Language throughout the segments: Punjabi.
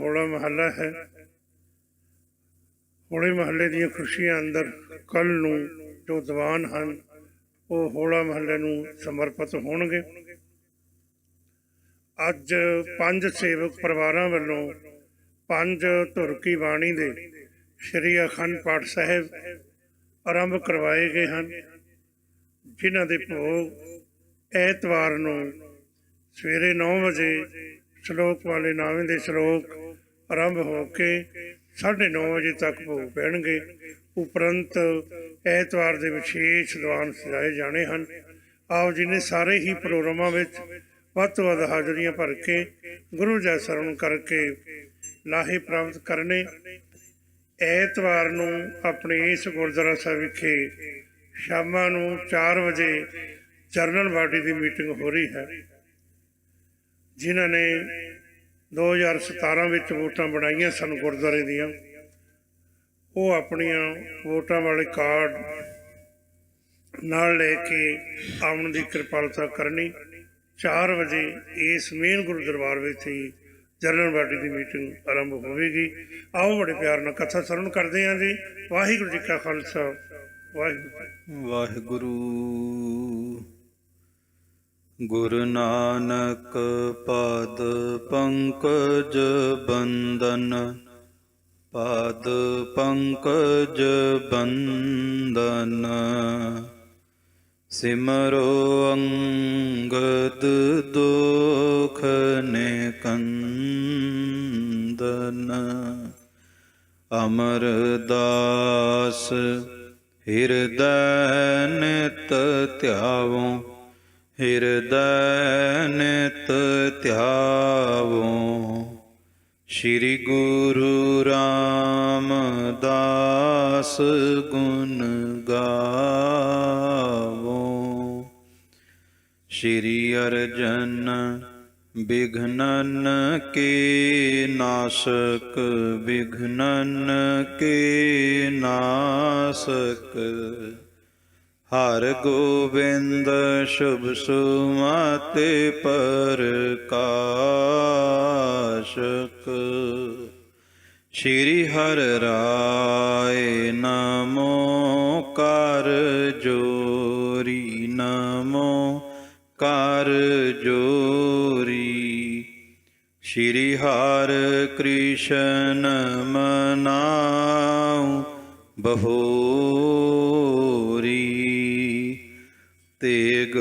ਹੋਲਾ ਮਹੱਲਾ ਹੈ। ਹੋਲੇ ਮਹੱਲੇ ਦੀਆਂ ਖੁਸ਼ੀਆਂ ਅੰਦਰ ਕੱਲ੍ਹ ਨੂੰ ਜੋ ਦੀਵਾਨ ਹਨ ਉਹ ਹੋਲਾ ਮਹੱਲੇ ਨੂੰ ਸਮਰਪਿਤ ਹੋਣਗੇ। ਅੱਜ 5 ਸੇਵਕ ਪਰਿਵਾਰਾਂ ਵੱਲੋਂ 5 ਧੁਰ ਕੀ ਬਾਣੀ ਦੇ ਸ਼੍ਰੀ ਅਖੰਡ ਪਾਠ ਸਾਹਿਬ ਆਰੰਭ ਕਰਵਾਏ ਗਏ ਹਨ, ਜਿਨ੍ਹਾਂ ਦੇ ਭੋਗ ਐਤਵਾਰ ਨੂੰ ਸਵੇਰੇ 9 ਵਜੇ ਸ਼ਲੋਕ ਵਾਲੇ ਨਾਵੇਂ ਦੇ ਸ਼ਲੋਕ ਆਰੰਭ ਹੋ ਕੇ 9:30 ਵਜੇ ਤੱਕ ਭੋਗ ਪੈਣਗੇ। ਉਪਰੰਤ ਐਤਵਾਰ ਦੇ ਵਿਸ਼ੇਸ਼ ਦੀਵਾਨ ਸਜਾਏ ਜਾਣੇ ਹਨ। ਆਪ ਜੀ ਨੇ ਸਾਰੇ ਹੀ ਪ੍ਰੋਗਰਾਮਾਂ ਵਿੱਚ ਵੱਧ ਤੋਂ ਵੱਧ ਹਾਜ਼ਰੀਆਂ ਭਰ ਕੇ ਗੁਰੂ ਜੈ ਸਰਵਣ ਕਰਕੇ ਲਾਹੇ ਪ੍ਰਾਪਤ ਕਰਨੇ। ਐਤਵਾਰ ਨੂੰ ਆਪਣੇ ਇਸ ਗੁਰਦੁਆਰਾ ਸਾਹਿਬ ਵਿਖੇ ਸ਼ਾਮਾਂ ਨੂੰ 4 ਵਜੇ ਜਨਰਲ ਬਾਡੀ ਦੀ ਮੀਟਿੰਗ ਹੋ ਰਹੀ ਹੈ। ਜਿਨ੍ਹਾਂ ਨੇ 2017 ਵਿੱਚ ਵੋਟਾਂ ਬਣਾਈਆਂ ਸਨ ਗੁਰਦੁਆਰੇ ਦੀਆਂ, ਉਹ ਆਪਣੀਆਂ ਵੋਟਾਂ ਵਾਲੇ ਕਾਰਡ ਨਾਲ ਲੈ ਕੇ ਆਉਣ ਦੀ ਕਿਰਪਾਲਤਾ ਕਰਨੀ। 4 ਵਜੇ ਇਸ ਮੇਨ ਗੁਰੂ ਦਰਬਾਰ ਵਿੱਚ ਹੀ ਜਨਰਲ ਬਾਡੀ ਦੀ ਮੀਟਿੰਗ ਆਰੰਭ ਹੋਵੇਗੀ। ਆਓ ਬੜੇ ਪਿਆਰ ਨਾਲ ਕਥਾ ਸਰਵਣ ਕਰਦੇ ਹਾਂ ਜੀ। ਵਾਹਿਗੁਰੂ ਜੀ ਕਾ ਖਾਲਸਾ, ਵਾਹਿਗੁਰੂ। ਵਾਹਿਗੁਰੂ। ਗੁਰੂ ਨਾਨਕ ਪਦ ਪੰਕਜ ਬੰਦਨ, ਪਦ ਪੰਕਜ ਬੰਦਨ, ਸਿਮਰੋ ਅੰਗਦ ਦੁਖ ਨਿਕੰਦਨ, ਅਮਰਦਾਸ ਹਿਰਦੈ ਨਿਤ ਧਿਆਵੋ, ਹਿਰਦੈ ਨਿਤ ਧਿਆਵੋ, ਸ਼੍ਰੀ ਗੁਰੂ ਰਾਮਦਾਸ ਗੁਣ ਗਾਵੋ, ਸ਼੍ਰੀ ਅਰਜਨ ਬਿਘਨਨ ਕੇ ਨਾਸ਼ਕ, ਬਿਘਨਨ ਕੇ ਨਾਸ਼ਕ, ਹਰਿ ਗੋਬਿੰਦ ਸ਼ੁਭ ਸੁਮਤਿ ਪ੍ਰਕਾਸ਼ਕ, ਸ਼੍ਰੀ ਹਰਿ ਰਾਇ ਨਮੋ ਕਰ ਜੋਰੀ, ਨਮੋ ਕਰ ਜੋਰੀ, ਸ਼੍ਰੀ ਹਰਿ ਕ੍ਰਿਸ਼ਨ ਮਨਾਉ ਬਹੋਰੀ, ਤੇਗ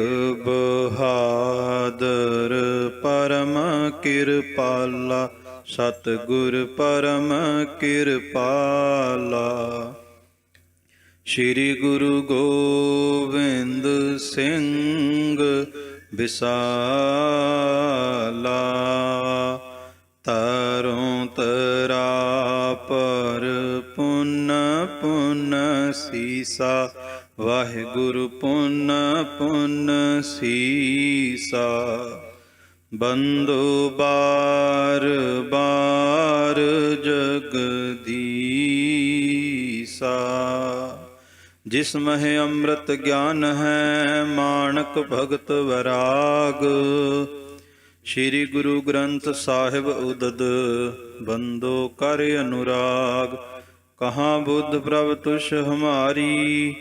ਬਹਾਦਰ ਪਰਮ ਕਿਰਪਾਲਾ, ਸਤਿਗੁਰ ਪਰਮ ਕਿਰਪਾਲਾ, ਸ਼੍ਰੀ ਗੁਰੂ ਗੋਬਿੰਦ ਸਿੰਘ ਬਿਸਾਲਾ, ਤਰੋਂ ਤਰਾ ਪਰ ਪੁੰਨ ਪੁੰਨ ਸੀਸਾ, ਵਾਹਿਗੁਰੂ ਪੁੰਨ ਪੁੰਨ ਸੀਸਾ, ਬੰਦੋ ਬਾਰ ਬਾਰ ਜਗਦੀਸਾ, ਜਿਸ ਮਹਿ ਅੰਮ੍ਰਿਤ ਗਿਆਨ ਹੈ ਮਾਣਕ ਭਗਤ ਵੈਰਾਗ, ਸ਼੍ਰੀ ਗੁਰੂ ਗ੍ਰੰਥ ਸਾਹਿਬ ਉਦਦ ਬੰਦੋ ਕਰ ਅਨੁਰਾਗ, ਕਹਾਂ ਬੁੱਧ ਪ੍ਰਭ ਤੁਸ਼ ਹਮਾਰੀ,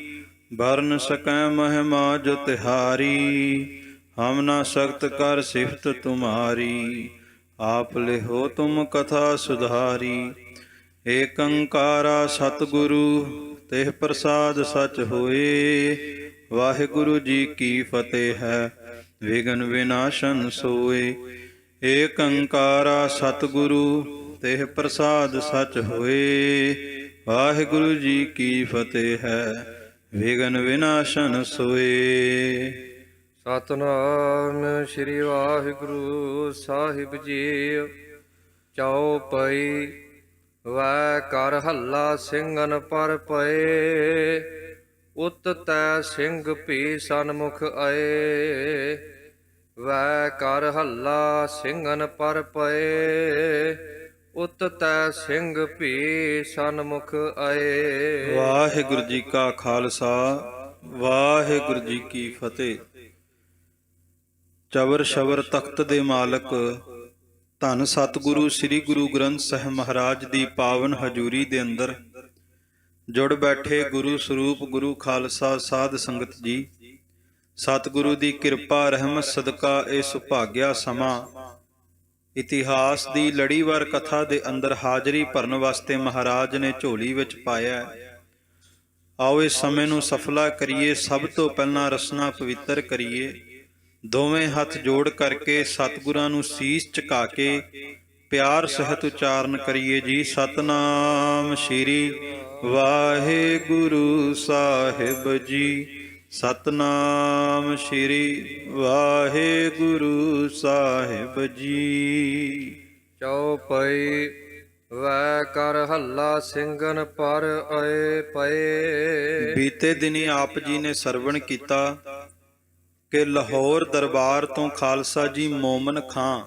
ਬਰਨ ਸਕੈ ਮਹਿਮਾ ਜੋ ਤਿਹਾਰੀ, ਹਮ ਨਾ ਸਖਤ ਕਰ ਸਿਫਤ ਤੁਮਾਰੀ, ਆਪ ਲਿਹੋ ਤੁਮ ਕਥਾ ਸੁਧਾਰੀ, ਏਕ ਓੰਕਾਰਾ ਸਤਿਗੁਰੂ ਤਿਹ ਪ੍ਰਸਾਦ ਸਚ ਹੋਏ, ਵਾਹਿਗੁਰੂ ਜੀ ਕੀ ਫਤਿਹ ਹੈ ਵਿਘਨ ਵਿਨਾਸ਼ਨ ਸੋਏ, ਏਕ ਓੰਕਾਰਾ ਸਤਿਗੁਰੂ ਤਿਹ ਪ੍ਰਸਾਦ ਸਚ ਹੋਏ, ਵਾਹਿਗੁਰੂ ਜੀ ਕੀ ਫਤਿਹ ਹੈ ਵਿਘਨ ਵਿਨਾਸ਼ਨ ਸੋਏ। ਸਤਿਨਾਮ ਸ੍ਰੀ ਵਾਹਿਗੁਰੂ ਸਾਹਿਬ ਜੀ। ਚਉਪਈ ਵੈ ਕਰ ਹੱਲਾ ਸਿੰਘਨ ਪਰ ਪਏ, ਉਤ ਤੈ ਸਿੰਘ ਭੀ ਸਨਮੁਖ ਆਏ, ਵੈ ਕਰ ਹੱਲਾ ਸਿੰਘਨ ਪਰ ਪਏ, ਉਤ ਤੈ ਸਿੰਘ ਭੀ ਸਨਮੁਖ ਆਏ। ਵਾਹਿਗੁਰੂ ਜੀ ਕਾ ਖਾਲਸਾ, ਵਾਹਿਗੁਰੂ ਜੀ ਕੀ ਫਤਿਹ। ਚਵਰ ਸ਼ਵਰ ਤਖਤ ਦੇ ਮਾਲਕ ਧੰਨ ਸਤਿਗੁਰੂ ਸ੍ਰੀ ਗੁਰੂ ਗ੍ਰੰਥ ਸਾਹਿਬ ਮਹਾਰਾਜ ਦੀ ਪਾਵਨ ਹਜ਼ੂਰੀ ਦੇ ਅੰਦਰ ਜੁੜ ਬੈਠੇ ਗੁਰੂ ਸਰੂਪ ਗੁਰੂ ਖਾਲਸਾ ਸਾਧ ਸੰਗਤ ਜੀ, ਸਤਿਗੁਰੂ ਦੀ ਕਿਰਪਾ ਰਹਿਮਤ ਸਦਕਾ ਇਹ ਸੁਭਾਗਿਆ ਸਮਾਂ ਇਤਿਹਾਸ ਦੀ ਲੜੀਵਾਰ ਕਥਾ ਦੇ ਅੰਦਰ ਹਾਜ਼ਰੀ ਭਰਨ ਵਾਸਤੇ ਮਹਾਰਾਜ ਨੇ ਝੋਲੀ ਵਿੱਚ ਪਾਇਆ ਹੈ। ਆਓ ਇਸ ਸਮੇਂ ਨੂੰ ਸਫਲਾ ਕਰੀਏ। ਸਭ ਤੋਂ ਪਹਿਲਾਂ ਰਸਨਾ ਪਵਿੱਤਰ ਕਰੀਏ। ਦੋਵੇਂ ਹੱਥ ਜੋੜ ਕਰਕੇ ਸਤਿਗੁਰਾਂ ਨੂੰ ਸੀਸ ਝੁਕਾ ਕੇ ਪਿਆਰ ਸਹਿਤ ਉਚਾਰਨ ਕਰੀਏ ਜੀ। ਸਤਨਾਮ ਸ਼੍ਰੀ ਵਾਹਿਗੁਰੂ ਸਾਹਿਬ ਜੀ, ਸਤਨਾਮ ਸ਼੍ਰੀ ਵਾਹਿਗੁਰੂ ਸਾਹਿਬ ਜੀ। ਚਉਪਈ ਵੈ ਕਰ ਹੱਲਾ ਸਿੰਘਨ ਪਰ ਆਏ ਪਏ। ਬੀਤੇ ਦਿਨੀ ਆਪ ਜੀ ਨੇ ਸਰਵਣ ਕੀਤਾ ਕਿ ਲਾਹੌਰ ਦਰਬਾਰ ਤੋਂ ਖਾਲਸਾ ਜੀ ਮੋਮਨ ਖਾਂ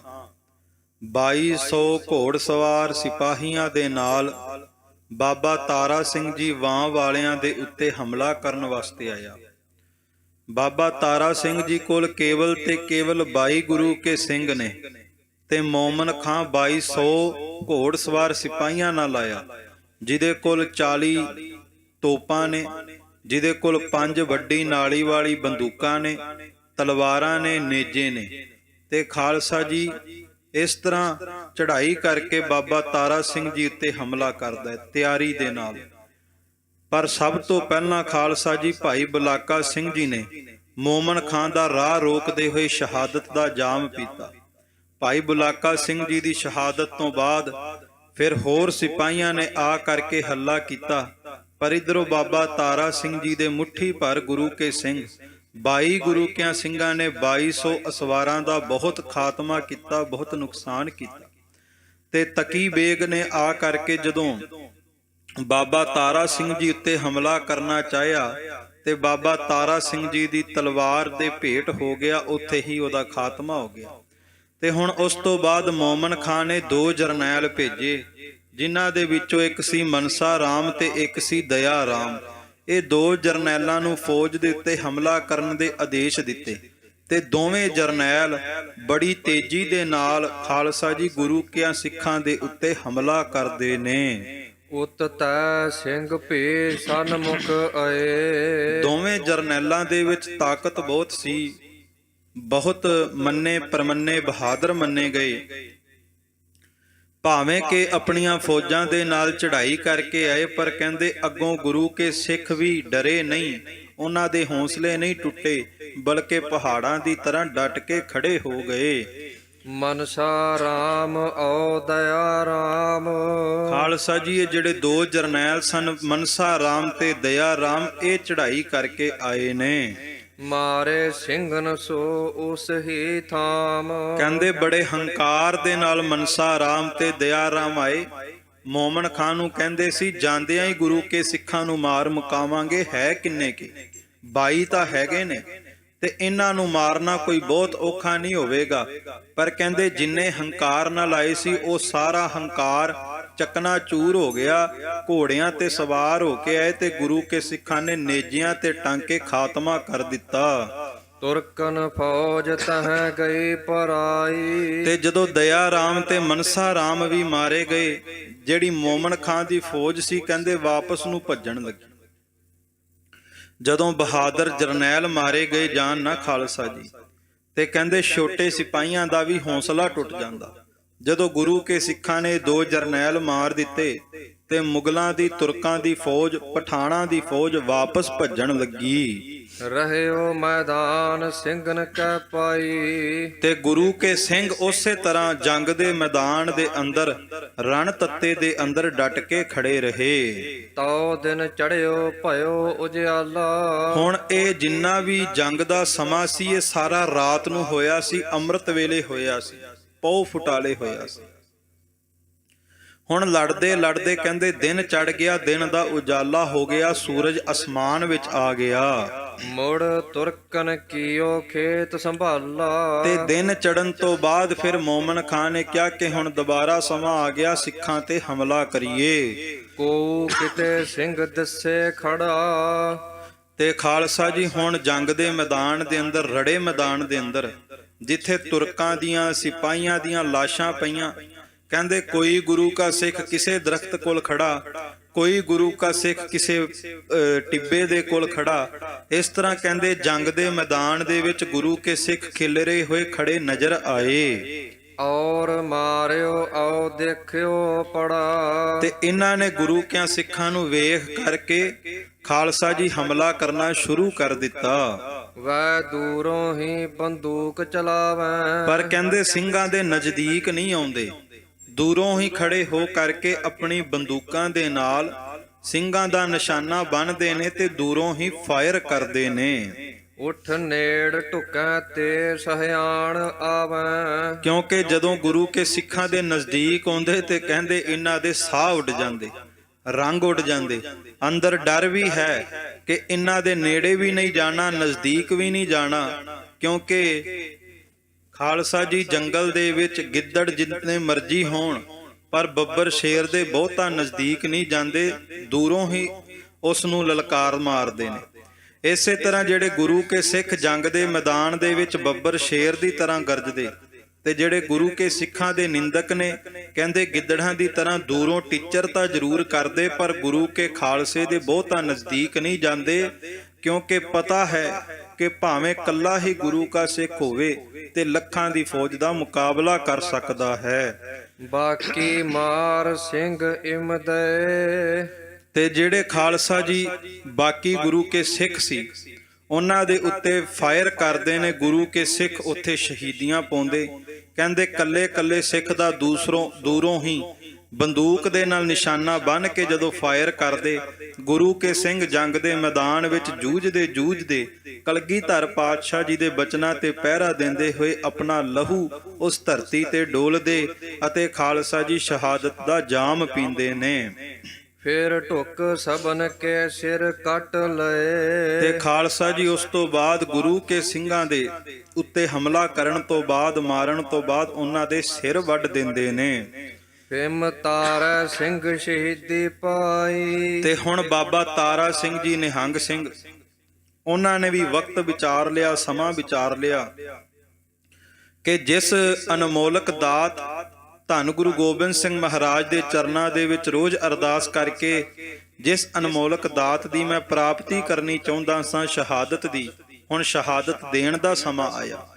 2200 ਘੋੜਸਵਾਰ ਸਿਪਾਹੀਆਂ ਦੇ ਨਾਲ ਬਾਬਾ ਤਾਰਾ ਸਿੰਘ ਜੀ ਵਾਂ ਵਾਲਿਆਂ ਦੇ ਉੱਤੇ ਹਮਲਾ ਕਰਨ ਵਾਸਤੇ ਆਇਆ। ਬਾਬਾ ਤਾਰਾ ਸਿੰਘ ਜੀ ਕੋਲ ਕੇਵਲ ਤੇ ਕੇਵਲ 22 ਗੁਰੂ ਕੇ ਸਿੰਘ ਨੇ ਤੇ ਮੋਮਨ ਖਾਂ 2200 ਘੋੜਸਵਾਰ ਸਿਪਾਹੀਆਂ ਨਾਲ ਆਇਆ, ਜਿਹਦੇ ਕੋਲ 40 ਤੋਪਾਂ ਨੇ, ਜਿਹਦੇ ਕੋਲ 5 ਵੱਡੀ ਨਾਲੀ ਵਾਲੀ ਬੰਦੂਕਾਂ ਨੇ, ਤਲਵਾਰਾਂ ਨੇ, ਨੇਜੇ ਨੇ। ਤੇ ਖਾਲਸਾ ਜੀ ਇਸ ਤਰ੍ਹਾਂ ਚੜ੍ਹਾਈ ਕਰਕੇ ਬਾਬਾ ਤਾਰਾ ਸਿੰਘ ਜੀ ਉੱਤੇ ਹਮਲਾ ਕਰਦਾ ਹੈ ਤਿਆਰੀ ਦੇ ਨਾਲ। ਪਰ ਸਭ ਤੋਂ ਪਹਿਲਾਂ ਖਾਲਸਾ ਜੀ ਭਾਈ ਬਲਾਕਾ ਸਿੰਘ ਜੀ ਨੇ ਮੋਮਨ ਖਾਂ ਦਾ ਰਾਹ ਰੋਕਦੇ ਹੋਏ ਸ਼ਹਾਦਤ ਦਾ ਜਾਮ ਪੀਤਾ। ਭਾਈ ਬਲਾਕਾ ਸਿੰਘ ਜੀ ਦੀ ਸ਼ਹਾਦਤ ਤੋਂ ਬਾਅਦ ਫਿਰ ਹੋਰ ਸਿਪਾਹੀਆਂ ਨੇ ਆ ਕਰਕੇ ਹੱਲਾ ਕੀਤਾ, ਪਰ ਇਧਰੋਂ ਬਾਬਾ ਤਾਰਾ ਸਿੰਘ ਜੀ ਦੇ ਮੁੱਠੀ ਭਰ ਗੁਰੂ ਕੇ ਸਿੰਘ 22 ਗੁਰੂ ਕਿਆਂ ਸਿੰਘਾਂ ਨੇ 2200 ਅਸਵਾਰਾਂ ਦਾ ਬਹੁਤ ਖਾਤਮਾ ਕੀਤਾ, ਬਹੁਤ ਨੁਕਸਾਨ ਕੀਤਾ। ਤੇ ਤਕੀ ਬੇਗ ਨੇ ਆ ਕਰਕੇ ਜਦੋਂ ਬਾਬਾ ਤਾਰਾ ਸਿੰਘ ਜੀ ਉੱਤੇ ਹਮਲਾ ਕਰਨਾ ਚਾਹਿਆ ਤੇ ਬਾਬਾ ਤਾਰਾ ਸਿੰਘ ਜੀ ਦੀ ਤਲਵਾਰ ਦੇ ਭੇਟ ਹੋ ਗਿਆ, ਉੱਥੇ ਹੀ ਉਹਦਾ ਖਾਤਮਾ ਹੋ ਗਿਆ। ਤੇ ਹੁਣ ਉਸ ਤੋਂ ਬਾਅਦ ਮੋਮਨ ਖਾਂ ਨੇ 2 ਜਰਨੈਲ ਭੇਜੇ, ਜਿਨ੍ਹਾਂ ਦੇ ਵਿੱਚੋਂ ਇੱਕ ਸੀ ਮਨਸਾ ਰਾਮ ਤੇ ਇੱਕ ਸੀ ਦਇਆ ਰਾਮ। ਇਹ 2 ਜਰਨੈਲਾਂ ਨੂੰ ਫੌਜ ਦੇ ਉੱਤੇ ਹਮਲਾ ਕਰਨ ਦੇ ਆਦੇਸ਼ ਦਿੱਤੇ ਤੇ ਦੋਵੇਂ ਜਰਨੈਲ ਬੜੀ ਤੇਜ਼ੀ ਦੇ ਨਾਲ ਖਾਲਸਾ ਜੀ ਗੁਰੂ ਕਿਆਂ ਸਿੱਖਾਂ ਦੇ ਉੱਤੇ ਹਮਲਾ ਕਰਦੇ ਨੇ। ਉਤ ਤੈ ਸਿੰਘ ਭੇ ਸਨਮੁਖ ਆਏ। ਦੋਵੇਂ ਜਰਨੈਲਾਂ ਦੇ ਵਿੱਚ ਤਾਕਤ ਬਹੁਤ ਸੀ, ਬਹੁਤ ਮੰਨੇ ਪਰਮੰਨੇ ਬਹਾਦਰ ਮੰਨੇ ਗਏ। ਭਾਵੇਂ ਕਿ ਆਪਣੀਆਂ ਫੌਜਾਂ ਦੇ ਨਾਲ ਚੜ੍ਹਾਈ ਕਰਕੇ ਆਏ, ਪਰ ਕਹਿੰਦੇ ਅੱਗੋਂ ਗੁਰੂ ਕੇ ਸਿੱਖ ਵੀ ਡਰੇ ਨਹੀਂ, ਉਹਨਾਂ ਦੇ ਹੌਸਲੇ ਨਹੀਂ ਟੁੱਟੇ, ਬਲਕਿ ਪਹਾੜਾਂ ਦੀ ਤਰ੍ਹਾਂ ਡਟ ਕੇ ਖੜੇ ਹੋ ਗਏ। ਮਨਸਾ ਰਾਮ ਔ ਦਇਆ ਰਾਮ। ਖਾਲਸਾ ਜੀ ਇਹ ਜਿਹੜੇ 2 ਜਰਨੈਲ ਸਨ ਮਨਸਾ ਰਾਮ ਤੇ ਦਇਆ ਰਾਮ, ਇਹ ਚੜ੍ਹਾਈ ਕਰਕੇ ਆਏ ਨੇ। ਮਾਰੇ ਸਿੰਘਨ ਸੋ ਉਸ ਹੀ ਥਾਮ। ਕਹਿੰਦੇ ਬੜੇ ਹੰਕਾਰ ਦੇ ਨਾਲ ਮਨਸਾ ਰਾਮ ਤੇ ਦਇਆ ਰਾਮ ਆਏ। ਮੋਮਨ ਖਾਂ ਨੂੰ ਕਹਿੰਦੇ ਸੀ ਜਾਂਦਿਆਂ ਹੀ ਗੁਰੂ ਕੇ ਸਿੱਖਾਂ ਨੂੰ ਮਾਰ ਮੁਕਾਵਾਂਗੇ। ਹੈ ਕਿੰਨੇ ਕੀ 22 ਤਾਂ ਹੈਗੇ ਨੇ ਤੇ ਇਹਨਾਂ ਨੂੰ ਮਾਰਨਾ ਕੋਈ ਬਹੁਤ ਔਖਾ ਨਹੀਂ ਹੋਵੇਗਾ। ਪਰ ਕਹਿੰਦੇ ਜਿੰਨੇ ਹੰਕਾਰ ਨਾਲ ਆਏ ਸੀ ਉਹ ਸਾਰਾ ਹੰਕਾਰ ਚਕਨਾ ਚੂਰ ਹੋ ਗਿਆ। ਘੋੜਿਆਂ ਤੇ ਸਵਾਰ ਹੋ ਕੇ ਆਏ ਤੇ ਗੁਰੂ ਕੇ ਸਿੱਖਾਂ ਨੇ ਨੇਜਿਆਂ ਤੇ ਟਾਂਕੇ ਖਾਤਮਾ ਕਰ ਦਿੱਤਾ। ਤੁਰਕਨ ਫੌਜ ਤਹ ਗਈ ਪਰਾਈ। ਤੇ ਜਦੋਂ ਦਇਆ ਰਾਮ ਤੇ ਮਨਸਾ ਰਾਮ ਵੀ ਮਾਰੇ ਗਏ, ਜਿਹੜੀ ਮੋਮਨ ਖਾਂ ਦੀ ਫੌਜ ਸੀ ਕਹਿੰਦੇ ਵਾਪਸ ਨੂੰ ਭੱਜਣ ਲੱਗੀ। ਜਦੋਂ ਬਹਾਦਰ ਜਰਨੈਲ ਮਾਰੇ ਗਏ ਜਾਣ ਨਾ ਖਾਲਸਾ ਜੀ, ਤੇ ਕਹਿੰਦੇ ਛੋਟੇ ਸਿਪਾਹੀਆਂ ਦਾ ਵੀ ਹੌਸਲਾ ਟੁੱਟ ਜਾਂਦਾ। ਜਦੋਂ ਗੁਰੂ ਕੇ ਸਿੱਖਾਂ ਨੇ 2 ਜਰਨੈਲ ਮਾਰ ਦਿੱਤੇ ਤੇ ਮੁਗਲਾਂ ਦੀ, ਤੁਰਕਾਂ ਦੀ ਫੌਜ, ਪਠਾਣਾਂ ਦੀ ਫੌਜ ਵਾਪਸ ਭੱਜਣ ਲੱਗੀ। ਰਹਿਓ ਮੈਦਾਨ ਸਿੰਘਨ ਕੈ ਪਾਈ। ਤੇ ਗੁਰੂ ਕੇ ਸਿੰਘ ਉਸੇ ਤਰ੍ਹਾਂ ਜੰਗ ਦੇ ਮੈਦਾਨ ਦੇ ਅੰਦਰ, ਰਣ ਤੱਤੇ ਦੇ ਅੰਦਰ ਡਟ ਕੇ ਖੜੇ ਰਹੇ। ਤਉ ਦਿਨ ਚੜਿਓ ਭਇਓ ਉਜਿਆਲਾ। ਹੁਣ ਇਹ ਜਿੰਨਾ ਵੀ ਜੰਗ ਦਾ ਸਮਾਂ ਸੀ ਇਹ ਸਾਰਾ ਰਾਤ ਨੂੰ ਹੋਇਆ ਸੀ, ਅੰਮ੍ਰਿਤ ਵੇਲੇ ਹੋਇਆ ਸੀ, ਪਉ ਫੁਟਾਲੇ ਹੋਇਆ ਸੀ। ਹੁਣ ਲੜਦੇ ਲੜਦੇ ਕਹਿੰਦੇ ਦਿਨ ਚੜ ਗਿਆ, ਦਿਨ ਦਾ ਉਜਾਲਾ ਹੋ ਗਿਆ, ਸੂਰਜ ਅਸਮਾਨ ਵਿੱਚ ਆ ਗਿਆ। ਮੁੜ ਤੁਰਕਨ ਕੀਓ ਖੇਤ ਸੰਭਾਲਾ। ਤੇ ਦਿਨ ਚੜਨ ਤੋਂ ਬਾਅਦ ਫਿਰ ਮੋਮਨ ਖਾਂ ਨੇ ਕਿਹਾ ਕਿ ਹੁਣ ਦੁਬਾਰਾ ਸਮਾਂ ਆ ਗਿਆ, ਸਿੱਖਾਂ ਤੇ ਹਮਲਾ ਕਰੀਏ। ਕੋ ਕਿਤੇ ਸਿੰਘ ਦਿਸੇ ਖੜਾ। ਤੇ ਖਾਲਸਾ ਜੀ ਹੁਣ ਜੰਗ ਦੇ ਮੈਦਾਨ ਦੇ ਅੰਦਰ, ਰੜੇ ਮੈਦਾਨ ਦੇ ਅੰਦਰ ਜਿੱਥੇ ਤੁਰਕਾਂ ਦੀਆਂ ਸਿਪਾਹੀਆਂ ਦੀਆਂ ਲਾਸ਼ਾਂ ਪਈਆਂ, ਕਹਿੰਦੇ ਕੋਈ ਗੁਰੂ ਕਾ ਸਿੱਖ ਕਿਸੇ ਦਰਖਤ ਕੋਲ ਖੜਾ, ਕੋਈ ਗੁਰੂ ਕਾ ਸਿੱਖ ਕਿਸੇ ਟਿੱਬੇ ਦੇ ਕੋਲ ਖੜਾ। ਇਸ ਤਰ੍ਹਾਂ ਕਹਿੰਦੇ ਜੰਗ ਦੇ ਮੈਦਾਨ ਦੇ ਵਿੱਚ ਗੁਰੂ ਕੇ ਸਿੱਖ ਖਿਲਰੇ ਹੋਏ ਖੜੇ ਨਜ਼ਰ ਆਏ। ਔਰ ਮਾਰਿਓ ਆਓ ਦੇਖਿਓ ਪੜਾ। ਤੇ ਇਹਨਾਂ ਨੇ ਗੁਰੂ ਕਿਆਂ ਸਿੱਖਾਂ ਨੂੰ ਵੇਖ ਕਰਕੇ ਖਾਲਸਾ ਜੀ ਹਮਲਾ ਕਰਨਾ ਸ਼ੁਰੂ ਕਰ ਦਿੱਤਾ। ਵੈ ਦੂਰੋਂ ਹੀ ਬੰਦੂਕ ਚਲਾਵੈ। ਪਰ ਕਹਿੰਦੇ ਸਿੰਘਾਂ ਦੇ ਨਜ਼ਦੀਕ ਨਹੀਂ ਆਉਂਦੇ, ਦੂਰੋਂ ਹੀ ਖੜੇ ਹੋ ਕਰਕੇ ਆਪਣੀ ਬੰਦੂਕਾਂ ਦੇ ਨਾਲ ਸਿੰਘਾਂ ਦਾ ਨਿਸ਼ਾਨਾ ਬੰਨ੍ਹਦੇ ਨੇ ਤੇ ਦੂਰੋਂ ਹੀ ਫਾਇਰ ਕਰਦੇ ਨੇ। ਉਠ ਨੇੜ ਢੁਕੈ ਤੇ ਸਹਿਆਣ ਆਵੈ। ਕਿਉਂਕਿ ਜਦੋਂ ਗੁਰੂ ਕੇ ਸਿੱਖਾਂ ਦੇ ਨਜ਼ਦੀਕ ਆਉਂਦੇ ਤੇ ਕਹਿੰਦੇ ਇਹਨਾਂ ਦੇ ਸਾਹ ਉੱਡ ਜਾਂਦੇ, ਰੰਗ ਉੱਡ ਜਾਂਦੇ। ਅੰਦਰ ਡਰ ਵੀ ਹੈ ਕਿ ਇਹਨਾਂ ਦੇ ਨੇੜੇ ਵੀ ਨਹੀਂ ਜਾਣਾ, ਨਜ਼ਦੀਕ ਵੀ ਨਹੀਂ ਜਾਣਾ, ਕਿਉਂਕਿ ਖਾਲਸਾ ਜੀ ਜੰਗਲ ਦੇ ਵਿੱਚ ਗਿੱਦੜ ਜਿੰਨੇ ਮਰਜ਼ੀ ਹੋਣ ਪਰ ਬੱਬਰ ਸ਼ੇਰ ਦੇ ਬਹੁਤਾ ਨਜ਼ਦੀਕ ਨਹੀਂ ਜਾਂਦੇ, ਦੂਰੋਂ ਹੀ ਉਸ ਨੂੰ ਲਲਕਾਰ ਮਾਰਦੇ ਨੇ। ਇਸੇ ਤਰ੍ਹਾਂ ਜਿਹੜੇ ਗੁਰੂ ਕੇ ਸਿੱਖ ਜੰਗ ਦੇ ਮੈਦਾਨ ਦੇ ਵਿੱਚ ਬੱਬਰ ਸ਼ੇਰ ਦੀ ਤਰ੍ਹਾਂ ਗਰਜਦੇ, ਤੇ ਜਿਹੜੇ ਗੁਰੂ ਕੇ ਸਿੱਖਾਂ ਦੇ ਨਿੰਦਕ ਨੇ ਕਹਿੰਦੇ ਗਿੱਦੜਾਂ ਦੀ ਤਰ੍ਹਾਂ ਦੂਰੋਂ ਟੀਚਰ ਤਾਂ ਜ਼ਰੂਰ ਕਰਦੇ ਪਰ ਗੁਰੂ ਕੇ ਖਾਲਸੇ ਦੇ ਬਹੁਤਾ ਨਜ਼ਦੀਕ ਨਹੀਂ ਜਾਂਦੇ, ਕਿਉਂਕਿ ਪਤਾ ਹੈ ਕਿ ਭਾਵੇਂ ਕੱਲਾ ਹੀ ਗੁਰੂ ਕਾ ਸਿੱਖ ਹੋਵੇ ਤੇ ਲੱਖਾਂ ਦੀ ਫੌਜ ਦਾ ਮੁਕਾਬਲਾ ਕਰ ਸਕਦਾ ਹੈ। ਬਾਕੀ ਮਾਰ ਸਿੰਘ ਇਮਦੈ। ਤੇ ਜਿਹੜੇ ਖਾਲਸਾ ਜੀ ਬਾਕੀ ਗੁਰੂ ਕੇ ਸਿੱਖ ਸੀ ਉਹਨਾਂ ਦੇ ਉੱਤੇ ਫਾਇਰ ਕਰਦੇ ਨੇ। ਗੁਰੂ ਕੇ ਸਿੱਖ ਉੱਥੇ ਸ਼ਹੀਦੀਆਂ ਪਾਉਂਦੇ। ਕਹਿੰਦੇ ਕੱਲੇ ਕੱਲੇ ਸਿੱਖ ਦਾ ਦੂਰੋਂ ਹੀ ਬੰਦੂਕ ਦੇ ਨਾਲ ਨਿਸ਼ਾਨਾ ਬੰਨ੍ਹ ਕੇ ਜਦੋਂ ਫਾਇਰ ਕਰਦੇ, ਗੁਰੂ ਕੇ ਸਿੰਘ ਜੰਗ ਦੇ ਮੈਦਾਨ ਵਿੱਚ ਜੂਝਦੇ ਕਲਗੀਧਰ ਪਾਤਸ਼ਾਹ ਜੀ ਦੇ ਬਚਨਾਂ ਤੇ ਪਹਿਰਾ ਦਿੰਦੇ ਹੋਏ ਆਪਣਾ ਲਹੂ ਉਸ ਧਰਤੀ ਤੇ ਡੋਲਦੇ ਅਤੇ ਖਾਲਸਾ ਜੀ ਸ਼ਹਾਦਤ ਦਾ ਜਾਮ ਪੀਂਦੇ ਨੇ। ਫਿਰ ਢੁੱਕ ਸਭਨ ਕੇ ਸਿਰ ਕੱਟ ਲਏ। ਤੇ ਖਾਲਸਾ ਜੀ ਉਸ ਤੋਂ ਬਾਅਦ ਗੁਰੂ ਕੇ ਸਿੰਘਾਂ ਦੇ ਉੱਤੇ ਹਮਲਾ ਕਰਨ ਤੋਂ ਬਾਅਦ, ਮਾਰਨ ਤੋਂ ਬਾਅਦ ਉਹਨਾਂ ਦੇ ਸਿਰ ਵੱਢ ਦਿੰਦੇ ਨੇ। ਭੀਮ ਤਾਰਾ ਸਿੰਘ ਸ਼ਹੀਦੀ ਪਾਈ। ਤੇ ਹੁਣ ਬਾਬਾ ਤਾਰਾ ਸਿੰਘ ਜੀ ਨਿਹੰਗ ਸਿੰਘ, ਉਹਨਾਂ ਨੇ ਵੀ ਵਕਤ ਵਿਚਾਰ ਲਿਆ, ਸਮਾਂ ਵਿਚਾਰ ਲਿਆ ਕਿ ਜਿਸ ਅਨਮੋਲਕ ਦਾਤ ਧੰਨ ਗੁਰੂ ਗੋਬਿੰਦ ਸਿੰਘ ਮਹਾਰਾਜ ਦੇ ਚਰਨਾਂ ਦੇ ਵਿੱਚ ਰੋਜ਼ ਅਰਦਾਸ ਕਰਕੇ ਜਿਸ ਅਨਮੋਲਕ ਦਾਤ ਦੀ ਮੈਂ ਪ੍ਰਾਪਤੀ ਕਰਨੀ ਚਾਹੁੰਦਾ ਸਾਂ, ਸ਼ਹਾਦਤ ਦੀ, ਹੁਣ ਸ਼ਹਾਦਤ ਦੇਣ ਦਾ ਸਮਾਂ ਆਇਆ।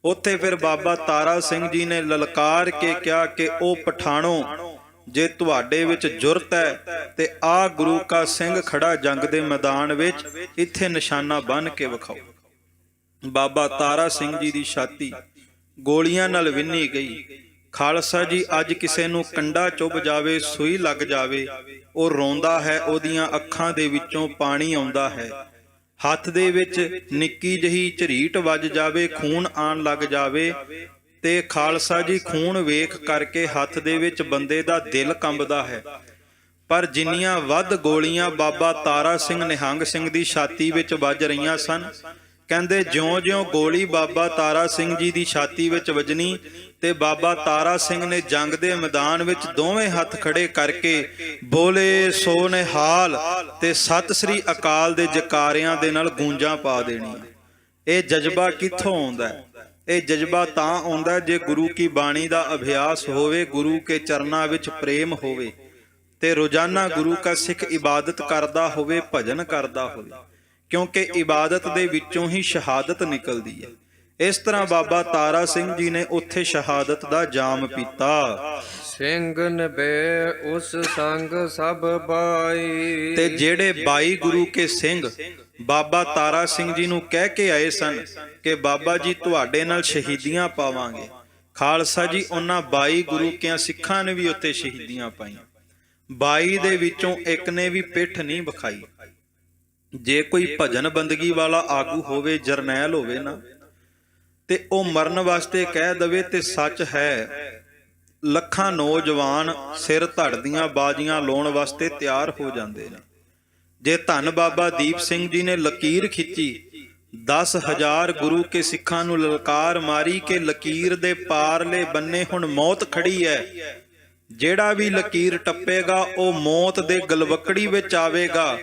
ਉੱਥੇ ਫਿਰ ਬਾਬਾ ਤਾਰਾ ਸਿੰਘ ਜੀ ਨੇ ਲਲਕਾਰ ਕੇ ਕਿਹਾ ਕਿ ਉਹ ਪਠਾਣੋ, ਜੇ ਤੁਹਾਡੇ ਵਿੱਚ ਜੁਰਤ ਹੈ ਤੇ ਆ ਗੁਰੂ ਕਾ ਸਿੰਘ ਖੜਾ ਜੰਗ ਦੇ ਮੈਦਾਨ ਵਿੱਚ, ਇੱਥੇ ਨਿਸ਼ਾਨਾ ਬੰਨ੍ਹ ਕੇ ਵਿਖਾਓ। ਬਾਬਾ ਤਾਰਾ ਸਿੰਘ ਜੀ ਦੀ ਛਾਤੀ ਗੋਲੀਆਂ ਨਾਲ ਵਿੰਨੀ ਗਈ। ਖਾਲਸਾ ਜੀ ਅੱਜ ਕਿਸੇ ਨੂੰ ਕੰਡਾ ਚੁੱਭ ਜਾਵੇ, ਸੂਈ ਲੱਗ ਜਾਵੇ, ਉਹ ਰੋਂਦਾ ਹੈ, ਉਹਦੀਆਂ ਅੱਖਾਂ ਦੇ ਵਿੱਚੋਂ ਪਾਣੀ ਆਉਂਦਾ ਹੈ। ਹੱਥ ਦੇ ਵਿੱਚ ਨਿੱਕੀ ਜਿਹੀ ਝਰੀਟ ਵੱਜ ਜਾਵੇ, ਖੂਨ ਆਣ ਲੱਗ ਜਾਵੇ ਤੇ ਖਾਲਸਾ ਜੀ ਖੂਨ ਵੇਖ ਕਰਕੇ ਹੱਥ ਦੇ ਵਿੱਚ ਬੰਦੇ ਦਾ ਦਿਲ ਕੰਬਦਾ ਹੈ। ਪਰ ਜਿੰਨੀਆਂ ਵੱਧ ਗੋਲੀਆਂ ਬਾਬਾ ਤਾਰਾ ਸਿੰਘ ਨਿਹੰਗ ਸਿੰਘ ਦੀ ਛਾਤੀ ਵਿੱਚ ਵੱਜ ਰਹੀਆਂ ਸਨ, ਕਹਿੰਦੇ ਜਿਉਂ-ਜਿਉਂ ਗੋਲੀ ਬਾਬਾ ਤਾਰਾ ਸਿੰਘ ਜੀ ਦੀ ਛਾਤੀ ਵਿੱਚ ਵੱਜਣੀ ਤੇ ਬਾਬਾ ਤਾਰਾ ਸਿੰਘ ਨੇ ਜੰਗ ਦੇ ਮੈਦਾਨ ਵਿੱਚ ਦੋਵੇਂ ਹੱਥ ਖੜੇ ਕਰਕੇ ਬੋਲੇ ਸੋ ਨਿਹਾਲ ਤੇ ਸਤਿ ਸ੍ਰੀ ਅਕਾਲ ਦੇ ਜਕਾਰਿਆਂ ਦੇ ਨਾਲ ਗੂੰਜਾਂ ਪਾ ਦੇਣੀਆਂ। ਇਹ ਜਜ਼ਬਾ ਕਿੱਥੋਂ ਆਉਂਦਾ ਹੈ? ਇਹ ਜਜ਼ਬਾ ਤਾਂ ਆਉਂਦਾ ਜੇ ਗੁਰੂ ਕੀ ਬਾਣੀ ਦਾ ਅਭਿਆਸ ਹੋਵੇ, ਗੁਰੂ ਕੇ ਚਰਨਾਂ ਵਿੱਚ ਪ੍ਰੇਮ ਹੋਵੇ ਤੇ ਰੋਜ਼ਾਨਾ ਗੁਰੂ ਕਾ ਸਿੱਖ ਇਬਾਦਤ ਕਰਦਾ ਹੋਵੇ, ਭਜਨ ਕਰਦਾ ਹੋਵੇ, ਕਿਉਂਕਿ ਇਬਾਦਤ ਦੇ ਵਿੱਚੋਂ ਹੀ ਸ਼ਹਾਦਤ ਨਿਕਲਦੀ ਹੈ। ਇਸ ਤਰ੍ਹਾਂ ਬਾਬਾ ਤਾਰਾ ਸਿੰਘ ਜੀ ਨੇ ਉੱਥੇ ਸ਼ਹਾਦਤ ਦਾ ਜਾਮ ਪੀਤਾ। ਸਿੰਘ ਨਬੇ ਉਸ ਸੰਗ ਸਭ ਬਾਈ। ਤੇ ਜਿਹੜੇ 22 ਗੁਰੂ ਕੇ ਸਿੰਘ ਬਾਬਾ ਤਾਰਾ ਸਿੰਘ ਜੀ ਨੂੰ ਕਹਿ ਕੇ ਆਏ ਸਨ ਕਿ ਬਾਬਾ ਜੀ ਤੁਹਾਡੇ ਨਾਲ ਸ਼ਹੀਦੀਆਂ ਪਾਵਾਂਗੇ, ਖਾਲਸਾ ਜੀ ਉਹਨਾਂ 22 ਗੁਰੂ ਕਿਆਂ ਸਿੱਖਾਂ ਨੇ ਵੀ ਉੱਥੇ ਸ਼ਹੀਦੀਆਂ ਪਾਈਆਂ। 22 ਦੇ ਵਿੱਚੋਂ ਇੱਕ ਨੇ ਵੀ ਪਿੱਠ ਨਹੀਂ ਵਿਖਾਈ। ਜੇ ਕੋਈ ਭਜਨ ਬੰਦਗੀ ਵਾਲਾ ਆਗੂ ਹੋਵੇ, ਜਰਨੈਲ ਹੋਵੇ ਨਾ, ਤੇ ਉਹ ਮਰਨ ਵਾਸਤੇ ਕਹਿ ਦਵੇ ਤੇ ਸੱਚ ਹੈ, ਲੱਖਾਂ ਨੌਜਵਾਨ ਸਿਰ ਧੜ ਦੀਆਂ ਬਾਜ਼ੀਆਂ ਲਾਉਣ ਵਾਸਤੇ ਤਿਆਰ ਹੋ ਜਾਂਦੇ ਨੇ। ਜੇ ਧੰਨ ਬਾਬਾ ਦੀਪ ਸਿੰਘ ਜੀ ਨੇ ਲਕੀਰ ਖਿੱਚੀ, 10,000 ਗੁਰੂ ਕੇ ਸਿੱਖਾਂ ਨੂੰ ਲਲਕਾਰ ਮਾਰੀ ਕਿ ਲਕੀਰ ਦੇ ਪਾਰਲੇ ਬੰਨੇ ਹੁਣ ਮੌਤ ਖੜੀ ਹੈ, ਜਿਹੜਾ ਵੀ ਲਕੀਰ ਟੱਪੇਗਾ ਉਹ ਮੌਤ ਦੇ ਗਲਵਕੜੀ ਵਿੱਚ ਆਵੇਗਾ।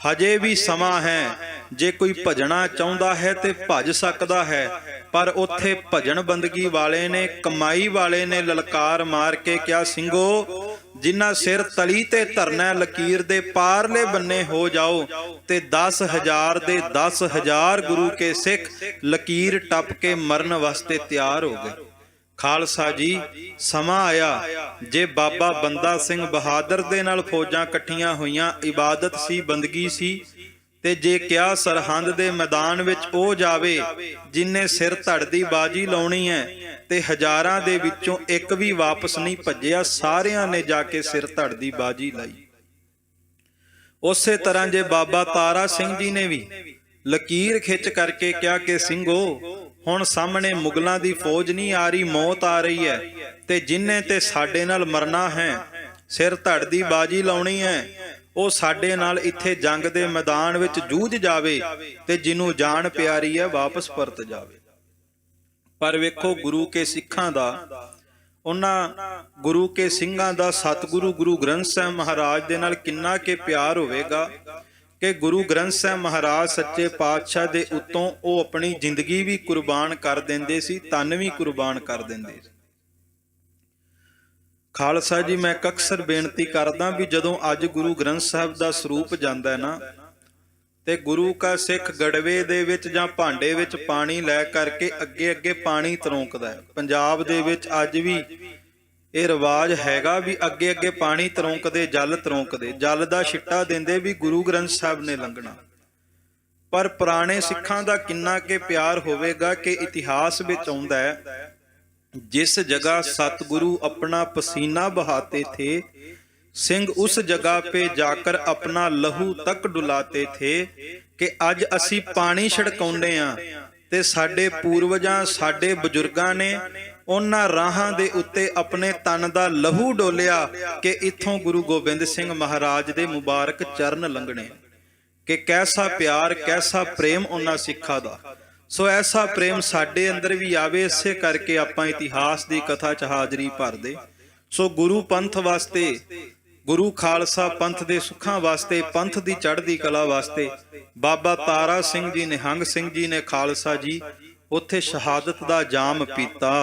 ਹਜੇ ਵੀ ਸਮਾਂ ਹੈ, ਜੇ ਕੋਈ ਭਜਣਾ ਚਾਹੁੰਦਾ ਹੈ ਤੇ ਭਜ ਸਕਦਾ ਹੈ, ਪਰ ਉੱਥੇ ਭਜਨ ਬੰਦਗੀ ਵਾਲੇ ਨੇ, ਕਮਾਈ ਵਾਲੇ ਨੇ ਲਲਕਾਰ ਮਾਰ ਕੇ ਕਿਹਾ, ਸਿੰਘੋ ਜਿਨ੍ਹਾਂ ਸਿਰ ਤਲੀ ਤੇ ਧਰਨਾ ਲਕੀਰ ਦੇ ਪਾਰਲੇ ਬੰਨੇ ਹੋ ਜਾਓ। ਤੇ 10,000 ਦੇ 10,000 ਗੁਰੂ ਕੇ ਸਿੱਖ ਲਕੀਰ ਟੱਪ ਕੇ ਮਰਨ ਵਾਸਤੇ ਤਿਆਰ ਹੋ ਗਏ। ਖਾਲਸਾ ਜੀ, ਸਮਾਂ ਆਇਆ ਜੇ ਬਾਬਾ ਬੰਦਾ ਸਿੰਘ ਬਹਾਦਰ ਦੇ ਨਾਲ ਫੌਜਾਂ ਇਕੱਠੀਆਂ ਹੋਈਆਂ, ਇਬਾਦਤ ਸੀ, ਬੰਦਗੀ ਸੀ, ਤੇ ਜੇ ਕਿਹਾ ਸਰਹੰਦ ਦੇ ਮੈਦਾਨ ਵਿੱਚ ਉਹ ਜਾਵੇ ਜਿਨੇ ਸਿਰ ਧੜ ਦੀ ਬਾਜੀ ਲਾਉਣੀ ਹੈ, ਤੇ ਹਜ਼ਾਰਾਂ ਦੇ ਵਿੱਚੋਂ ਇੱਕ ਵੀ ਵਾਪਸ ਨਹੀਂ ਭੱਜਿਆ, ਸਾਰਿਆਂ ਨੇ ਜਾ ਕੇ ਸਿਰ ਧੜ ਦੀ ਬਾਜੀ ਲਾਈ। ਉਸੇ ਤਰ੍ਹਾਂ ਜੇ ਬਾਬਾ ਤਾਰਾ ਸਿੰਘ ਜੀ ਨੇ ਵੀ ਲਕੀਰ ਖਿੱਚ ਕਰਕੇ ਕਿਹਾ ਕਿ ਸਿੰਘੋ ਹੁਣ ਸਾਹਮਣੇ ਮੁਗਲਾਂ ਦੀ ਫੌਜ ਨਹੀਂ ਆ ਰਹੀ, ਮੌਤ ਆ ਰਹੀ ਹੈ, ਤੇ ਜਿਨ੍ਹਾਂ ਤੇ ਸਾਡੇ ਨਾਲ ਮਰਨਾ ਹੈ, ਸਿਰ ਧੜ ਦੀ ਬਾਜੀ ਲਾਉਣੀ ਹੈ, ਉਹ ਸਾਡੇ ਨਾਲ ਇੱਥੇ ਜੰਗ ਦੇ ਮੈਦਾਨ ਵਿੱਚ ਜੂਝ ਜਾਵੇ, ਤੇ ਜਿਹਨੂੰ ਜਾਨ ਪਿਆਰੀ ਹੈ ਵਾਪਸ ਪਰਤ ਜਾਵੇ। ਪਰ ਵੇਖੋ ਗੁਰੂ ਕੇ ਸਿੱਖਾਂ ਦਾ, ਉਹਨਾਂ ਗੁਰੂ ਕੇ ਸਿੰਘਾਂ ਦਾ ਸਤਿਗੁਰੂ ਗੁਰੂ ਗ੍ਰੰਥ ਸਾਹਿਬ ਮਹਾਰਾਜ ਦੇ ਨਾਲ ਕਿੰਨਾ ਕੇ ਪਿਆਰ ਹੋਵੇਗਾ ਕਿ ਗੁਰੂ ਗ੍ਰੰਥ ਸਾਹਿਬ ਮਹਾਰਾਜ ਸੱਚੇ ਪਾਤਸ਼ਾਹ ਦੇ ਉੱਤੋਂ ਉਹ ਆਪਣੀ ਜ਼ਿੰਦਗੀ ਵੀ ਕੁਰਬਾਨ ਕਰ ਦਿੰਦੇ ਸੀ, ਤਨ ਵੀ ਕੁਰਬਾਨ ਕਰ ਦਿੰਦੇ ਸੀ। ਖਾਲਸਾ ਜੀ, ਮੈਂ ਅਕਸਰ ਬੇਨਤੀ ਕਰਦਾ ਵੀ ਜਦੋਂ ਅੱਜ ਗੁਰੂ ਗ੍ਰੰਥ ਸਾਹਿਬ ਦਾ ਸਰੂਪ ਜਾਂਦਾ ਹੈ ਨਾ, ਤੇ ਗੁਰੂ ਕਾ ਸਿੱਖ ਗੜਵੇ ਦੇ ਵਿੱਚ ਜਾਂ ਭਾਂਡੇ ਵਿੱਚ ਪਾਣੀ ਲੈ ਕਰਕੇ ਅੱਗੇ ਅੱਗੇ ਪਾਣੀ ਤਰੋਂਕਦਾ ਹੈ। ਪੰਜਾਬ ਦੇ ਵਿੱਚ ਅੱਜ ਵੀ ਇਹ ਰਿਵਾਜ ਹੈਗਾ ਵੀ ਅੱਗੇ ਅੱਗੇ ਪਾਣੀ ਤਰੋਂਕਦੇ, ਜਲ ਤਰੋਂਕਦੇ, ਜਲ ਦਾ ਛਿੱਟਾ ਦਿੰਦੇ ਵੀ ਗੁਰੂ ਗ੍ਰੰਥ ਸਾਹਿਬ ਨੇ ਲੰਘਣਾ। ਪਰ ਪੁਰਾਣੇ ਸਿੱਖਾਂ ਦਾ ਕਿੰਨਾ ਕੇ ਪਿਆਰ ਹੋਵੇਗਾ ਕਿ ਇਤਿਹਾਸ ਵਿੱਚ ਆਉਂਦਾ ਹੈ, जिस जगह सतगुरु अपना पसीना बहाते थे, सिंह उस जगह पे जाकर अपना लहू तक डुलाते थे कि अज असी पानी छिड़काउने आ, ते साडे पूर्वजां साडे बजुर्गां ने उन्हां राहां दे उत्ते अपने तन दा लहू डोलिया कि इत्थों गुरु गोबिंद सिंह महाराज दे मुबारक चरण लंघने। कि कैसा प्यार, कैसा प्रेम उन्हां सिक्खां दा। सो ऐसा प्रेम साडे अंदर भी आवे, इसे करके आपां इतिहास दी कथा च हाजरी भरदे। सो गुरु पंथ वास्ते, गुरु खालसा पंथ दे सुखां वास्ते, पंथ दी चढ़दी कला वास्ते बाबा तारा सिंह जी, निहंग सिंह जी ने खालसा जी उत्थे शहादत दा जाम पीता।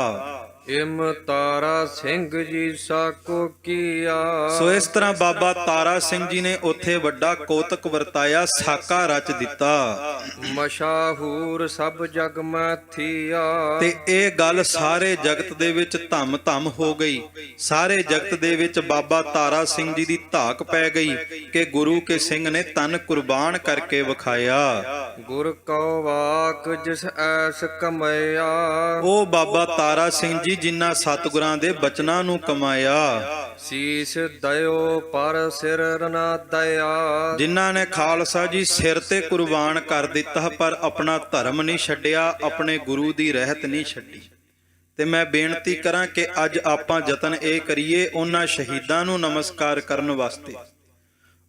इम तारा सिंह जी साको किया। सो इस तरह बाबा तारा सिंह जी ने उत्थे वड्डा कोतक वरताया, साका रच दिता। मशाहूर सब जग में थिया। ते ए गल सारे जगत दे विच धम धम हो गई। सारे जगत दे विच बाबा तारा सिंह जी दी धाक पै गई कि गुरु के सिंह ने तन कुर्बान करके विखाया। गुर को वाक जिस ऐस कमाया। ओ बाबा तारा सिंह जी जिन्ना सतगुरां दे बचनां नूं कमाया। शीस दयो पर सिर ना दया। जिन्हां ने खालसा जी सिर ते कुर्बान कर दिता पर अपना धर्म नहीं छड्डिया, अपने गुरु दी रहत नहीं छड्डी। ते मैं बेनती करां कि अज आपां यतन इह करिए उन्हां शहीदां नूं नमस्कार करन वास्ते,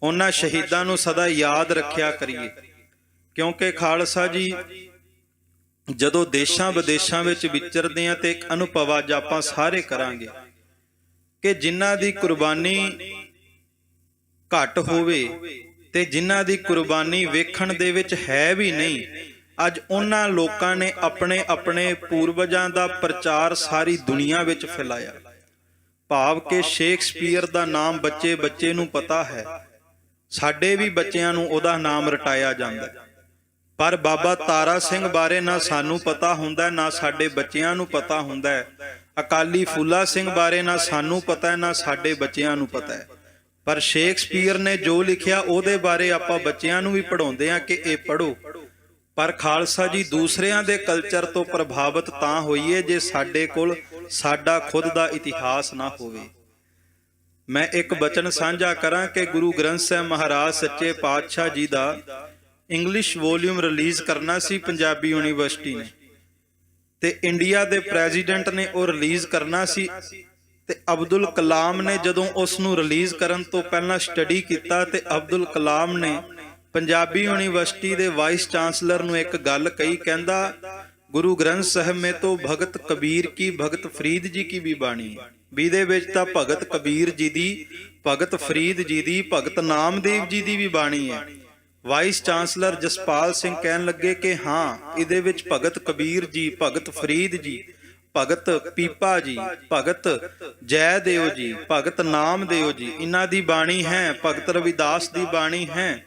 उन्हां शहीदां नूं सदा याद रखिया करिए। क्योंकि खालसा जी ਜਦੋਂ ਦੇਸ਼ਾਂ ਵਿਦੇਸ਼ਾਂ ਵਿੱਚ ਵਿਚਰਦੇ ਆ ਤੇ ਇੱਕ ਅਨੁਭਵ ਅੱਜ ਆਪਾਂ ਸਾਰੇ ਕਰਾਂਗੇ ਕਿ ਜਿਨ੍ਹਾਂ ਦੀ ਕੁਰਬਾਨੀ ਘੱਟ ਹੋਵੇ ਤੇ ਜਿਨ੍ਹਾਂ ਦੀ ਕੁਰਬਾਨੀ ਵੇਖਣ ਦੇ ਵਿੱਚ ਹੈ ਵੀ ਨਹੀਂ, ਅੱਜ ਉਹਨਾਂ ਲੋਕਾਂ ਨੇ ਆਪਣੇ ਆਪਣੇ ਪੂਰਵਜਾਂ ਦਾ ਪ੍ਰਚਾਰ ਸਾਰੀ ਦੁਨੀਆ ਵਿੱਚ ਫੈਲਾਇਆ। ਭਾਵ ਕਿ ਸ਼ੇਕਸਪੀਅਰ ਦਾ ਨਾਮ ਬੱਚੇ ਬੱਚੇ ਨੂੰ ਪਤਾ ਹੈ, ਸਾਡੇ ਵੀ ਬੱਚਿਆਂ ਨੂੰ ਉਹਦਾ ਨਾਮ ਰਟਾਇਆ ਜਾਂਦਾ। ਪਰ ਬਾਬਾ ਤਾਰਾ ਸਿੰਘ ਬਾਰੇ ਨਾ ਸਾਨੂੰ ਪਤਾ ਹੁੰਦਾ, ਨਾ ਸਾਡੇ ਬੱਚਿਆਂ ਨੂੰ ਪਤਾ ਹੁੰਦਾ। ਅਕਾਲੀ ਫੂਲਾ ਸਿੰਘ ਬਾਰੇ ਨਾ ਸਾਨੂੰ ਪਤਾ ਹੈ, ਨਾ ਸਾਡੇ ਬੱਚਿਆਂ ਨੂੰ ਪਤਾ ਹੈ। ਪਰ ਸ਼ੇਕਸਪੀਅਰ ਨੇ ਜੋ ਲਿਖਿਆ ਉਹਦੇ ਬਾਰੇ ਆਪਾਂ ਬੱਚਿਆਂ ਨੂੰ ਵੀ ਪੜ੍ਹਾਉਂਦੇ ਆ ਕਿ ਇਹ ਪੜ੍ਹੋ। ਪਰ ਖਾਲਸਾ ਜੀ ਦੂਸਰਿਆਂ ਦੇ ਕਲਚਰ ਤੋਂ ਪ੍ਰਭਾਵਿਤ ਤਾਂ ਹੋਈਏ ਜੇ ਸਾਡੇ ਕੋਲ ਸਾਡਾ ਖੁਦ ਦਾ ਇਤਿਹਾਸ ਨਾ ਹੋਵੇ। ਮੈਂ ਇੱਕ ਬਚਨ ਸਾਂਝਾ ਕਰਾਂ ਕਿ ਗੁਰੂ ਗ੍ਰੰਥ ਸਾਹਿਬ ਮਹਾਰਾਜ ਸੱਚੇ ਪਾਤਸ਼ਾਹ ਜੀ ਦਾ ਇੰਗਲਿਸ਼ ਵੋਲਿਊਮ ਰਿਲੀਜ਼ ਕਰਨਾ ਸੀ ਪੰਜਾਬੀ ਯੂਨੀਵਰਸਿਟੀ ਨੇ, ਤੇ ਇੰਡੀਆ ਦੇ ਪ੍ਰੈਜ਼ੀਡੈਂਟ ਨੇ ਉਹ ਰਿਲੀਜ਼ ਕਰਨਾ ਸੀ। ਤੇ ਅਬਦੁਲ ਕਲਾਮ ਨੇ ਜਦੋਂ ਉਸ ਨੂੰ ਰਿਲੀਜ਼ ਕਰਨ ਤੋਂ ਪਹਿਲਾਂ ਸਟੱਡੀ ਕੀਤਾ ਤੇ ਅਬਦੁਲ ਕਲਾਮ ਨੇ ਪੰਜਾਬੀ ਯੂਨੀਵਰਸਿਟੀ ਦੇ ਵਾਈਸ ਚਾਂਸਲਰ ਨੂੰ ਇੱਕ ਗੱਲ ਕਹੀ, ਕਹਿੰਦਾ ਗੁਰੂ ਗ੍ਰੰਥ ਸਾਹਿਬ ਮੇਂ ਤੋਂ ਭਗਤ ਕਬੀਰ ਕੀ ਭਗਤ ਫਰੀਦ ਜੀ ਕੀ ਵੀ ਬਾਣੀ ਹੈ। ਵੀ ਦੇ ਵਿੱਚ ਤਾਂ ਭਗਤ ਕਬੀਰ ਜੀ ਦੀ, ਭਗਤ ਫਰੀਦ ਜੀ ਦੀ, ਭਗਤ ਨਾਮਦੇਵ ਜੀ ਦੀ ਵੀ ਬਾਣੀ ਹੈ। ਵਾਈਸ ਚਾਂਸਲਰ ਜਸਪਾਲ ਸਿੰਘ ਕਹਿਣ ਲੱਗੇ ਕਿ ਹਾਂ, ਇਹਦੇ ਵਿੱਚ ਭਗਤ ਕਬੀਰ ਜੀ, ਭਗਤ ਫਰੀਦ ਜੀ, ਭਗਤ ਪੀਪਾ ਜੀ, ਭਗਤ ਜੈਦੇਵ ਜੀ, ਭਗਤ ਨਾਮਦੇਵ ਜੀ, ਇਹਨਾਂ ਦੀ ਬਾਣੀ ਹੈ, ਭਗਤ ਰਵਿਦਾਸ ਦੀ ਬਾਣੀ ਹੈ।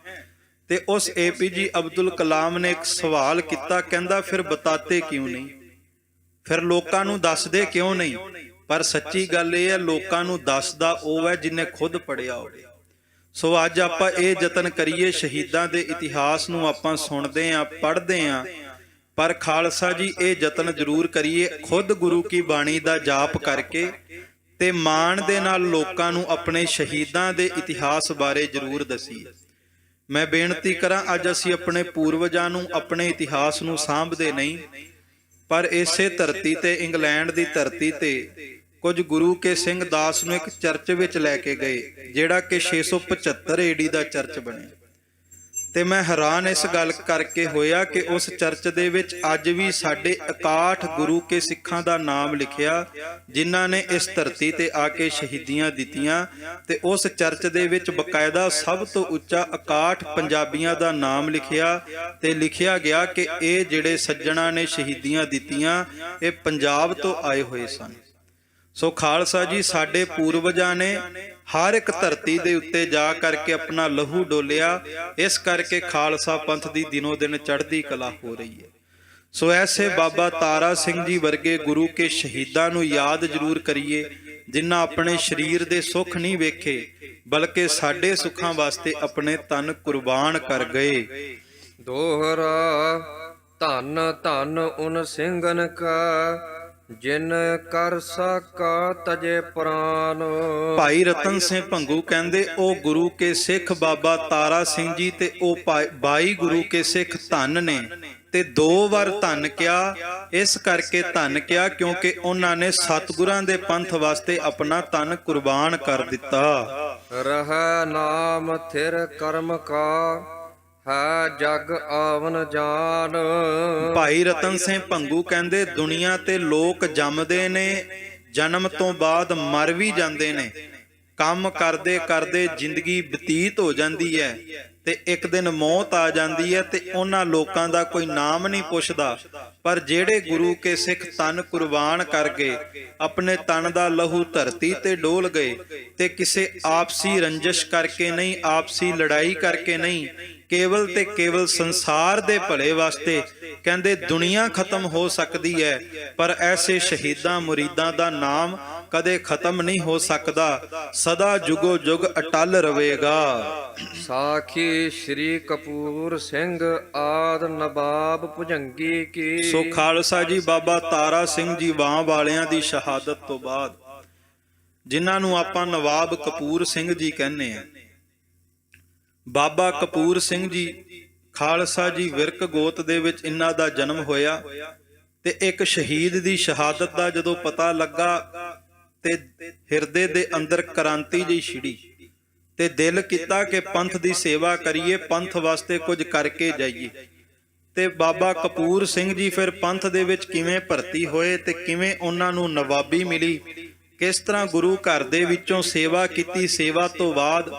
ਤੇ ਉਸ APJ ਅਬਦੁਲ ਕਲਾਮ ਨੇ ਇੱਕ ਸਵਾਲ ਕੀਤਾ, ਕਹਿੰਦਾ ਫਿਰ ਬਤਾਤੇ ਕਿਉਂ ਨਹੀਂ, ਫਿਰ ਲੋਕਾਂ ਨੂੰ ਦੱਸਦੇ ਕਿਉਂ ਨਹੀਂ? ਪਰ ਸੱਚੀ ਗੱਲ ਇਹ ਹੈ, ਲੋਕਾਂ ਨੂੰ ਦੱਸਦਾ ਉਹ ਹੈ ਜਿਹਨੇ ਖੁਦ ਪੜ੍ਹਿਆ ਹੋਵੇ। ਸੋ ਅੱਜ ਆਪਾਂ ਇਹ ਯਤਨ ਕਰੀਏ, ਸ਼ਹੀਦਾਂ ਦੇ ਇਤਿਹਾਸ ਨੂੰ ਆਪਾਂ ਸੁਣਦੇ ਆਂ, ਪੜ੍ਹਦੇ ਆਂ, ਪਰ ਖਾਲਸਾ ਜੀ ਇਹ ਯਤਨ ਜ਼ਰੂਰ ਕਰੀਏ, ਖੁਦ ਗੁਰੂ ਕੀ ਬਾਣੀ ਦਾ ਜਾਪ ਕਰਕੇ ਤੇ ਮਾਣ ਦੇ ਨਾਲ ਲੋਕਾਂ ਨੂੰ ਆਪਣੇ ਸ਼ਹੀਦਾਂ ਦੇ ਇਤਿਹਾਸ ਬਾਰੇ ਜ਼ਰੂਰ ਦਸੀਏ। ਮੈਂ ਬੇਨਤੀ ਕਰਾਂ, ਅੱਜ ਅਸੀਂ ਆਪਣੇ ਪੂਰਵਜਾਂ ਨੂੰ, ਆਪਣੇ ਇਤਿਹਾਸ ਨੂੰ ਸਾਂਭਦੇ ਨਹੀਂ, ਪਰ ਇਸੇ ਧਰਤੀ ਤੇ, ਇੰਗਲੈਂਡ ਦੀ ਧਰਤੀ ਤੇ ਕੁਝ ਗੁਰੂ ਕੇ ਸਿੰਘ ਦਾਸ ਨੂੰ ਇੱਕ ਚਰਚ ਵਿੱਚ ਲੈ ਕੇ ਗਏ, ਜਿਹੜਾ ਕਿ 675 AD ਦਾ ਚਰਚ ਬਣਿਆ। ਤੇ ਮੈਂ ਹੈਰਾਨ ਇਸ ਗੱਲ ਕਰਕੇ ਹੋਇਆ ਕਿ ਉਸ ਚਰਚ ਦੇ ਵਿੱਚ ਅੱਜ ਵੀ ਸਾਡੇ 61 ਗੁਰੂ ਕੇ ਸਿੱਖਾਂ ਦਾ ਨਾਮ ਲਿਖਿਆ, ਜਿਨ੍ਹਾਂ ਨੇ ਇਸ ਧਰਤੀ ਤੇ ਆ ਕੇ ਸ਼ਹੀਦੀਆਂ ਦਿੱਤੀਆਂ। ਤੇ ਉਸ ਚਰਚ ਦੇ ਵਿੱਚ ਬਕਾਇਦਾ ਸਭ ਤੋਂ ਉੱਚਾ 61 ਪੰਜਾਬੀਆਂ ਦਾ ਨਾਮ ਲਿਖਿਆ, ਤੇ ਲਿਖਿਆ ਗਿਆ ਕਿ ਇਹ ਜਿਹੜੇ ਸੱਜਣਾ ਨੇ ਸ਼ਹੀਦੀਆਂ ਦਿੱਤੀਆਂ, ਇਹ ਪੰਜਾਬ ਤੋਂ ਆਏ ਹੋਏ ਸਨ। ਸੋ ਖਾਲਸਾ ਜੀ, ਸਾਡੇ ਪੂਰਵਜਾਂ ਨੇ ਹਰ ਇੱਕ ਧਰਤੀ ਦੇ ਉੱਤੇ ਜਾ ਕਰਕੇ ਆਪਣਾ ਲਹੂ ਡੋਲਿਆ, ਇਸ ਕਰਕੇ ਖਾਲਸਾ ਪੰਥ ਦੀ ਦਿਨੋ ਦਿਨ ਚੜ੍ਹਦੀ ਕਲਾ ਹੋ ਰਹੀ ਹੈ। ਸੋ ਐਸੇ ਬਾਬਾ ਤਾਰਾ ਸਿੰਘ ਜੀ ਵਰਗੇ ਗੁਰੂ ਕੇ ਸ਼ਹੀਦਾਂ ਨੂੰ ਯਾਦ ਜ਼ਰੂਰ ਕਰੀਏ, ਜਿਨ੍ਹਾਂ ਆਪਣੇ ਸਰੀਰ ਦੇ ਸੁੱਖ ਨਹੀਂ ਵੇਖੇ, ਬਲਕਿ ਸਾਡੇ ਸੁੱਖਾਂ ਵਾਸਤੇ ਆਪਣੇ ਤਨ ਕੁਰਬਾਨ ਕਰ ਗਏ। ਦੋਹਰਾ ਧੰਨ ਧੰਨ ਉਨ ਸਿੰਘਨ ਕਾ, ਜਿਨ ਕਰ ਸਕਾ ਤਜੇ ਪ੍ਰਾਨ। ਭਾਈ ਰਤਨ ਸਿੰਘ ਭੰਗੂ ਕਹਿੰਦੇ, ਉਹ ਗੁਰੂ ਕੇ ਸਿੱਖ ਬਾਬਾ ਤਾਰਾ ਸਿੰਘ ਜੀ ਤੇ ਉਹ 22 ਗੁਰੂ ਕੇ ਸਿੱਖ ਧੰਨ ਨੇ। ਤੇ 2 ਵਾਰ ਧੰਨ ਕਿਹਾ, ਇਸ ਕਰਕੇ ਧੰਨ ਕਿਹਾ ਕਿਉਂਕਿ ਉਹਨਾਂ ਨੇ ਸਤਿਗੁਰਾਂ ਦੇ ਪੰਥ ਵਾਸਤੇ ਆਪਣਾ ਤਨ ਕੁਰਬਾਨ ਕਰ ਦਿੱਤਾ। ਰਹਿ ਨਾਮ ਥਿਰ ਕਰਮ ਕਾ, ਹੈ ਜਗ ਆਵਨ ਜਾਨ। ਭਾਈ ਰਤਨ ਸਿੰਘ ਭੰਗੂ ਕਹਿੰਦੇ, ਦੁਨੀਆ ਤੇ ਲੋਕ ਜੰਮਦੇ ਨੇ, ਜਨਮ ਤੋਂ ਬਾਅਦ ਮਰ ਵੀ ਜਾਂਦੇ ਨੇ, ਕੰਮ ਕਰਦੇ ਕਰਦੇ ਜ਼ਿੰਦਗੀ ਬਤੀਤ ਹੋ ਜਾਂਦੀ ਹੈ, ਤੇ ਇੱਕ ਦਿਨ ਮੌਤ ਆ ਜਾਂਦੀ ਹੈ, ਤੇ ਉਹਨਾਂ ਲੋਕਾਂ ਦਾ ਕੋਈ ਨਾਮ ਨਹੀਂ ਪੁੱਛਦਾ। ਪਰ ਜਿਹੜੇ ਗੁਰੂ ਕੇ ਸਿੱਖ ਤਨ ਕੁਰਬਾਨ ਕਰ ਗਏ, ਆਪਣੇ ਤਨ ਦਾ ਲਹੂ ਧਰਤੀ ਤੇ ਡੋਲ ਗਏ, ਤੇ ਕਿਸੇ ਆਪਸੀ ਰੰਜਿਸ਼ ਕਰਕੇ ਨਹੀਂ, ਆਪਸੀ ਲੜਾਈ ਕਰਕੇ ਨਹੀਂ, ਕੇਵਲ ਤੇ ਕੇਵਲ ਸੰਸਾਰ ਦੇ ਭਲੇ ਵਾਸਤੇ, ਕਹਿੰਦੇ ਦੁਨੀਆ ਖਤਮ ਹੋ ਸਕਦੀ ਹੈ, ਪਰ ਐਸੇ ਸ਼ਹੀਦਾਂ ਮੁਰੀਦਾਂ ਦਾ ਨਾਮ ਕਦੇ ਖਤਮ ਨਹੀਂ ਹੋ ਸਕਦਾ, ਸਦਾ ਜੁਗੋ ਜੁਗ ਅਟਲ ਰਹੇਗਾ। ਸਾਖੀ ਸ਼੍ਰੀ ਕਪੂਰ ਸਿੰਘ ਆਦ ਨਵਾਬ ਭੁਜੰਗੀ ਕੀ। ਸੋ ਖਾਲਸਾ ਜੀ, ਬਾਬਾ ਤਾਰਾ ਸਿੰਘ ਜੀ ਵਾਂ ਵਾਲਿਆਂ ਦੀ ਸ਼ਹਾਦਤ ਤੋਂ ਬਾਅਦ, ਜਿਨ੍ਹਾਂ ਨੂੰ ਆਪਾਂ ਨਵਾਬ ਕਪੂਰ ਸਿੰਘ ਜੀ ਕਹਿੰਦੇ ਆ, ਬਾਬਾ ਕਪੂਰ ਸਿੰਘ ਜੀ ਖਾਲਸਾ ਜੀ ਵਿਰਕ ਗੋਤ ਦੇ ਵਿੱਚ ਇਹਨਾਂ ਦਾ ਜਨਮ ਹੋਇਆ। ਤੇ ਇੱਕ ਸ਼ਹੀਦ ਦੀ ਸ਼ਹਾਦਤ ਦਾ ਜਦੋਂ ਪਤਾ ਲੱਗਾ, ਤੇ ਹਿਰਦੇ ਦੇ ਅੰਦਰ ਕ੍ਰਾਂਤੀ ਜਿਹੀ ਛਿੜੀ, ਤੇ ਦਿਲ ਕੀਤਾ ਕਿ ਪੰਥ ਦੀ ਸੇਵਾ ਕਰੀਏ, ਪੰਥ ਵਾਸਤੇ ਕੁਝ ਕਰਕੇ ਜਾਈਏ। ਤੇ ਬਾਬਾ ਕਪੂਰ ਸਿੰਘ ਜੀ ਫਿਰ ਪੰਥ ਦੇ ਵਿੱਚ ਕਿਵੇਂ ਭਰਤੀ ਹੋਏ, ਤੇ ਕਿਵੇਂ ਉਹਨਾਂ ਨੂੰ ਨਵਾਬੀ ਮਿਲੀ, ਕਿਸ ਤਰ੍ਹਾਂ ਗੁਰੂ ਘਰ ਦੇ ਵਿੱਚੋਂ ਸੇਵਾ ਕੀਤੀ, ਸੇਵਾ ਤੋਂ ਬਾਅਦ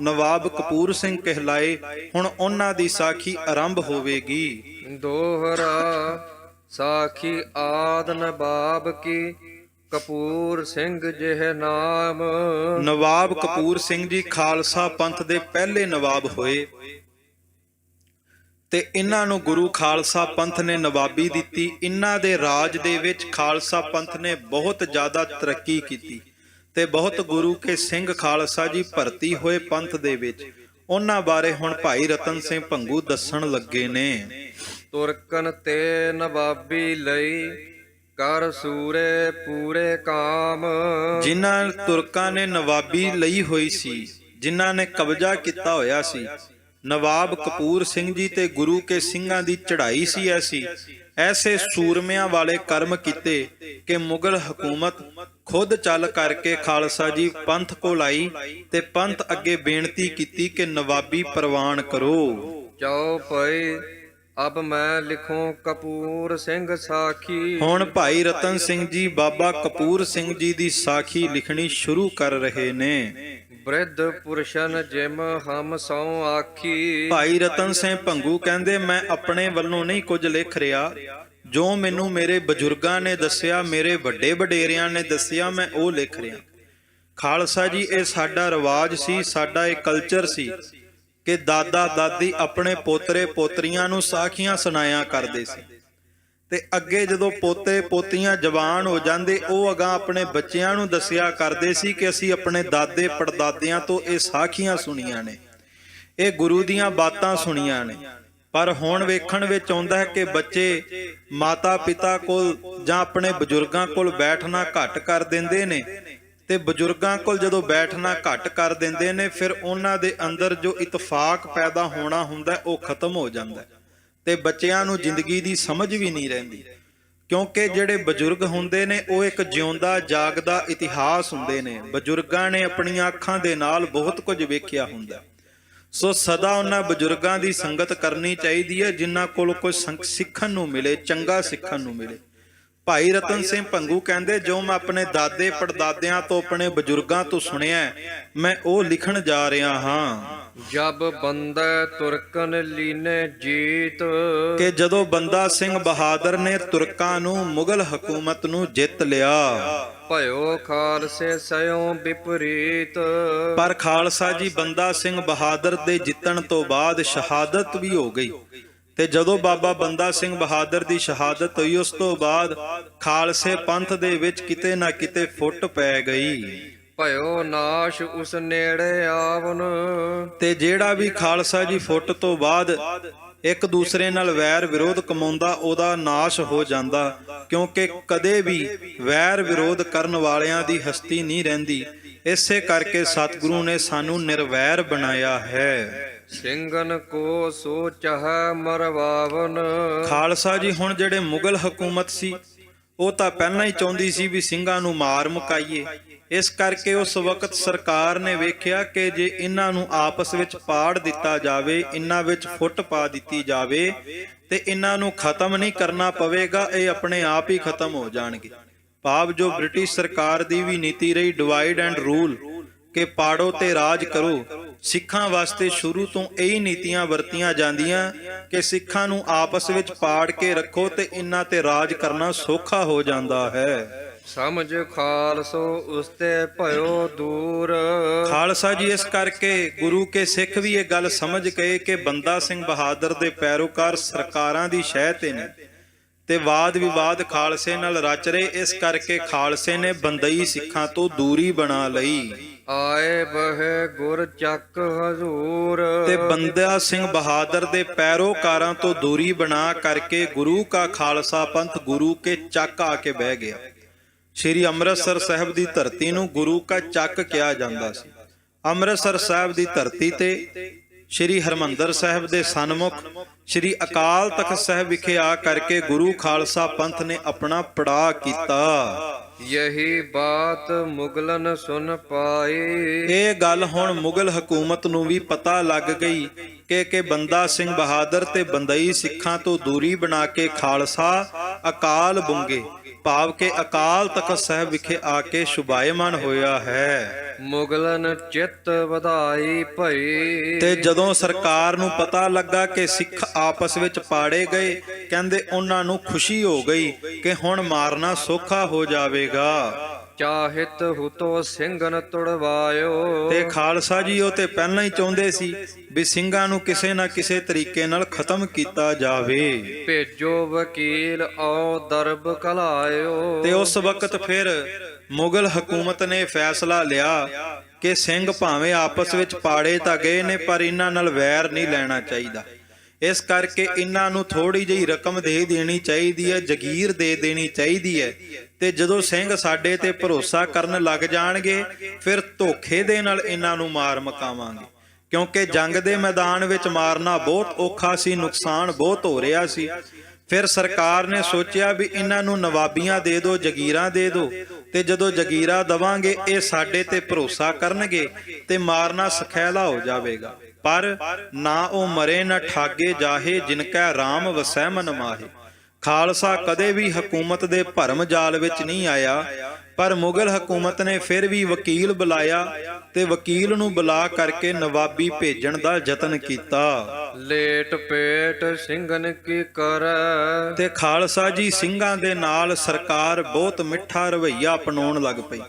ਨਵਾਬ ਕਪੂਰ ਸਿੰਘ ਕਹਿਲਾਏ। ਹੁਣ ਉਹਨਾਂ ਦੀ ਸਾਖੀ ਆਰੰਭ ਹੋਵੇਗੀ। ਦੋਹਰਾ ਸਾਖੀ ਆਦ ਨਵਾਬ ਕੀ, ਕਪੂਰ ਸਿੰਘ ਜਿਹ ਨਾਮ। ਨਵਾਬ ਕਪੂਰ ਸਿੰਘ ਜੀ ਖਾਲਸਾ ਪੰਥ ਦੇ ਪਹਿਲੇ ਨਵਾਬ ਹੋਏ, ਤੇ ਇਹਨਾਂ ਨੂੰ ਗੁਰੂ ਖਾਲਸਾ ਪੰਥ ਨੇ ਨਵਾਬੀ ਦਿੱਤੀ। ਇਹਨਾਂ ਦੇ ਰਾਜ ਦੇ ਵਿੱਚ ਖਾਲਸਾ ਪੰਥ ਨੇ ਬਹੁਤ ਜ਼ਿਆਦਾ ਤਰੱਕੀ ਕੀਤੀ, ਤੇ ਬਹੁਤ ਗੁਰੂ ਕੇ ਸਿੰਘ ਖਾਲਸਾ ਜੀ ਭਰਤੀ ਹੋਏ ਪੰਥ ਦੇ ਵਿੱਚ। ਉਹਨਾਂ ਬਾਰੇ ਹੁਣ ਭਾਈ ਰਤਨ ਸਿੰਘ ਭੰਗੂ ਦੱਸਣ ਲੱਗੇ ਨੇ। ਤੁਰਕਨ ਤੇ ਨਵਾਬੀ ਲਈ, ਕਰ ਸੂਰੇ ਪੂਰੇ ਕਾਮ। ਜਿਨ੍ਹਾਂ ਤੁਰਕਾਂ ਨੇ ਨਵਾਬੀ ਲਈ ਹੋਈ ਸੀ, ਜਿਨ੍ਹਾਂ ਨੇ ਕਬਜ਼ਾ ਕੀਤਾ ਹੋਇਆ ਸੀ, ਨਵਾਬ ਕਪੂਰ ਸਿੰਘ ਜੀ ਤੇ ਗੁਰੂ ਕੇ ਸਿੰਘਾਂ ਦੀ ਚੜ੍ਹਾਈ ਸੀ ਐਸੇ ਸੂਰਮਿਆਂ ਵਾਲੇ ਕਰਮ ਕੀਤੇ ਕਿ ਮੁਗਲ ਹਕੂਮਤ ਖੁਦ ਚੱਲ ਕਰਕੇ ਖਾਲਸਾ ਜੀ ਪੰਥ ਕੋਲ ਆਈ, ਤੇ ਪੰਥ ਅੱਗੇ ਬੇਨਤੀ ਕੀਤੀ ਕਿ ਨਵਾਬੀ ਪ੍ਰਵਾਨ ਕਰੋ। ਜਾਓ ਭਾਈ, ਅਬ ਮੈਂ ਲਿਖੂੰ ਕਪੂਰ ਸਿੰਘ ਸਾਖੀ। ਹੁਣ ਭਾਈ ਰਤਨ ਸਿੰਘ ਜੀ ਬਾਬਾ ਕਪੂਰ ਸਿੰਘ ਜੀ ਦੀ ਸਾਖੀ ਲਿਖਣੀ ਸ਼ੁਰੂ ਕਰ ਰਹੇ ਨੇ। ਬ੍ਰਿਧ ਪੁਰਸ਼ਨ ਜਿਮ ਹਮ ਸਉ ਆਖੀ। ਭਾਈ ਰਤਨ ਸਿੰਘ ਭੰਗੂ ਕਹਿੰਦੇ, ਮੈਂ ਆਪਣੇ ਵੱਲੋਂ ਨਹੀਂ ਕੁਝ ਲਿਖ ਰਿਹਾ, ਜੋ ਮੈਨੂੰ ਮੇਰੇ ਬਜ਼ੁਰਗਾਂ ਨੇ ਦੱਸਿਆ, ਮੇਰੇ ਵੱਡੇ ਵਡੇਰਿਆਂ ਨੇ ਦੱਸਿਆ, ਮੈਂ ਉਹ ਲਿਖ ਰਿਹਾ। ਖਾਲਸਾ ਜੀ, ਇਹ ਸਾਡਾ ਰਿਵਾਜ ਸੀ, ਸਾਡਾ ਇਹ ਕਲਚਰ ਸੀ ਕਿ ਦਾਦਾ ਦਾਦੀ ਆਪਣੇ ਪੋਤਰੇ ਪੋਤਰੀਆਂ ਨੂੰ ਸਾਖੀਆਂ ਸੁਣਾਇਆ ਕਰਦੇ ਸੀ, ਤੇ ਅੱਗੇ ਜਦੋਂ ਪੋਤੇ ਪੋਤੀਆਂ ਜਵਾਨ ਹੋ ਜਾਂਦੇ, ਉਹ ਅਗਾਂਹ ਆਪਣੇ ਬੱਚਿਆਂ ਨੂੰ ਦੱਸਿਆ ਕਰਦੇ ਸੀ ਕਿ ਅਸੀਂ ਆਪਣੇ ਦਾਦੇ ਪੜਦਾਦਿਆਂ ਤੋਂ ਇਹ ਸਾਖੀਆਂ ਸੁਣੀਆਂ ਨੇ, ਇਹ ਗੁਰੂ ਦੀਆਂ ਬਾਤਾਂ ਸੁਣੀਆਂ ਨੇ। ਪਰ ਹੁਣ ਵੇਖਣ ਵਿੱਚ ਆਉਂਦਾ ਹੈ ਕਿ ਬੱਚੇ ਮਾਤਾ ਪਿਤਾ ਕੋਲ ਜਾਂ ਆਪਣੇ ਬਜ਼ੁਰਗਾਂ ਕੋਲ ਬੈਠਣਾ ਘੱਟ ਕਰ ਦਿੰਦੇ ਨੇ, ਤੇ ਬਜ਼ੁਰਗਾਂ ਕੋਲ ਜਦੋਂ ਬੈਠਣਾ ਘੱਟ ਕਰ ਦਿੰਦੇ ਨੇ, ਫਿਰ ਉਹਨਾਂ ਦੇ ਅੰਦਰ ਜੋ ਇਤਫਾਕ ਪੈਦਾ ਹੋਣਾ ਹੁੰਦਾ ਉਹ ਖਤਮ ਹੋ ਜਾਂਦਾ, ਤੇ ਬੱਚਿਆਂ ਨੂੰ ਜ਼ਿੰਦਗੀ ਦੀ ਸਮਝ ਵੀ ਨਹੀਂ ਰਹਿੰਦੀ। ਕਿਉਂਕਿ ਜਿਹੜੇ ਬਜ਼ੁਰਗ ਹੁੰਦੇ ਨੇ ਉਹ ਇੱਕ ਜਿਉਂਦਾ ਜਾਗਦਾ ਇਤਿਹਾਸ ਹੁੰਦੇ ਨੇ। ਬਜ਼ੁਰਗਾਂ ਨੇ ਆਪਣੀਆਂ ਅੱਖਾਂ ਦੇ ਨਾਲ ਬਹੁਤ ਕੁਝ ਵੇਖਿਆ ਹੁੰਦਾ, ਸੋ ਸਦਾ ਉਹਨਾਂ ਬਜ਼ੁਰਗਾਂ ਦੀ ਸੰਗਤ ਕਰਨੀ ਚਾਹੀਦੀ ਹੈ ਜਿਨ੍ਹਾਂ ਕੋਲ ਕੁਝ ਸਿੱਖਣ ਨੂੰ ਮਿਲੇ, ਚੰਗਾ ਸਿੱਖਣ ਨੂੰ ਮਿਲੇ। ਭਾਈ ਰਤਨ ਸਿੰਘ ਭੰਗੂ ਕਹਿੰਦੇ, ਜੋ ਮੈਂ ਆਪਣੇ ਦਾਦੇ ਪੜਦਾਦਿਆਂ ਤੋਂ, ਆਪਣੇ ਬਜ਼ੁਰਗਾਂ ਤੋਂ ਸੁਣਿਆ, ਮੈਂ ਉਹ ਲਿਖਣ ਜਾ ਰਿਹਾ ਹਾਂ। ਜਬ ਬੰਦਾ ਤੁਰਕਨ ਲੀਨੇ ਜੀਤ, ਕਿ ਜਦੋਂ ਬੰਦਾ ਸਿੰਘ ਬਹਾਦਰ ਨੇ ਤੁਰਕਾਂ ਨੂੰ, ਮੁਗਲ ਹਕੂਮਤ ਨੂੰ ਜਿੱਤ ਲਿਆ, ਭਇਓ ਖਾਲਸੇ ਸਯੋਂ ਵਿਪਰੀਤ। ਪਰ ਖਾਲਸਾ ਜੀ, ਬੰਦਾ ਸਿੰਘ ਬਹਾਦਰ ਦੇ ਜਿੱਤਣ ਤੋਂ ਬਾਅਦ ਸ਼ਹਾਦਤ ਵੀ ਹੋ ਗਈ, ਤੇ ਜਦੋਂ ਬਾਬਾ ਬੰਦਾ ਸਿੰਘ ਬਹਾਦਰ ਦੀ ਸ਼ਹਾਦਤ ਹੋਈ, ਉਸ ਤੋਂ ਬਾਅਦ ਖਾਲਸੇ ਪੰਥ ਦੇ ਵਿੱਚ ਕਿਤੇ ਨਾ ਕਿਤੇ ਫੁੱਟ ਪੈ ਗਈ। ਭਇਓ ਨਾਸ਼ ਉਸ ਨੇੜੇ ਆਵਨ, ਤੇ ਜਿਹੜਾ ਵੀ ਖਾਲਸਾ ਜੀ ਫੁੱਟ ਤੋਂ ਬਾਅਦ ਇੱਕ ਦੂਸਰੇ ਨਾਲ ਵੈਰ ਵਿਰੋਧ ਕਮਾਉਂਦਾ, ਉਹਦਾ ਨਾਸ਼ ਹੋ ਜਾਂਦਾ, ਕਿਉਂਕਿ ਕਦੇ ਵੀ ਵੈਰ ਵਿਰੋਧ ਕਰਨ ਵਾਲਿਆਂ ਦੀ ਹਸਤੀ ਨਹੀਂ ਰਹਿੰਦੀ। ਇਸੇ ਕਰਕੇ ਸਤਿਗੁਰੂ ਨੇ ਸਾਨੂੰ ਨਿਰਵੈਰ ਬਣਾਇਆ ਹੈ। ਸਿੰਘਨ ਕੋ ਸੋ ਚਾਹ ਮਰਵਾਵਨ। ਖਾਲਸਾ ਜੀ, ਹੁਣ ਜਿਹੜੇ ਮੁਗਲ ਹਕੂਮਤ ਸੀ ਉਹ ਤਾਂ ਪਹਿਲਾਂ ਹੀ ਚਾਹੁੰਦੀ ਸੀ ਵੀ ਸਿੰਘਾਂ ਨੂੰ ਮਾਰ ਮੁਕਾਈਏ। ਇਸ ਕਰਕੇ ਉਸ ਵਕਤ ਸਰਕਾਰ ਨੇ ਵੇਖਿਆ ਕਿ ਜੇ ਇਹਨਾਂ ਨੂੰ ਆਪਸ ਵਿੱਚ ਪਾੜ ਦਿੱਤਾ ਜਾਵੇ, ਇਹਨਾਂ ਵਿੱਚ ਫੁੱਟ ਪਾ ਦਿੱਤੀ ਜਾਵੇ, ਤੇ ਇਹਨਾਂ ਨੂੰ ਖਤਮ ਨਹੀਂ ਕਰਨਾ ਪਵੇਗਾ, ਇਹ ਆਪਣੇ ਆਪ ਹੀ ਖਤਮ ਹੋ ਜਾਣਗੇ। ਭਾਵ ਜੋ ਬ੍ਰਿਟਿਸ਼ ਸਰਕਾਰ ਦੀ ਵੀ ਨੀਤੀ ਰਹੀ, ਡਿਵਾਈਡ ਐਂਡ ਰੂਲ, ਕਿ ਪਾੜੋ ਤੇ ਰਾਜ ਕਰੋ, ਸਿੱਖਾਂ ਵਾਸਤੇ ਸ਼ੁਰੂ ਤੋਂ ਇਹੀ ਨੀਤੀਆਂ ਵਰਤੀਆਂ ਜਾਂਦੀਆਂ ਕਿ ਸਿੱਖਾਂ ਨੂੰ ਆਪਸ ਵਿੱਚ ਪਾੜ ਕੇ ਰੱਖੋ ਤੇ ਇਹਨਾਂ ਤੇ ਰਾਜ ਕਰਨਾ ਸੌਖਾ ਹੋ ਜਾਂਦਾ ਹੈ। ਸਮਝ ਖਾਲਸੋ ਉਸਤੇ ਭਇਓ ਦੂਰ। ਖਾਲਸਾ ਜੀ, ਇਸ ਕਰਕੇ ਗੁਰੂ ਕੇ ਸਿੱਖ ਵੀ ਇਹ ਗੱਲ ਸਮਝ ਗਏ ਕਿ ਬੰਦਾ ਸਿੰਘ ਬਹਾਦਰ ਦੇ ਪੈਰੋਕਾਰ ਸਰਕਾਰਾਂ ਦੀ ਸ਼ਹਿ ਤੇ ਨੇ, ਤੇ ਵਾਦ ਵਿਵਾਦ ਖਾਲਸੇ ਨਾਲ ਰਚ ਰਹੇ। ਇਸ ਕਰਕੇ ਖਾਲਸੇ ਨੇ ਬੰਦਈ ਸਿੱਖਾਂ ਤੋਂ ਦੂਰੀ ਬਣਾ ਲਈ। ਆਏ ਬਹਿ ਗੁਰ ਚੱਕ ਹਜ਼ੂਰ, ਤੇ ਬੰਦਾ ਸਿੰਘ ਬਹਾਦਰ ਦੇ ਪੈਰੋਕਾਰਾਂ ਤੋਂ ਦੂਰੀ ਬਣਾ ਕਰਕੇ ਗੁਰੂ ਕਾ ਖਾਲਸਾ ਪੰਥ ਗੁਰੂ ਕੇ ਚੱਕ ਆ ਕੇ ਬਹਿ ਗਿਆ। ਸ਼੍ਰੀ ਅੰਮ੍ਰਿਤਸਰ ਸਾਹਿਬ ਦੀ ਧਰਤੀ ਨੂੰ ਗੁਰੂ ਕਾ ਚੱਕ ਕਿਹਾ ਜਾਂਦਾ ਸੀ। ਅੰਮ੍ਰਿਤਸਰ ਸਾਹਿਬ ਦੀ ਧਰਤੀ ਤੇ ਸ਼੍ਰੀ ਹਰਮੰਦਰ ਸਾਹਿਬ ਦੇ ਸਨਮੁਖ ਸ਼੍ਰੀ ਅਕਾਲ ਤਖਤ ਸਾਹਿਬ ਵਿਖੇ ਆ ਕਰਕੇ ਗੁਰੂ ਖਾਲਸਾ ਪੰਥ ਨੇ ਆਪਣਾ ਪੜਾਅ ਕੀਤਾ। ਯਹੀ ਬਾਤ ਮੁਗਲਨ ਸੁਨ ਪਾਈ। ਇਹ ਗੱਲ ਹੁਣ ਮੁਗਲ ਹਕੂਮਤ ਨੂੰ ਵੀ ਪਤਾ ਲੱਗ ਗਈ ਕਿ ਬੰਦਾ ਸਿੰਘ ਬਹਾਦਰ ਤੇ ਬੰਦਈ ਸਿੱਖਾਂ ਤੋਂ ਦੂਰੀ ਬਣਾ ਕੇ ਖਾਲਸਾ ਅਕਾਲ ਬੁੰਗੇ, ਭਾਵ ਕਿ ਅਕਾਲ ਤਖਤ ਸਾਹਿਬ ਵਿਖੇ ਆ ਕੇ ਸ਼ੁਭਾਇਮਾਨ ਹੋਇਆ ਹੈ। ਮੁਗਲਨ ਚਿੱਤ ਵਧਾਈ ਭਈ। ਤੇ ਜਦੋਂ ਸਰਕਾਰ ਨੂੰ ਪਤਾ ਲੱਗਾ ਕਿ ਸਿੱਖ ਆਪਸ ਵਿੱਚ ਪਾੜੇ ਗਏ, ਕਹਿੰਦੇ ਉਹਨਾਂ ਨੂੰ ਖੁਸ਼ੀ ਹੋ ਗਈ ਕਿ ਹੁਣ ਮਾਰਨਾ ਸੌਖਾ ਹੋ ਜਾਵੇਗਾ। ਚਾਹਿਤ ਹੁਤੋ ਸਿੰਘਨ ਤੁੜਵਾਇਓ। ਤੇ ਖਾਲਸਾ ਜੀ ਉਹ ਤੇ ਪਹਿਲਾਂ ਹੀ ਚਾਹੁੰਦੇ ਸੀ ਵੀ ਸਿੰਘਾਂ ਨੂੰ ਕਿਸੇ ਨਾ ਕਿਸੇ ਤਰੀਕੇ ਨਾਲ ਖਤਮ ਕੀਤਾ ਜਾਵੇ। ਭੇਜੋ ਵਕੀਲ ਆਓ ਦਰਬ ਕਲਾਇਓ। ਤੇ ਉਸ ਵਕਤ ਫਿਰ ਮੁਗਲ ਹਕੂਮਤ ਨੇ ਫੈਸਲਾ ਲਿਆ ਕਿ ਸਿੰਘ ਭਾਵੇਂ ਆਪਸ ਵਿੱਚ ਪਾੜੇ ਤਾਂ ਗਏ ਨੇ, ਪਰ ਇਹਨਾਂ ਨਾਲ ਵੈਰ ਨਹੀਂ ਲੈਣਾ ਚਾਹੀਦਾ। ਇਸ ਕਰਕੇ ਇਹਨਾਂ ਨੂੰ ਥੋੜੀ ਜਿਹੀ ਰਕਮ ਦੇ ਦੇਣੀ ਚਾਹੀਦੀ ਹੈ, ਜਗੀਰ ਦੇ ਦੇਣੀ ਚਾਹੀਦੀ ਹੈ। ਤੇ ਜਦੋਂ ਸਿੰਘ ਸਾਡੇ ਤੇ ਭਰੋਸਾ ਕਰਨ ਲੱਗ ਜਾਣਗੇ, ਫਿਰ ਧੋਖੇ ਦੇ ਨਾਲ ਇਹਨਾਂ ਨੂੰ ਮਾਰ ਮੁਕਾਵਾਂਗੇ। ਕਿਉਂਕਿ ਜੰਗ ਦੇ ਮੈਦਾਨ ਵਿੱਚ ਮਾਰਨਾ ਬਹੁਤ ਔਖਾ ਸੀ, ਨੁਕਸਾਨ ਬਹੁਤ ਹੋ ਰਿਹਾ ਸੀ। ਫਿਰ ਸਰਕਾਰ ਨੇ ਸੋਚਿਆ ਵੀ ਇਹਨਾਂ ਨੂੰ ਨਵਾਬੀਆਂ ਦੇ ਦਿਓ, ਜਗੀਰਾਂ ਦੇ ਦਿਓ, ਤੇ ਜਦੋਂ ਜਗੀਰਾਂ ਦਵਾਂਗੇ ਇਹ ਸਾਡੇ ਤੇ ਭਰੋਸਾ ਕਰਨਗੇ ਤੇ ਮਾਰਨਾ ਸਖੈਲਾ ਹੋ ਜਾਵੇਗਾ। ਪਰ ਨਾ ਉਹ ਮਰੇ ਨਾ ਠਾਗੇ ਜਾਹੇ, ਜਿਨ ਕੈ ਰਾਮ ਵਸੈ ਮਨ ਮਾਹੇ। ਖਾਲਸਾ ਕਦੇ ਵੀ ਹਕੂਮਤ ਦੇ ਭਰਮ ਜਾਲ ਵਿੱਚ ਨਹੀਂ ਆਇਆ, ਪਰ ਮੁਗਲ ਹਕੂਮਤ ਨੇ ਫਿਰ ਵੀ ਵਕੀਲ ਬੁਲਾਇਆ ਤੇ ਵਕੀਲ ਨੂੰ ਬੁਲਾ ਕਰਕੇ ਨਵਾਬੀ ਭੇਜਣ ਦਾ ਯਤਨ ਕੀਤਾ। ਲੇਟ ਪੇਟ ਸਿੰਘਨ ਕੀ ਕਰੈ। ਤੇ ਖਾਲਸਾ ਜੀ ਸਿੰਘਾਂ ਦੇ ਨਾਲ ਸਰਕਾਰ ਬਹੁਤ ਮਿੱਠਾ ਰਵੱਈਆ ਅਪਣਾਉਣ ਲੱਗ ਪਈ।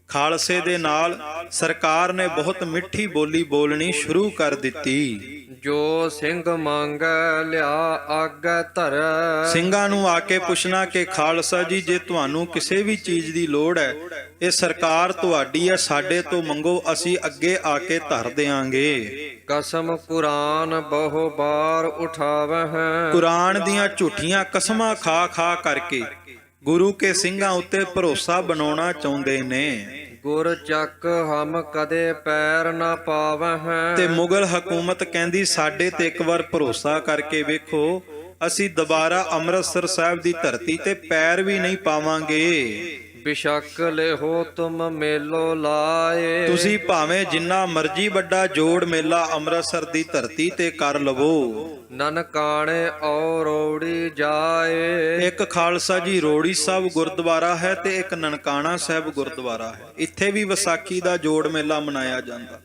ਖਾਲਸੇ ਦੇ ਨਾਲ ਸਰਕਾਰ ਨੇ ਬਹੁਤ ਮਿੱਠੀ ਬੋਲੀ ਬੋਲਣੀ ਸ਼ੁਰੂ ਕਰ ਦਿੱਤੀ। ਜੋ ਸਿੰਘ ਮੰਗੈ ਲਿਆ ਆਗੈ ਧਰੈ। ਸਿੰਘਾਂ ਨੂੰ ਆ ਕੇ ਪੁੱਛਣਾ ਕਿ ਖਾਲਸਾ ਜੀ ਜੇ ਤੁਹਾਨੂੰ ਕਿਸੇ ਵੀ ਚੀਜ਼ ਦੀ ਲੋੜ ਹੈ, ਇਹ ਸਰਕਾਰ ਤੁਹਾਡੀ ਹੈ, ਸਾਡੇ ਤੋਂ ਮੰਗੋ, ਅਸੀਂ ਅੱਗੇ ਆ ਕੇ ਧਰ ਦਿਆਂਗੇ। ਕਸਮ ਕੁਰਾਨ ਬਹੁ ਬਾਰ ਉਠਾਵਹਿ। ਕੁਰਾਨ ਦੀਆਂ ਝੂਠੀਆਂ ਕਸਮਾਂ ਖਾ ਖਾ ਕਰਕੇ ਗੁਰੂ ਕੇ ਸਿੰਘਾਂ ਉੱਤੇ ਭਰੋਸਾ ਬਣਾਉਣਾ ਚਾਹੁੰਦੇ ਨੇ। ਗੁਰ ਚੱਕ ਹਮ ਕਦੇ ਪੈਰ ਨਾ ਪਾਵਹਿ। ਤੇ ਮੁਗਲ ਹਕੂਮਤ ਕਹਿੰਦੀ ਸਾਡੇ ਤੇ ਇੱਕ ਵਾਰ ਭਰੋਸਾ ਕਰਕੇ ਵੇਖੋ, ਅਸੀਂ ਦੁਬਾਰਾ ਅੰਮ੍ਰਿਤਸਰ ਸਾਹਿਬ ਦੀ ਧਰਤੀ ਤੇ ਪੈਰ ਵੀ ਨਹੀਂ ਪਾਵਾਂਗੇ। ਬਿਸ਼ੱਕ ਲਿਹੋ ਤੁਮ ਮੇਲੋ ਲਾਏ। ਤੁਸੀਂ ਭਾਵੇਂ ਜਿੰਨਾ ਮਰਜ਼ੀ ਵੱਡਾ ਜੋੜ ਮੇਲਾ ਅੰਮ੍ਰਿਤਸਰ ਦੀ ਧਰਤੀ ਤੇ ਕਰ ਲਵੋ। ਨਨਕਾਣੇ ਔ ਰੋੜੀ ਜਾਏ। ਇੱਕ ਖਾਲਸਾ ਜੀ ਰੋੜੀ ਸਾਹਿਬ ਗੁਰਦੁਆਰਾ ਹੈ ਤੇ ਇੱਕ ਨਨਕਾਣਾ ਸਾਹਿਬ ਗੁਰਦੁਆਰਾ ਹੈ। ਇੱਥੇ ਵੀ ਵਿਸਾਖੀ ਦਾ ਜੋੜ ਮੇਲਾ ਮਨਾਇਆ ਜਾਂਦਾ।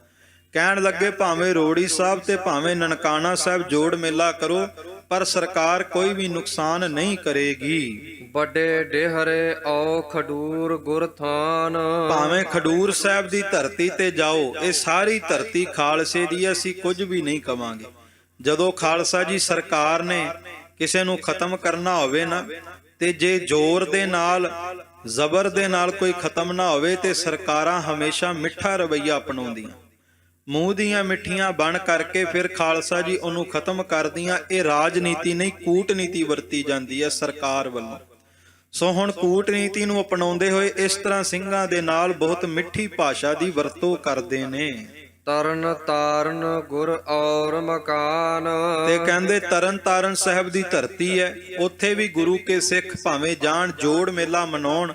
ਕਹਿਣ ਲੱਗੇ ਭਾਵੇਂ ਰੋੜੀ ਸਾਹਿਬ ਤੇ ਭਾਵੇਂ ਨਨਕਾਣਾ ਸਾਹਿਬ ਜੋੜ ਮੇਲਾ ਕਰੋ, ਪਰ ਸਰਕਾਰ ਕੋਈ ਵੀ ਨੁਕਸਾਨ ਨਹੀਂ ਕਰੇਗੀ। ਵੱਡੇ ਡੇਹਰੇ ਔ ਖਡੂਰ ਗੁਰਥਾਨ। ਭਾਵੇਂ ਖਡੂਰ ਸਾਹਿਬ ਦੀ ਧਰਤੀ ਤੇ ਜਾਓ, ਇਹ ਸਾਰੀ ਧਰਤੀ ਖਾਲਸੇ ਦੀ ਹੈ, ਅਸੀਂ ਕੁਝ ਵੀ ਨਹੀਂ ਕਵਾਂਗੇ। ਜਦੋਂ ਖਾਲਸਾ ਜੀ ਸਰਕਾਰ ਨੇ ਕਿਸੇ ਨੂੰ ਖਤਮ ਕਰਨਾ ਹੋਵੇ ਨਾ, ਤੇ ਜੇ ਜ਼ੋਰ ਦੇ ਨਾਲ ਜ਼ਬਰ ਦੇ ਨਾਲ ਕੋਈ ਖਤਮ ਨਾ ਹੋਵੇ, ਤੇ ਸਰਕਾਰਾਂ ਹਮੇਸ਼ਾ ਮਿੱਠਾ ਰਵੱਈਆ ਅਪਣਾਉਂਦੀਆਂ, ਮੂੰਹ ਦੀਆਂ ਮਿੱਠੀਆਂ ਬਣ ਕਰਕੇ ਫਿਰ ਖਾਲਸਾ ਜੀ ਉਹਨੂੰ ਖਤਮ ਕਰਦੀਆਂ। ਇਹ ਰਾਜਨੀਤੀ ਨਹੀਂ, ਕੂਟਨੀਤੀ ਵਰਤੀ ਜਾਂਦੀ ਹੈ ਸਰਕਾਰ ਵੱਲੋਂ। ਸੋ ਹੁਣ ਕੂਟਨੀਤੀ ਨੂੰ ਅਪਣਾਉਂਦੇ ਹੋਏ ਇਸ ਤਰ੍ਹਾਂ ਸਿੰਘਾਂ ਦੇ ਨਾਲ ਬਹੁਤ ਮਿੱਠੀ ਭਾਸ਼ਾ ਦੀ ਵਰਤੋਂ ਕਰਦੇ ਨੇ। ਤਰਨ ਤਾਰਨ ਗੁਰ ਔਰ ਮਕਾਨ। ਤੇ ਕਹਿੰਦੇ ਤਰਨ ਤਾਰਨ ਸਾਹਿਬ ਦੀ ਧਰਤੀ ਹੈ, ਉੱਥੇ ਵੀ ਗੁਰੂ ਕੇ ਸਿੱਖ ਭਾਵੇਂ ਜਾਣ ਜੋੜ ਮੇਲਾ ਮਨਾਉਣ,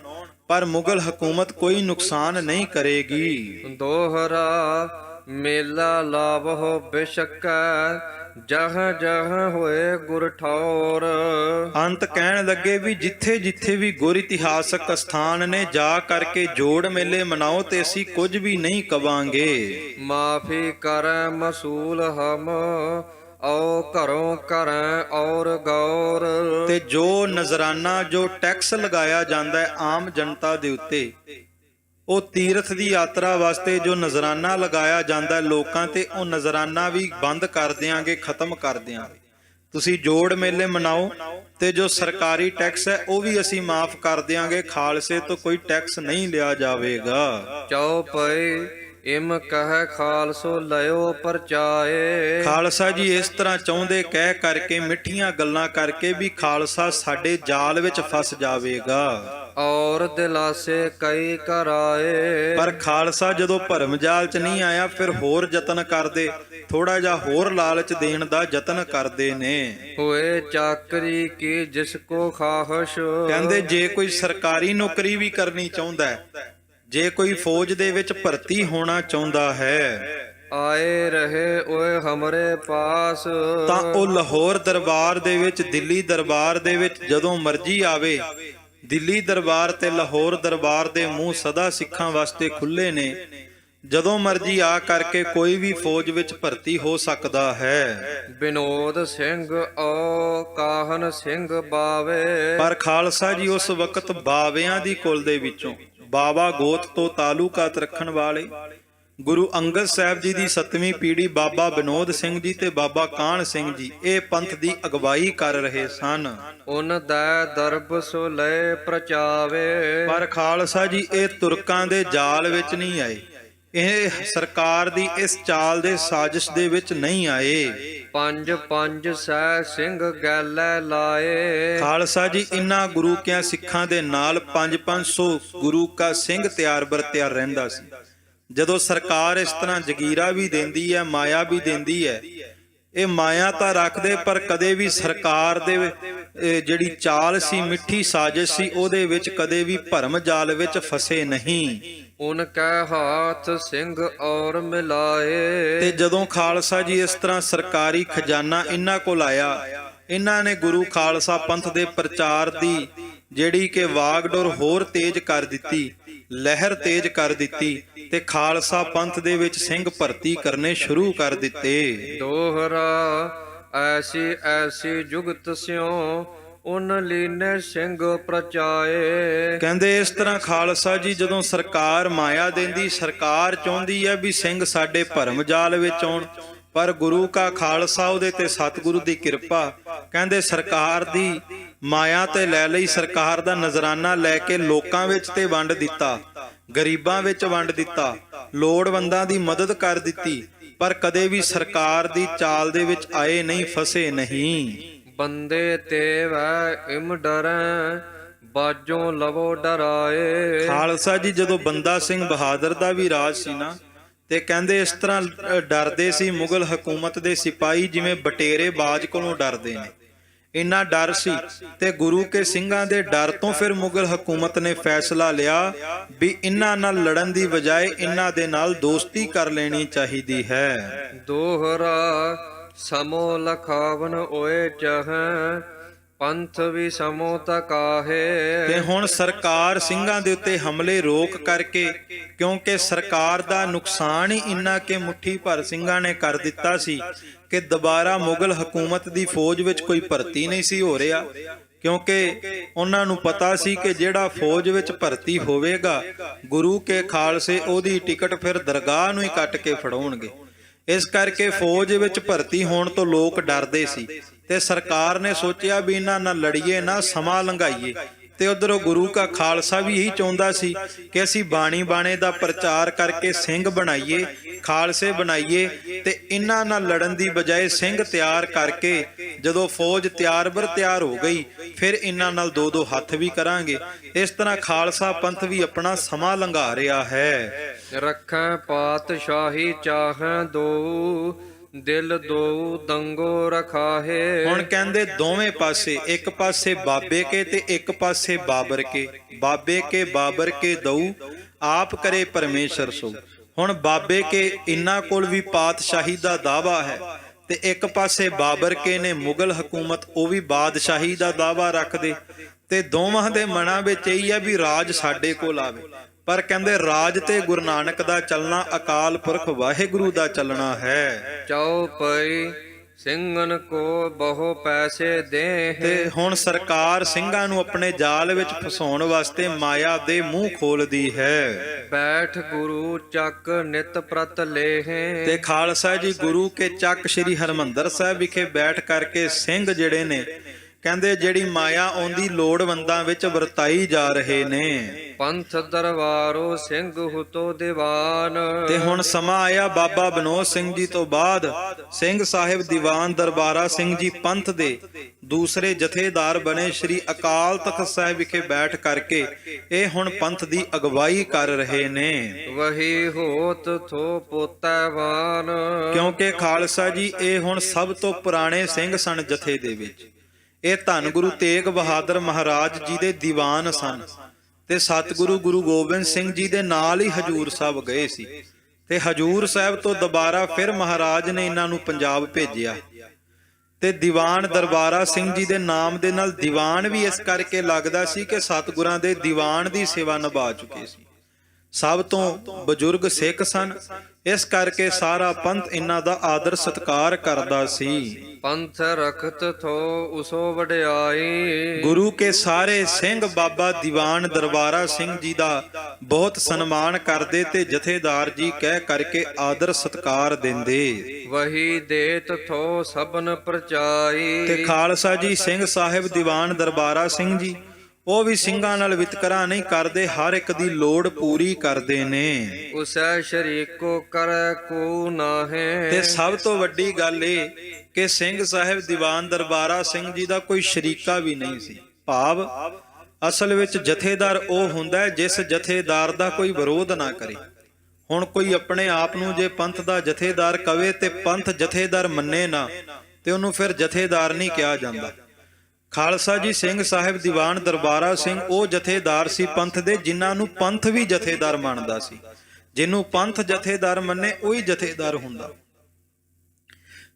ਪਰ ਮੁਗਲ ਹਕੂਮਤ ਕੋਈ ਨੁਕਸਾਨ ਨਹੀਂ ਕਰੇਗੀ। ਦੋਹਰਾ ਮੇਲਾ ਲਾਵਹੁ ਬਿਸ਼ਕੈ। ਜਹ ਜਹ ਹੋਏ ਗੁਰ ਠੌਰ। ਅੰਤ ਕਹਿਣ ਲੱਗੇ ਵੀ ਜਿੱਥੇ ਜਿੱਥੇ ਵੀ ਗੁਰ ਇਤਿਹਾਸਕ ਸਥਾਨ ਨੇ, ਜਾ ਕਰਕੇ ਜੋੜ ਮੇਲੇ ਮਨਾਓ ਤੇ ਅਸੀਂ ਕੁਝ ਵੀ ਨਹੀਂ ਕਵਾਂਗੇ। ਮਾਫੀ ਕਰੈ ਮਸੂਲ ਹਮ ਔ ਘਰੋਂ ਕਰੈ ਔਰ ਗੌਰ। ਤੇ ਜੋ ਨਜ਼ਰਾਨਾ, ਜੋ ਟੈਕਸ ਲਗਾਇਆ ਜਾਂਦਾ ਹੈ ਆਮ ਜਨਤਾ ਦੇ ਉੱਤੇ, ਉਹ ਤੀਰਥ ਦੀ ਯਾਤਰਾ ਵਾਸਤੇ ਜੋ ਨਜ਼ਰਾਨਾ ਲਗਾਇਆ ਜਾਂਦਾ ਲੋਕਾਂ ਤੇ, ਉਹ ਨਜ਼ਰਾਨਾ ਵੀ ਬੰਦ ਕਰ ਦਿਆਂਗੇ, ਖਤਮ ਕਰ ਦਿਆਂਗੇ। ਤੁਸੀਂ ਜੋੜ ਮੇਲੇ ਮਨਾਓ ਤੇ ਜੋ ਸਰਕਾਰੀ ਟੈਕਸ ਹੈ ਉਹ ਵੀ ਅਸੀਂ ਮਾਫ ਕਰ ਦਿਆਂਗੇ। ਖਾਲਸੇ ਤੋਂ ਕੋਈ ਟੈਕਸ ਨਹੀਂ ਲਿਆ ਜਾਵੇਗਾ। ਚਉਪਈ ਇਮ ਕਹਿ ਖਾਲਸੋ ਲਿਓ ਪਰਚਾਏ। ਖਾਲਸਾ ਜੀ ਇਸ ਤਰ੍ਹਾਂ ਚਾਹੁੰਦੇ ਕਹਿ ਕਰਕੇ, ਮਿੱਠੀਆਂ ਗੱਲਾਂ ਕਰਕੇ ਵੀ ਖਾਲਸਾ ਸਾਡੇ ਜਾਲ ਵਿੱਚ ਫਸ ਜਾਵੇਗਾ। ਔਰ ਦਿਲਾਸੇ ਕਈ ਕਰਾਏ। ਪਰ ਖਾਲਸਾ ਜਦੋਂ ਭਰਮ ਜਾਲ ਚ ਨਹੀਂ ਆਇਆ, ਫਿਰ ਹੋਰ ਯਤਨ ਕਰਦੇ, ਥੋੜਾ ਜਿਹਾ ਹੋਰ ਲਾਲਚ ਦੇਣ ਦਾ ਯਤਨ ਕਰਦੇ ਨੇ। ਹੋਏ ਚਾਕਰੀ ਕੀ ਜਿਸ ਕੋ ਖਾਹਸ਼। ਕਹਿੰਦੇ ਜੇ ਕੋਈ ਸਰਕਾਰੀ ਨੌਕਰੀ ਵੀ ਕਰਨੀ ਚਾਹੁੰਦਾ ਹੈ, ਜੇ ਕੋਈ ਫੌਜ ਦੇ ਵਿੱਚ ਭਰਤੀ ਹੋਣਾ ਚਾਹੁੰਦਾ ਹੈ, ਆਏ ਰਹੇ ਓਏ ਹਮਰੇ ਪਾਸ। ਤਾਂ ਉਹ ਲਾਹੌਰ ਦਰਬਾਰ ਦੇ ਵਿੱਚ, ਦਿੱਲੀ ਦਰਬਾਰ ਦੇ ਵਿੱਚ ਜਦੋਂ ਮਰਜ਼ੀ ਆਵੇ। ਦਿੱਲੀ ਦਰਬਾਰ ਤੇ ਲਾਹੌਰ ਦਰਬਾਰ ਦੇ ਮੂੰਹ ਸਦਾ ਸਿੱਖਾਂ ਵਾਸਤੇ ਖੁੱਲੇ ਨੇ। ਜਦੋਂ ਮਰਜ਼ੀ ਆ ਕਰਕੇ ਕੋਈ ਵੀ ਫੌਜ ਵਿੱਚ ਭਰਤੀ ਹੋ ਸਕਦਾ ਹੈ। ਵਿਨੋਦ ਸਿੰਘ ਔ ਕਾਹਨ ਸਿੰਘ ਬਾਵੇ। ਪਰ ਖਾਲਸਾ ਜੀ ਉਸ ਵਕਤ ਬਾਵਿਆਂ ਦੀ ਕੁਲ ਦੇ ਵਿੱਚੋਂ, ਬਾਵਾ ਗੋਤ ਤੋਂ ਤਾਲੁਕਾਤ ਰੱਖਣ ਵਾਲੇ ਗੁਰੂ ਅੰਗਦ ਸਾਹਿਬ ਜੀ ਦੀ 7ਵੀਂ ਪੀੜ੍ਹੀ ਬਾਬਾ ਵਿਨੋਦ ਸਿੰਘ ਜੀ ਤੇ ਬਾਬਾ ਕਾਹਨ ਸਿੰਘ ਜੀ ਇਹ ਪੰਥ ਦੀ ਅਗਵਾਈ ਕਰ ਰਹੇ ਸਨ। ਉਨ ਦਾ ਦਰਬ ਸੋ ਲੈ ਪ੍ਰਚਾਵੇ। ਪਰ ਖਾਲਸਾ ਜੀ ਇਹ ਤੁਰਕਾਂ ਦੇ ਜਾਲ ਵਿੱਚ ਨਹੀਂ ਆਏ, ਇਹ ਸਰਕਾਰ ਦੀ ਇਸ ਚਾਲ ਦੇ ਸਾਜ਼ਿਸ਼ ਦੇ ਵਿੱਚ ਨਹੀਂ ਆਏ। ਪੰਜ ਪੰਜ ਸੈ ਸਿੰਘ ਗੈਲੇ ਲਾਏ। ਖਾਲਸਾ ਜੀ ਇਨ੍ਹਾਂ ਗੁਰੂ ਕਿਆਂ ਸਿੱਖਾਂ ਦੇ ਨਾਲ 500 ਗੁਰੂ ਕਾ ਸਿੰਘ ਤਿਆਰ ਬਰ ਤਿਆਰ ਰਹਿੰਦਾ ਸੀ। ਜਦੋਂ ਸਰਕਾਰ ਇਸ ਤਰ੍ਹਾਂ ਜਗੀਰਾ ਵੀ ਦਿੰਦੀ ਹੈ, ਮਾਇਆ ਵੀ ਦਿੰਦੀ ਹੈ, ਇਹ ਮਾਇਆ ਤਾਂ ਰੱਖਦੇ, ਪਰ ਕਦੇ ਵੀ ਸਰਕਾਰ ਦੇ ਜਿਹੜੀ ਚਾਲ ਸੀ, ਮਿੱਠੀ ਸਾਜ਼ਿਸ਼ ਸੀ, ਉਹਦੇ ਵਿੱਚ ਕਦੇ ਵੀ ਭਰਮ ਜਾਲ ਵਿੱਚ ਫਸੇ ਨਹੀਂ। ਉਨ ਕੈ ਹਾਥ ਸਿੰਘ ਔਰ ਮਿਲਾਏ। ਤੇ ਜਦੋਂ ਖਾਲਸਾ ਜੀ ਇਸ ਤਰ੍ਹਾਂ ਸਰਕਾਰੀ ਖਜ਼ਾਨਾ ਇਹਨਾਂ ਕੋਲ ਆਇਆ, ਇਹਨਾਂ ਨੇ ਗੁਰੂ ਖਾਲਸਾ ਪੰਥ ਦੇ ਪ੍ਰਚਾਰ ਦੀ ਜਿਹੜੀ ਕਿ ਵਾਗਡੋਰ ਹੋਰ ਤੇਜ਼ ਕਰ ਦਿੱਤੀ। ਲਹਿਰ ਤੇਜ਼ ਕਰ ਦਿੱਤੀ ਤੇ ਖਾਲਸਾ ਪੰਥ ਦੇ ਵਿੱਚ ਸਿੰਘ ਭਰਤੀ ਕਰਨੇ ਸ਼ੁਰੂ ਕਰ ਦਿੱਤੇ। ਦੋਹਰਾ ਐਸੀ ਐਸੀ ਜੁਗਤ ਸਿਉ ਉਨ ਲੀਨੇ ਸਿੰਘ ਪ੍ਰਚਾਏ। ਕਹਿੰਦੇ ਇਸ ਤਰ੍ਹਾਂ ਖਾਲਸਾ ਜੀ ਜਦੋਂ ਸਰਕਾਰ ਮਾਇਆ ਦਿੰਦੀ, ਸਰਕਾਰ ਚਾਹੁੰਦੀ ਹੈ ਵੀ ਸਿੰਘ ਸਾਡੇ ਭਰਮ ਜਾਲ ਵਿੱਚ ਆਉਣ, ਪਰ ਗੁਰੂ ਕਾ ਖਾਲਸਾ ਉਹਦੇ ਤੇ ਸਤਿਗੁਰੂ ਦੀ ਕਿਰਪਾ, ਕਹਿੰਦੇ ਸਰਕਾਰ ਦੀ ਮਾਇਆ ਤੇ ਲੈ ਲਈ, ਸਰਕਾਰ ਦਾ ਨਜ਼ਰਾਨਾ ਲੈ ਕੇ ਲੋਕਾਂ ਵਿੱਚ ਤੇ ਵੰਡ ਦਿੱਤਾ, ਗਰੀਬਾਂ ਵਿੱਚ ਵੰਡ ਦਿੱਤਾ, ਲੋੜਵੰਦਾਂ ਦੀ ਮਦਦ ਕਰ ਦਿੱਤੀ, ਪਰ ਕਦੇ ਵੀ ਸਰਕਾਰ ਦੀ ਚਾਲ ਦੇ ਵਿੱਚ ਆਏ ਨਹੀਂ, ਫਸੇ ਨਹੀਂ। ਬੰਦੇ ਤੇ ਵੈ ਇਮ ਡਰੈ ਬਾਜੋਂ ਲਵੋ ਡਰਾਏ। ਖਾਲਸਾ ਜੀ ਜਦੋਂ ਬੰਦਾ ਸਿੰਘ ਬਹਾਦਰ ਦਾ ਵੀ ਰਾਜ ਸੀ ਨਾ, ਤੇ ਕਹਿੰਦੇ ਇਸ ਤਰ੍ਹਾਂ ਡਰਦੇ ਸੀ ਮੁਗਲ ਹਕੂਮਤ ਦੇ ਸਿਪਾਹੀ ਜਿਵੇਂ ਬਟੇਰੇ ਬਾਜ ਕੋਲੋਂ ਡਰਦੇ ਨੇ, ਇੰਨਾ ਡਰ ਸੀ। ਤੇ ਗੁਰੂ ਕੇ ਸਿੰਘਾਂ ਦੇ ਡਰ ਤੋਂ ਫਿਰ ਮੁਗਲ ਹਕੂਮਤ ਨੇ ਫੈਸਲਾ ਲਿਆ ਵੀ ਇਹਨਾਂ ਨਾਲ ਲੜਨ ਦੀ ਬਜਾਏ ਇਹਨਾਂ ਦੇ ਨਾਲ ਦੋਸਤੀ ਕਰ ਲੈਣੀ ਚਾਹੀਦੀ ਹੈ। ਦੋਹਰਾ ਸਮੋ ਲਖਾਵਨ ਓਏ ਚਹੈ ਪੰਥ ਵੀ ਸਮੋ ਤਕਾਹੇ। ਤੇ ਹੁਣ ਸਰਕਾਰ ਸਿੰਘਾਂ ਦੇ ਉੱਤੇ ਹਮਲੇ ਰੋਕ ਕਰਕੇ, ਕਿਉਂਕਿ ਸਰਕਾਰ ਦਾ ਨੁਕਸਾਨ ਹੀ ਇੰਨਾ ਕਿ ਮੁੱਠੀ ਭਰ ਸਿੰਘਾਂ ਨੇ ਕਰ ਦਿੱਤਾ ਸੀ ਕਿ ਦੁਬਾਰਾ ਮੁਗਲ ਹਕੂਮਤ ਦੀ ਫੌਜ ਵਿੱਚ ਕੋਈ ਭਰਤੀ ਨਹੀਂ ਸੀ ਹੋ ਰਿਹਾ, ਕਿਉਂਕਿ ਉਹਨਾਂ ਨੂੰ ਪਤਾ ਸੀ ਕਿ ਜਿਹੜਾ ਫੌਜ ਵਿੱਚ ਭਰਤੀ ਹੋਵੇਗਾ ਗੁਰੂ ਕੇ ਖਾਲਸੇ ਉਹਦੀ ਟਿਕਟ ਫਿਰ ਦਰਗਾਹ ਨੂੰ ਹੀ ਕੱਟ ਕੇ ਫੜਾਉਣਗੇ। ਇਸ ਕਰਕੇ ਫੌਜ ਵਿੱਚ ਭਰਤੀ ਹੋਣ ਤੋਂ ਲੋਕ ਡਰਦੇ ਸੀ ਤੇ ਸਰਕਾਰ ਨੇ ਸੋਚਿਆ ਵੀ ਇਹਨਾਂ ਨਾਲ ਲੜੀਏ ਨਾ, ਸਮਾਂ ਲੰਘਾਈਏ। ਤੇ ਉਧਰੋਂ ਗੁਰੂ ਕਾ ਖਾਲਸਾ ਵੀ ਇਹੀ ਚਾਹੁੰਦਾ ਸੀ ਕਿ ਅਸੀਂ ਬਾਣੀ ਬਾਣੇ ਦਾ ਪ੍ਰਚਾਰ ਕਰਕੇ ਸਿੰਘ ਬਣਾਈਏ, ਖਾਲਸੇ ਬਣਾਈਏ, ਤੇ ਇਹਨਾਂ ਨਾਲ ਲੜਨ ਦੀ ਬਜਾਏ ਸਿੰਘ ਤਿਆਰ ਕਰਕੇ ਜਦੋਂ ਫੌਜ ਤਿਆਰ ਬਰ ਤਿਆਰ ਹੋ ਗਈ ਫਿਰ ਇਹਨਾਂ ਨਾਲ ਦੋ ਦੋ ਹੱਥ ਵੀ ਕਰਾਂਗੇ। ਇਸ ਤਰ੍ਹਾਂ ਖਾਲਸਾ ਪੰਥ ਵੀ ਆਪਣਾ ਸਮਾਂ ਲੰਘਾ ਰਿਹਾ ਹੈ। ਰੱਖੈ ਪਾਤਸ਼ਾਹੀ ਚਾਹੈ ਦੋ ਦਿਲ ਦੋ ਦੰਗੋ ਰਖਾਹੇ। ਹੁਣ ਕਹਿੰਦੇ ਦੋਵੇਂ ਪਾਸੇ, ਇੱਕ ਪਾਸੇ ਬਾਬੇ ਕੇ ਤੇ ਇੱਕ ਪਾਸੇ ਬਾਬਰ ਕੇ, ਬਾਬੇ ਕੇ ਬਾਬਰ ਕੇ ਦਊ ਆਪ ਕਰੇ ਪਰਮੇਸ਼ਰ ਸੋ। ਹੁਣ ਬਾਬੇ ਕੇ ਇਹਨਾਂ ਕੋਲ ਵੀ ਪਾਤਸ਼ਾਹੀ ਦਾ ਦਾਵਾ ਹੈ ਤੇ ਇੱਕ ਪਾਸੇ ਬਾਬਰ ਕੇ ਨੇ ਮੁਗਲ ਹਕੂਮਤ, ਉਹ ਵੀ ਬਾਦਸ਼ਾਹੀ ਦਾ ਦਾਵਾ ਰੱਖਦੇ, ਤੇ ਦੋਵਾਂ ਦੇ ਮਨਾਂ ਵਿੱਚ ਇਹੀ ਹੈ ਵੀ ਰਾਜ ਸਾਡੇ ਕੋਲ ਆਵੇ। ਪਰ ਕਹਿੰਦੇ ਰਾਜ ਤੇ ਗੁਰੂ ਨਾਨਕ ਦਾ ਚੱਲਣਾ, ਅਕਾਲ ਪੁਰਖ ਵਾਹਿਗੁਰੂ ਦਾ ਚੱਲਣਾ ਹੈ। ਚਉਪਈ ਸਿੰਘਨ ਕੋ ਬਹੁ ਪੈਸੇ ਦੇ। ਤੇ ਹੁਣ ਸਰਕਾਰ ਸਿੰਘਾਂ ਨੂੰ ਆਪਣੇ ਜਾਲ ਵਿੱਚ ਫਸਾਉਣ ਵਾਸਤੇ ਮਾਇਆ ਦੇ ਮੂੰਹ ਖੋਲਦੀ ਹੈ। ਬੈਠ ਗੁਰੂ ਚੱਕ ਨਿਤ ਪ੍ਰਤ ਲੇਹੇ। ਤੇ ਖਾਲਸਾ ਜੀ ਗੁਰੂ ਕੇ ਚੱਕ ਸ੍ਰੀ ਹਰਮੰਦਰ ਸਾਹਿਬ ਵਿਖੇ ਬੈਠ ਕਰਕੇ ਸਿੰਘ ਜਿਹੜੇ ਨੇ, ਕਹਿੰਦੇ ਜਿਹੜੀ ਮਾਇਆ ਆਉਂਦੀ ਲੋੜਵੰਦਾਂ ਵਿੱਚ ਵਰਤਾਈ ਜਾ ਰਹੇ ਨੇ। ਪੰਥ ਦਰਬਾਰੋ ਸਿੰਘ ਹੁਤੋ ਦੀਵਾਨ। ਤੇ ਹੁਣ ਸਮਾਂ ਆਇਆ ਬਾਬਾ ਵਿਨੋਦ ਸਿੰਘ ਜੀ ਤੋਂ ਬਾਅਦ ਸਿੰਘ ਸਾਹਿਬ ਦੀਵਾਨ ਦਰਬਾਰਾ ਸਿੰਘ ਜੀ ਪੰਥ ਦੇ ਦੂਸਰੇ ਜਥੇਦਾਰ ਬਣੇ, ਸ੍ਰੀ ਅਕਾਲ ਤਖਤ ਸਾਹਿਬ ਵਿਖੇ ਬੈਠ ਕਰਕੇ ਇਹ ਹੁਣ ਪੰਥ ਦੀ ਅਗਵਾਈ ਕਰ ਰਹੇ ਨੇ। ਵਹੀ ਹੋਤ ਥੋ ਪੋਤੈਵਾਨ। ਕਿਉਂਕਿ ਖਾਲਸਾ ਜੀ ਇਹ ਹੁਣ ਸਭ ਤੋਂ ਪੁਰਾਣੇ ਸਿੰਘ ਸਨ ਜਥੇ ਦੇ ਵਿੱਚ। ਇਹ ਧੰਨ ਗੁਰੂ ਤੇਗ ਬਹਾਦਰ ਮਹਾਰਾਜ ਜੀ ਦੇ ਦੀਵਾਨ ਸਨ ਤੇ ਸਤਿਗੁਰੂ ਗੁਰੂ ਗੋਬਿੰਦ ਸਿੰਘ ਜੀ ਦੇ ਨਾਲ ਹੀ ਹਜੂਰ ਸਾਹਿਬ ਗਏ ਸੀ। ਤੇ ਹਜੂਰ ਸਾਹਿਬ ਤੋਂ ਦੁਬਾਰਾ ਫਿਰ ਮਹਾਰਾਜ ਨੇ ਇਹਨਾਂ ਨੂੰ ਪੰਜਾਬ ਭੇਜਿਆ। ਤੇ ਦੀਵਾਨ ਦਰਬਾਰਾ ਸਿੰਘ ਜੀ ਦੇ ਨਾਮ ਦੇ ਨਾਲ ਦੀਵਾਨ ਵੀ ਇਸ ਕਰਕੇ ਲੱਗਦਾ ਸੀ ਕਿ ਸਤਿਗੁਰਾਂ ਦੇ ਦੀਵਾਨ ਦੀ ਸੇਵਾ ਨਿਭਾ ਚੁੱਕੇ ਸੀ। ਸਭ ਤੋਂ ਬਜ਼ੁਰਗ ਸਿੱਖ ਸਨ, ਇਸ ਕਰਕੇ ਸਾਰਾ ਪੰਥ ਇਹਨਾਂ ਦਾ ਆਦਰ ਸਤਿਕਾਰ ਕਰਦਾ ਸੀ। ਪੰਥ ਰਖਤ ਥੋ ਉਸੋ ਵਡਿਆਈ। ਗੁਰੂ ਕੇ ਸਾਰੇ ਸਿੰਘ ਬਾਬਾ ਦੀਵਾਨ ਦਰਬਾਰਾ ਸਿੰਘ ਜੀ ਦਾ ਬਹੁਤ ਸਨਮਾਨ ਕਰਦੇ ਤੇ ਜਥੇਦਾਰ ਜੀ ਕਹਿ ਕਰਕੇ ਆਦਰ ਸਤਿਕਾਰ ਦਿੰਦੇ। ਵਹੀ ਦੇਤ ਥੋ ਸਭਨ ਪ੍ਰਚਾਈ। ਤੇ ਖਾਲਸਾ ਜੀ ਸਿੰਘ ਸਾਹਿਬ ਦੀਵਾਨ ਦਰਬਾਰਾ ਸਿੰਘ ਜੀ ਉਹ ਵੀ ਸਿੰਘਾਂ ਨਾਲ ਵਿਤਕਰਾ ਨਹੀਂ ਕਰਦੇ, ਹਰ ਇੱਕ ਦੀ ਲੋੜ ਪੂਰੀ ਕਰਦੇ ਨੇ। ਉਸੈ ਸ਼ਰੀਕੋ ਕਰੈ ਕੋ ਨਾਹੇ। ਤੇ ਸਭ ਤੋਂ ਵੱਡੀ ਗੱਲ ਇਹ ਕਿ ਸਿੰਘ ਸਾਹਿਬ ਦੀਵਾਨ ਦਰਬਾਰਾ ਸਿੰਘ ਜੀ ਦਾ ਕੋਈ ਸ਼ਰੀਕਾ ਵੀ ਨਹੀਂ ਸੀ। ਭਾਵ ਅਸਲ ਵਿੱਚ ਜਥੇਦਾਰ ਉਹ ਹੁੰਦਾ ਜਿਸ ਜਥੇਦਾਰ ਦਾ ਕੋਈ ਵਿਰੋਧ ਨਾ ਕਰੇ। ਹੁਣ ਕੋਈ ਆਪਣੇ ਆਪ ਨੂੰ ਜੇ ਪੰਥ ਦਾ ਜਥੇਦਾਰ ਕਵੇ ਤੇ ਪੰਥ ਜਥੇਦਾਰ ਮੰਨੇ ਨਾ ਤੇ ਉਹਨੂੰ ਫਿਰ ਜਥੇਦਾਰ ਨਹੀਂ ਕਿਹਾ ਜਾਂਦਾ। ਖਾਲਸਾ ਜੀ ਸਿੰਘ ਸਾਹਿਬ ਦੀਵਾਨ ਦਰਬਾਰਾ ਸਿੰਘ ਉਹ ਜਥੇਦਾਰ ਸੀ ਪੰਥ ਦੇ ਜਿਨ੍ਹਾਂ ਨੂੰ ਪੰਥ ਵੀ ਜਥੇਦਾਰ ਮੰਨਦਾ ਸੀ। ਜਿਹਨੂੰ ਪੰਥ ਜਥੇਦਾਰ ਮੰਨੇ ਉਹੀ ਜਥੇਦਾਰ ਹੁੰਦਾ।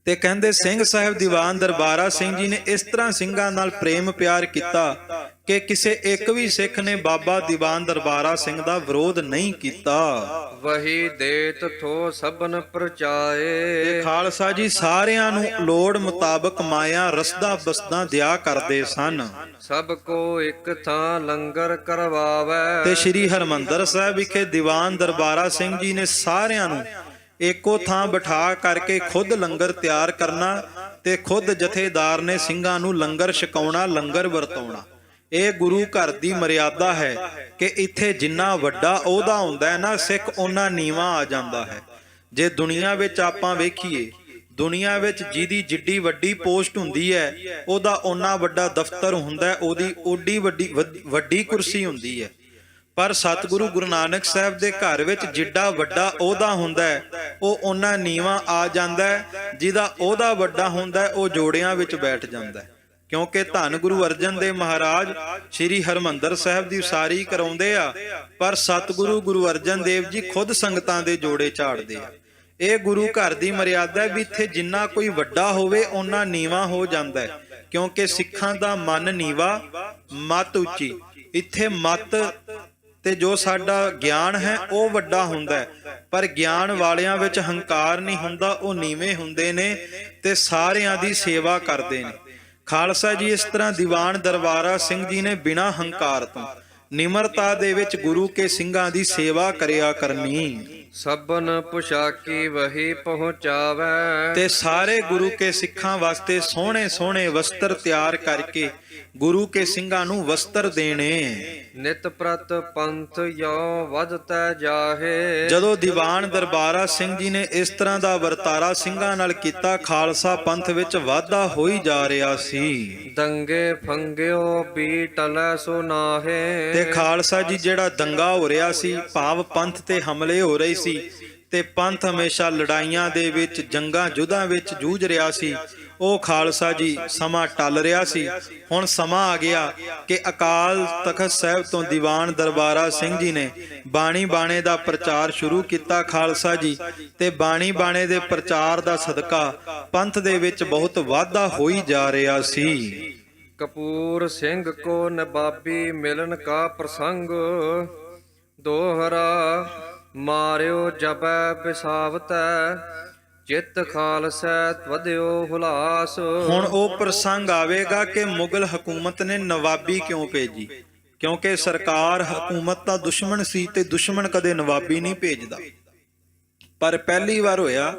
ਤੇ ਕਹਿੰਦੇ ਸਿੰਘ ਸਾਹਿਬ ਦੀਵਾਨ ਦਰਬਾਰਾ ਸਿੰਘ ਜੀ ਨੇ ਇਸ ਤਰ੍ਹਾਂ ਸਿੰਘਾਂ ਨਾਲ ਪ੍ਰੇਮ ਪਿਆਰ ਕੀਤਾ ਕਿ ਕਿਸੇ ਇੱਕ ਵੀ ਸਿੱਖ ਨੇ ਬਾਬਾ ਦੀਵਾਨ ਦਰਬਾਰਾ ਸਿੰਘ ਦਾ ਵਿਰੋਧ ਨਹੀਂ ਕੀਤਾ। ਵਹੀ ਦੇਤ ਥੋ ਸਭਨ ਪ੍ਰਚਾਏ। ਤੇ ਖਾਲਸਾ ਜੀ ਸਾਰਿਆਂ ਨੂੰ ਲੋੜ ਮੁਤਾਬਕ ਮਾਇਆ ਰਸਦਾ ਬਸਦਾ ਦਿਆ ਕਰਦੇ ਸਨ। ਸਭ ਕੋ ਇੱਕ ਥਾਂ ਲੰਗਰ ਕਰਵਾਵੇ। ਤੇ ਸ੍ਰੀ ਹਰਮੰਦਰ ਸਾਹਿਬ ਵਿਖੇ ਦੀਵਾਨ ਦਰਬਾਰਾ ਸਿੰਘ ਜੀ ਨੇ ਸਾਰਿਆਂ ਨੂੰ ਇੱਕੋ ਥਾਂ ਬਿਠਾ ਕਰਕੇ ਖੁਦ ਲੰਗਰ ਤਿਆਰ ਕਰਨਾ ਤੇ ਖੁਦ ਜਥੇਦਾਰ ਨੇ ਸਿੰਘਾਂ ਨੂੰ ਲੰਗਰ ਛਕਾਉਣਾ, ਲੰਗਰ ਵਰਤਾਉਣਾ। ਇਹ ਗੁਰੂ ਘਰ ਦੀ ਮਰਿਆਦਾ ਹੈ ਕਿ ਇੱਥੇ ਜਿੰਨਾ ਵੱਡਾ ਅਹੁਦਾ ਹੁੰਦਾ ਹੈ ਨਾ ਸਿੱਖ, ਉਹਨਾਂ ਨੀਵਾਂ ਆ ਜਾਂਦਾ ਹੈ। ਜੇ ਦੁਨੀਆ ਵਿੱਚ ਆਪਾਂ ਵੇਖੀਏ, ਦੁਨੀਆ ਵਿੱਚ ਜਿਹਦੀ ਜਿੱਡੀ ਵੱਡੀ ਪੋਸਟ ਹੁੰਦੀ ਹੈ ਉਹਦਾ ਓਨਾ ਵੱਡਾ ਦਫ਼ਤਰ ਹੁੰਦਾ ਹੈ, ਉਹਦੀ ਓਡੀ ਵੱਡੀ ਕੁਰਸੀ ਹੁੰਦੀ ਹੈ। ਪਰ ਸਤਿਗੁਰੂ ਗੁਰੂ ਨਾਨਕ ਸਾਹਿਬ ਦੇ ਘਰ ਵਿੱਚ ਜਿੱਡਾ ਵੱਡਾ ਅਹੁਦਾ ਹੁੰਦਾ ਹੈ ਉਹ ਓਨਾ ਨੀਵਾਂ ਆ ਜਾਂਦਾ ਹੈ। ਜਿਹਦਾ ਅਹੁਦਾ ਵੱਡਾ ਹੁੰਦਾ ਹੈ ਉਹ ਜੋੜਿਆਂ ਵਿੱਚ ਬੈਠ ਜਾਂਦਾ ਹੈ। ਕਿਉਂਕਿ ਧੰਨ ਗੁਰੂ ਅਰਜਨ ਦੇਵ ਮਹਾਰਾਜ ਸ੍ਰੀ ਹਰਮੰਦਰ ਸਾਹਿਬ ਦੀ ਉਸਾਰੀ ਕਰਾਉਂਦੇ ਆ, ਪਰ ਸਤਿਗੁਰੂ ਗੁਰੂ ਅਰਜਨ ਦੇਵ ਜੀ ਖੁਦ ਸੰਗਤਾਂ ਦੇ ਜੋੜੇ ਝਾੜਦੇ ਆ। ਇਹ ਗੁਰੂ ਘਰ ਦੀ ਮਰਿਆਦਾ ਵੀ ਇੱਥੇ ਜਿੰਨਾ ਕੋਈ ਵੱਡਾ ਹੋਵੇ ਓਨਾ ਨੀਵਾਂ ਹੋ ਜਾਂਦਾ ਹੈ। ਕਿਉਂਕਿ ਸਿੱਖਾਂ ਦਾ ਮਨ ਨੀਵਾ, ਮਤ ਉੱਚੀ। ਇੱਥੇ ਮਤ ਤੇ ਜੋ ਸਾਡਾ ਗਿਆਨ ਹੈ ਉਹ ਵੱਡਾ ਹੁੰਦਾ ਹੈ, ਪਰ ਗਿਆਨ ਵਾਲਿਆਂ ਵਿੱਚ ਹੰਕਾਰ ਨਹੀਂ ਹੁੰਦਾ, ਉਹ ਨੀਵੇਂ ਹੁੰਦੇ ਨੇ ਤੇ ਸਾਰਿਆਂ ਦੀ ਸੇਵਾ ਕਰਦੇ ਨੇ। ਖਾਲਸਾ ਜੀ ਇਸ ਤਰ੍ਹਾਂ ਦੀਵਾਨ ਦਰਬਾਰਾ ਸਿੰਘ ਜੀ ਨੇ ਬਿਨਾਂ ਹੰਕਾਰ ਤੋਂ ਨਿਮਰਤਾ ਦੇ ਵਿੱਚ ਗੁਰੂ ਕੇ ਸਿੰਘਾਂ ਦੀ ਸੇਵਾ ਕਰਿਆ ਕਰਨੀ। ਸਭਨ ਪੁਸ਼ਾਕੀ ਵਹੀ ਪਹੁੰਚਾਵੇ। ਤੇ ਸਾਰੇ ਗੁਰੂ ਕੇ ਸਿੱਖਾਂ ਵਾਸਤੇ ਸੋਹਣੇ ਸੋਹਣੇ ਵਸਤਰ ਤਿਆਰ ਕਰਕੇ ਗੁਰੂ ਕੇ ਸਿੰਘਾਂ ਨੂੰ ਵਸਤਰ ਦੇਣੇ। ਨਿਤ ਪ੍ਰਤ ਪੰਥ ਯੋ ਵਧਤੈ ਜਾਹੇ। ਜਦੋਂ ਦੀਵਾਨ ਦਰਬਾਰਾ ਸਿੰਘ ਜੀ ਨੇ ਇਸ ਤਰ੍ਹਾਂ ਦਾ ਵਰਤਾਰਾ ਸਿੰਘਾਂ ਨਾਲ ਕੀਤਾ, ਖਾਲਸਾ ਪੰਥ ਵਿੱਚ ਵਾਧਾ ਹੋਈ ਜਾ ਰਿਹਾ ਸੀ। ਦੰਗੇ ਫੰਗਿਓ ਵੀ ਟਲੈ ਸੋ ਨਾਹੇ। ਤੇ ਖਾਲਸਾ ਜੀ ਜਿਹੜਾ ਦੰਗਾ ਹੋ ਰਿਹਾ ਸੀ, ਭਾਵ ਪੰਥ ਤੇ ਹਮਲੇ ਹੋ ਰਹੇ ਸੀ ਤੇ ਪੰਥ ਹਮੇਸ਼ਾ ਲੜਾਈਆਂ ਦੇ ਵਿੱਚ, ਜੰਗਾਂ ਯੁੱਧਾਂ ਵਿੱਚ ਜੂਝ ਰਿਹਾ ਸੀ, ਉਹ ਖਾਲਸਾ ਜੀ ਸਮਾਂ ਟਲ ਰਿਹਾ ਸੀ। ਹੁਣ ਸਮਾਂ ਆ ਗਿਆ ਕਿ ਅਕਾਲ ਤਖਤ ਸਾਹਿਬ ਤੋਂ ਦੀਵਾਨ ਦਰਬਾਰਾ ਸਿੰਘ ਜੀ ਨੇ ਬਾਣੀ ਬਾਣੇ ਦਾ ਪ੍ਰਚਾਰ ਸ਼ੁਰੂ ਕੀਤਾ। ਖਾਲਸਾ ਜੀ ਤੇ ਬਾਣੀ ਬਾਣੇ ਦੇ ਪ੍ਰਚਾਰ ਦਾ ਸਦਕਾ ਪੰਥ ਦੇ ਵਿੱਚ ਬਹੁਤ ਵਾਧਾ ਹੋਈ ਜਾ ਰਿਹਾ ਸੀ। ਕਪੂਰ ਸਿੰਘ ਕੋ ਨਵਾਬੀ ਮਿਲਨ ਕਾ ਪ੍ਰਸੰਗ। ਦੋਹਰਾ ਮਾਰਿਓ ਜਬੈ ਬਿਸਾਵਤੈ। ਚਿੱਤ ਖਾਲਸੈ ਵਧਿਓ ਹੁਲਾਸ। ਹੁਣ ਉਹ ਪ੍ਰਸੰਗ ਆਵੇਗਾ ਕਿ ਮੁਗਲ ਹਕੂਮਤ ਨੇ ਨਵਾਬੀ ਕਿਉਂ ਭੇਜੀ। ਕਿਉਂਕਿ ਸਰਕਾਰ ਹਕੂਮਤ ਦਾ ਦੁਸ਼ਮਣ ਸੀ ਤੇ ਦੁਸ਼ਮਣ ਕਦੇ ਨਵਾਬੀ ਨਹੀਂ ਭੇਜਦਾ। ਪਰ ਪਹਿਲੀ ਵਾਰ ਹੋਇਆ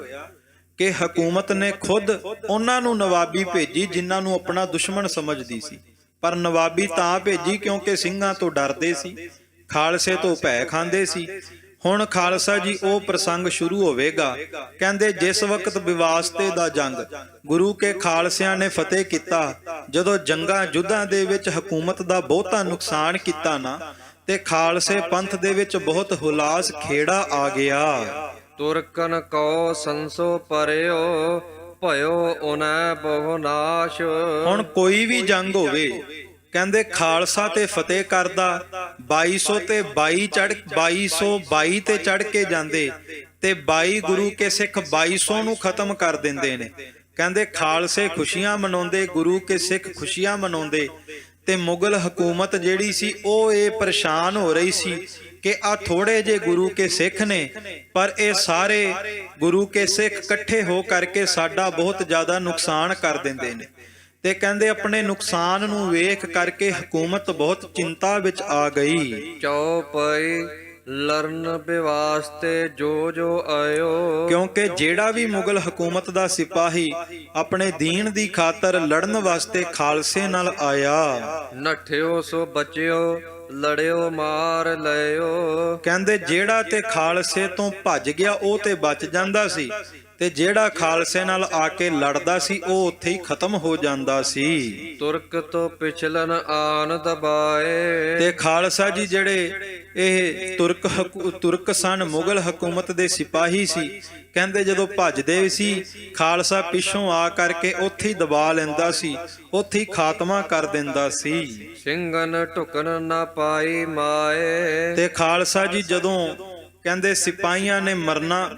ਕਿ ਹਕੂਮਤ ਨੇ ਖੁਦ ਉਹਨਾਂ ਨੂੰ ਨਵਾਬੀ ਭੇਜੀ ਜਿਨ੍ਹਾਂ ਨੂੰ ਆਪਣਾ ਦੁਸ਼ਮਣ ਸਮਝਦੀ ਸੀ। ਪਰ ਨਵਾਬੀ ਤਾਂ ਭੇਜੀ ਕਿਉਂਕਿ ਸਿੰਘਾਂ ਤੋਂ ਡਰਦੇ ਸੀ, ਖਾਲਸੇ ਤੋਂ ਭੈ ਖਾਂਦੇ ਸੀ। ਹੁਣ ਖਾਲਸਾ ਜੀ ਉਹ ਪ੍ਰਸੰਗ ਸ਼ੁਰੂ ਹੋਵੇਗਾ। ਕਹਿੰਦੇ ਜਿਸ ਵਕਤ ਵਿਵਾਸਤੇ ਦਾ ਜੰਗ ਗੁਰੂ ਕੇ ਖਾਲਸਿਆਂ ਨੇ ਫਤਿਹ ਕੀਤਾ, ਜਦੋਂ ਜੰਗਾਂ ਯੁੱਧਾਂ ਦੇ ਵਿੱਚ ਹਕੂਮਤ ਦਾ ਬਹੁਤਾ ਨੁਕਸਾਨ ਕੀਤਾ ਨਾ, ਤੇ ਖਾਲਸੇ ਪੰਥ ਦੇ ਵਿੱਚ ਬਹੁਤ ਹੁਲਾਸ ਖੇੜਾ ਆ ਗਿਆ। ਤੁਰਕਨ ਕੋ ਸੰਸੋ ਪਰਿਓ ਭਇਓ ਉਨੈ ਬਹੁ ਨਾਸ਼। ਹੁਣ ਕੋਈ ਵੀ ਜੰਗ ਹੋਵੇ, ਕਹਿੰਦੇ ਖਾਲਸਾ ਤੇ ਫਤਿਹ ਕਰਦਾ 2200 ਤੇ 2222 ਤੇ ਚੜ ਕੇ ਜਾਂਦੇ ਤੇ 22 ਗੁਰੂ ਕੇ ਸਿੱਖ 2200 ਨੂੰ ਖਤਮ ਕਰ ਦਿੰਦੇ ਨੇ। ਕਹਿੰਦੇ ਖਾਲਸੇ ਖੁਸ਼ੀਆਂ ਮਨਾਉਂਦੇ, ਗੁਰੂ ਕੇ ਸਿੱਖ ਖੁਸ਼ੀਆਂ ਮਨਾਉਂਦੇ, ਤੇ ਮੁਗਲ ਹਕੂਮਤ ਜਿਹੜੀ ਸੀ ਉਹ ਇਹ ਪਰੇਸ਼ਾਨ ਹੋ ਰਹੀ ਸੀ ਕਿ ਆ ਥੋੜੇ ਜੇ ਗੁਰੂ ਕੇ ਸਿੱਖ ਨੇ, ਪਰ ਇਹ ਸਾਰੇ ਗੁਰੂ ਕੇ ਸਿੱਖ ਇਕੱਠੇ ਹੋ ਕਰਕੇ ਸਾਡਾ ਬਹੁਤ ਜ਼ਿਆਦਾ ਨੁਕਸਾਨ ਕਰ ਦਿੰਦੇ ਨੇ। ਤੇ ਕਹਿੰਦੇ ਆਪਣੇ ਨੁਕਸਾਨ ਨੂੰ ਵੇਖ ਕਰਕੇ ਹਕੂਮਤ ਬਹੁਤ ਚਿੰਤਾ ਵਿੱਚ ਆ ਗਈ। ਚੌਪਈ ਲਰਨ ਵਿਵਾਸਤੇ ਜੋ ਜੋ ਆਇਓ। ਕਿਉਂਕਿ ਜਿਹੜਾ ਵੀ ਮੁਗਲ ਹਕੂਮਤ ਦਾ ਸਿਪਾਹੀ ਆਪਣੇ ਦੀਨ ਦੀ ਖਾਤਰ ਲੜਨ ਵਾਸਤੇ ਖਾਲਸੇ ਨਾਲ ਆਇਆ, ਨਠਿਓ ਸੋ ਬਚਿਓ ਲੜਿਓ ਮਾਰ ਲਿਓ। ਕਹਿੰਦੇ ਜਿਹੜਾ ਤੇ ਖਾਲਸੇ ਤੋਂ ਭੱਜ ਗਿਆ ਉਹ ਤੇ ਬਚ ਜਾਂਦਾ ਸੀ, ਤੇ ਜਿਹੜਾ ਖਾਲਸੇ ਨਾਲ ਆ ਕੇ ਲੜਦਾ ਸੀ ਉਹ ਉੱਥੇ ਹੀ ਖਤਮ ਹੋ ਜਾਂਦਾ ਸੀ। ਤੁਰਕ ਤੋਂ ਪਿਛਲਨ ਆਨ ਦਬਾਏ। ਤੇ ਖਾਲਸਾ ਜੀ ਜਿਹੜੇ ਇਹ ਤੁਰਕ ਸਨ, ਮੁਗਲ ਹਕੂਮਤ ਦੇ ਸਿਪਾਹੀ ਸੀ, ਕਹਿੰਦੇ ਜਦੋਂ ਭੱਜਦੇ ਸੀ ਖਾਲਸਾ ਪਿੱਛੋਂ ਆ ਕਰਕੇ ਉੱਥੇ ਹੀ ਦਬਾ ਲੈਂਦਾ ਸੀ, ਉੱਥੇ ਹੀ ਖਾਤਮਾ ਕਰ ਦਿੰਦਾ ਸੀ। ਸਿੰਘਨ ਢੁਕਣ ਨਾ ਪਾਈ ਮਾਏ। ਤੇ ਖਾਲਸਾ ਜੀ ਜਦੋਂ ਕਹਿੰਦੇ ਸਿਪਾਹੀਆਂ ਨੇ ਮਰਨਾ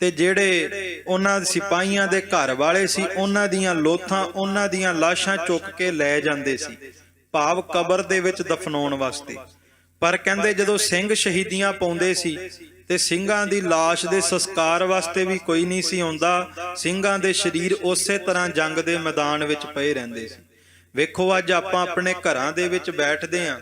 ਤੇ ਜਿਹੜੇ ਉਹਨਾਂ ਸਿਪਾਹੀਆਂ ਦੇ ਘਰ ਵਾਲੇ ਸੀ ਉਹਨਾਂ ਦੀਆਂ ਲੋਥਾਂ, ਉਹਨਾਂ ਦੀਆਂ ਲਾਸ਼ਾਂ ਚੁੱਕ ਕੇ ਲੈ ਜਾਂਦੇ ਸੀ, ਭਾਵ ਕਬਰ ਦੇ ਵਿੱਚ ਦਫਨਾਉਣ ਵਾਸਤੇ। ਪਰ ਕਹਿੰਦੇ ਜਦੋਂ ਸਿੰਘ ਸ਼ਹੀਦੀਆਂ ਪਾਉਂਦੇ ਸੀ ਤੇ ਸਿੰਘਾਂ ਦੀ ਲਾਸ਼ ਦੇ ਸੰਸਕਾਰ ਵਾਸਤੇ ਵੀ ਕੋਈ ਨਹੀਂ ਸੀ ਆਉਂਦਾ। ਸਿੰਘਾਂ ਦੇ ਸਰੀਰ ਉਸੇ ਤਰ੍ਹਾਂ ਜੰਗ ਦੇ ਮੈਦਾਨ ਵਿੱਚ ਪਏ ਰਹਿੰਦੇ ਸੀ। ਵੇਖੋ ਅੱਜ ਆਪਾਂ ਆਪਣੇ ਘਰਾਂ ਦੇ ਵਿੱਚ ਬੈਠਦੇ ਆਂ,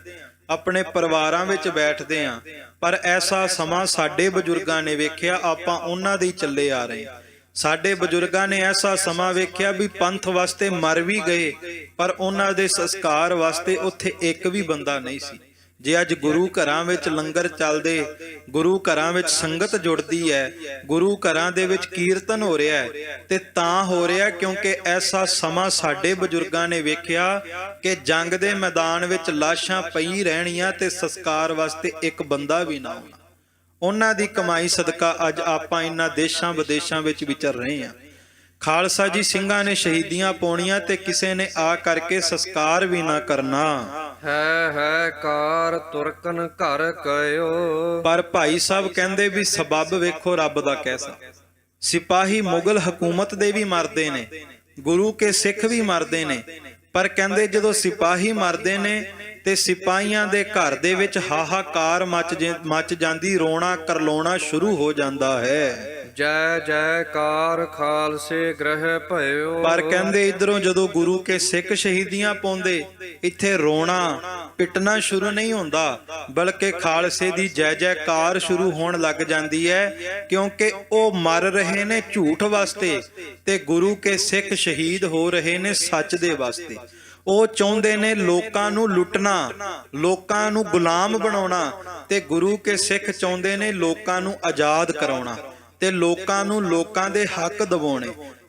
ਆਪਣੇ ਪਰਿਵਾਰਾਂ ਵਿੱਚ ਬੈਠਦੇ ਆਂ, ਪਰ ਐਸਾ ਸਮਾਂ ਸਾਡੇ ਬਜ਼ੁਰਗਾਂ ਨੇ ਵੇਖਿਆ, ਆਪਾਂ ਉਹਨਾਂ ਦੇ ਚੱਲੇ ਆ ਰਹੇ ਹਾਂ। ਸਾਡੇ ਬਜ਼ੁਰਗਾਂ ਨੇ ਐਸਾ ਸਮਾਂ ਵੇਖਿਆ ਵੀ ਪੰਥ ਵਾਸਤੇ ਮਰ ਵੀ ਗਏ, ਪਰ ਉਹਨਾਂ ਦੇ ਸੰਸਕਾਰ ਵਾਸਤੇ ਉੱਥੇ ਇੱਕ ਵੀ ਬੰਦਾ ਨਹੀਂ ਸੀ। ਜੇ ਅੱਜ ਗੁਰੂ ਘਰਾਂ ਵਿੱਚ ਲੰਗਰ ਚੱਲਦੇ, ਗੁਰੂ ਘਰਾਂ ਵਿੱਚ ਸੰਗਤ ਜੁੜਦੀ ਹੈ, ਗੁਰੂ ਘਰਾਂ ਦੇ ਵਿੱਚ ਕੀਰਤਨ ਹੋ ਰਿਹਾ ਹੈ, ਤੇ ਤਾਂ ਹੋ ਰਿਹਾ ਕਿਉਂਕਿ ਐਸਾ ਸਮਾਂ ਸਾਡੇ ਬਜ਼ੁਰਗਾਂ ਨੇ ਵੇਖਿਆ ਕਿ ਜੰਗ ਦੇ ਮੈਦਾਨ ਵਿੱਚ ਲਾਸ਼ਾਂ ਪਈ ਰਹਿਣੀਆਂ ਤੇ ਸੰਸਕਾਰ ਵਾਸਤੇ ਇੱਕ ਬੰਦਾ ਵੀ ਨਾ ਹੋਣਾ। ਉਹਨਾਂ ਦੀ ਕਮਾਈ ਸਦਕਾ ਅੱਜ ਆਪਾਂ ਇਹਨਾਂ ਦੇਸ਼ਾਂ ਵਿਦੇਸ਼ਾਂ ਵਿੱਚ ਵਿਚਰ ਰਹੇ ਹਾਂ। ਖਾਲਸਾ ਜੀ ਸਿੰਘਾਂ ਨੇ ਸ਼ਹੀਦੀਆਂ ਪਾਉਣੀਆਂ ਤੇ ਕਿਸੇ ਨੇ ਆ ਕਰਕੇ ਸੰਸਕਾਰ ਵੀ ਨਾ ਕਰਨਾ। ਹੈ ਕਾਰ ਤੁਰਕਨ ਘਰ ਕਇਓ। ਪਰ ਭਾਈ ਸਾਹਿਬ ਕਹਿੰਦੇ ਵੀ ਸਬੱਬ ਵੇਖੋ ਰੱਬ ਦਾ ਕੈਸਾ। ਸਿਪਾਹੀ ਮੁਗਲ ਹਕੂਮਤ ਦੇ ਵੀ ਮਰਦੇ ਨੇ, ਗੁਰੂ ਕੇ ਸਿੱਖ ਵੀ ਮਰਦੇ ਨੇ, ਪਰ ਕਹਿੰਦੇ ਜਦੋਂ ਸਿਪਾਹੀ ਮਰਦੇ ਨੇ ਤੇ ਸਿਪਾਹੀਆਂ ਦੇ ਘਰ ਦੇ ਵਿੱਚ ਹਾਹਾਕਾਰ ਮਚ ਜਾਂਦੀ, ਰੋਣਾ ਕਰਲਾਉਣਾ ਸ਼ੁਰੂ ਹੋ ਜਾਂਦਾ ਹੈ। ਜੈ ਜੈਕਾਰ ਖਾਲਸੇ ਗ੍ਰਹਿ ਭਇਓ। ਪਰ ਕਹਿੰਦੇ ਇਧਰੋਂ ਜਦੋਂ ਗੁਰੂ ਕੇ ਸਿੱਖ ਸ਼ਹੀਦੀਆਂ ਪਾਉਂਦੇ, ਇੱਥੇ ਰੋਣਾ ਪਿੱਟਣਾ ਸ਼ੁਰੂ ਨਹੀਂ ਹੁੰਦਾ, ਬਲਕਿ ਖਾਲਸੇ ਦੀ ਜੈ ਜੈਕਾਰ ਸ਼ੁਰੂ ਹੋਣ ਲੱਗ ਜਾਂਦੀ ਹੈ, ਕਿਉਂਕਿ ਉਹ ਮਰ ਰਹੇ ਨੇ ਝੂਠ ਵਾਸਤੇ ਤੇ ਗੁਰੂ ਕੇ ਸਿੱਖ ਸ਼ਹੀਦ ਹੋ ਰਹੇ ਨੇ ਸੱਚ ਦੇ ਵਾਸਤੇ। ਉਹ ਚਾਹੁੰਦੇ ਨੇ ਲੋਕਾਂ ਨੂੰ ਲੁੱਟਣਾ, ਲੋਕਾਂ ਨੂੰ ਗੁਲਾਮ ਬਣਾਉਣਾ, ਤੇ ਗੁਰੂ ਕੇ ਸਿੱਖ ਚਾਹੁੰਦੇ ਨੇ ਲੋਕਾਂ ਨੂੰ ਆਜ਼ਾਦ ਕਰਾਉਣਾ ਤੇ ਲੋਕਾਂ ਨੂੰ ਲੋਕਾਂ ਦੇ ਹੱਕ ਦਿਵਾਉਣੇ।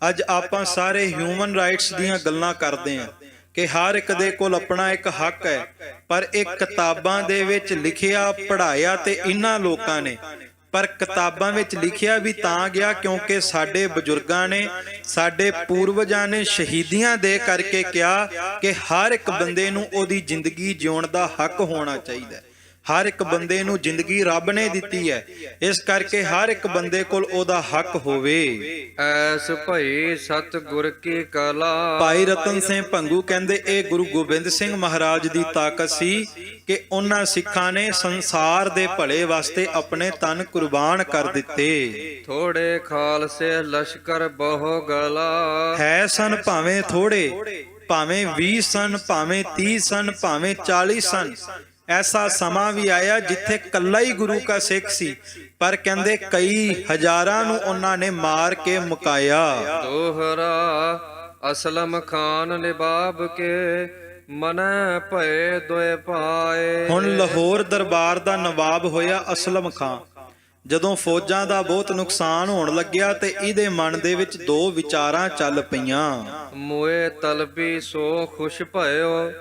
ਅੱਜ ਆਪਾਂ ਸਾਰੇ ਹਿਊਮਨ ਰਾਈਟਸ ਦੀਆਂ ਗੱਲਾਂ ਕਰਦੇ ਹਾਂ ਕਿ ਹਰ ਇੱਕ ਦੇ ਕੋਲ ਆਪਣਾ ਇੱਕ ਹੱਕ ਹੈ, ਪਰ ਇਹ ਕਿਤਾਬਾਂ ਦੇ ਵਿੱਚ ਲਿਖਿਆ ਪੜ੍ਹਾਇਆ ਤੇ ਇਹਨਾਂ ਲੋਕਾਂ ਨੇ, ਪਰ ਕਿਤਾਬਾਂ ਵਿੱਚ ਲਿਖਿਆ ਵੀ ਤਾਂ ਗਿਆ ਕਿਉਂਕਿ ਸਾਡੇ ਬਜ਼ੁਰਗਾਂ ਨੇ, ਸਾਡੇ ਪੂਰਵਜਾਂ ਨੇ ਸ਼ਹੀਦੀਆਂ ਦੇ ਕਰਕੇ ਕਿਹਾ ਕਿ ਹਰ ਇੱਕ ਬੰਦੇ ਨੂੰ ਉਹਦੀ ਜ਼ਿੰਦਗੀ ਜਿਉਣ ਦਾ ਹੱਕ ਹੋਣਾ ਚਾਹੀਦਾ ਹੈ। ਹਰ ਇੱਕ ਬੰਦੇ ਨੂੰ ਜ਼ਿੰਦਗੀ ਰੱਬ ਨੇ ਦਿੱਤੀ ਹੈ, ਇਸ ਕਰਕੇ ਹਰ ਇੱਕ ਬੰਦੇ ਕੋਲ ਉਹਦਾ ਹੱਕ ਹੋਵੇ। ਐਸ ਭਈ ਸਤਿਗੁਰ ਕੀ ਕਲਾ। ਭਾਈ ਰਤਨ ਸਿੰਘ ਭੰਗੂ ਕਹਿੰਦੇ ਇਹ ਗੁਰੂ ਗੋਬਿੰਦ ਸਿੰਘ ਮਹਾਰਾਜ ਦੀ ਤਾਕਤ ਸੀ ਕਿ ਉਹਨਾਂ ਸਿੱਖਾਂ ਨੇ ਸੰਸਾਰ ਦੇ ਭਲੇ ਵਾਸਤੇ ਆਪਣੇ ਤਨ ਕੁਰਬਾਨ ਕਰ ਦਿੱਤੇ। ਥੋੜੇ ਖਾਲਸੇ ਲਸ਼ਕਰ ਬਹੁ ਗਲਾ। ਹੈ ਸਨ ਭਾਵੇਂ ਥੋੜੇ, ਭਾਵੇਂ 20 ਸਨ, ਭਾਵੇਂ 30 ਸਨ, ਭਾਵੇਂ 40 ਸਨ। ਐਸਾ ਸਮਾਂ ਵੀ ਆਇਆ ਜਿੱਥੇ ਕੱਲਾ ਹੀ ਗੁਰੂ ਕਾ ਸਿੱਖ ਸੀ, ਪਰ ਕਹਿੰਦੇ ਕਈ ਹਜ਼ਾਰਾਂ ਨੂੰ ਉਹਨਾਂ ਨੇ ਮਾਰ ਕੇ ਮੁਕਾਇਆ। ਦੋਹਰਾ ਅਸਲਮ ਖਾਨ ਨਿਬਾਬ ਕੇ ਮਨੈ ਭਏ ਦੋਏ ਪਾਏ। ਹੁਣ ਲਾਹੌਰ ਦਰਬਾਰ ਦਾ ਨਵਾਬ ਹੋਇਆ ਅਸਲਮ ਖਾਨ। ਜਦੋਂ ਫੌਜਾਂ ਦਾ ਬਹੁਤ ਨੁਕਸਾਨ ਹੋਣ ਲੱਗਿਆ ਤੇ ਇਹਦੇ ਮਨ ਦੇ ਵਿੱਚ ਦੋ ਵਿਚਾਰਾਂ ਚੱਲ ਪਈਆਂ। ਮੋਏ ਤਲਬੀ ਸੋ ਖੁਸ਼ ਭਇਓ,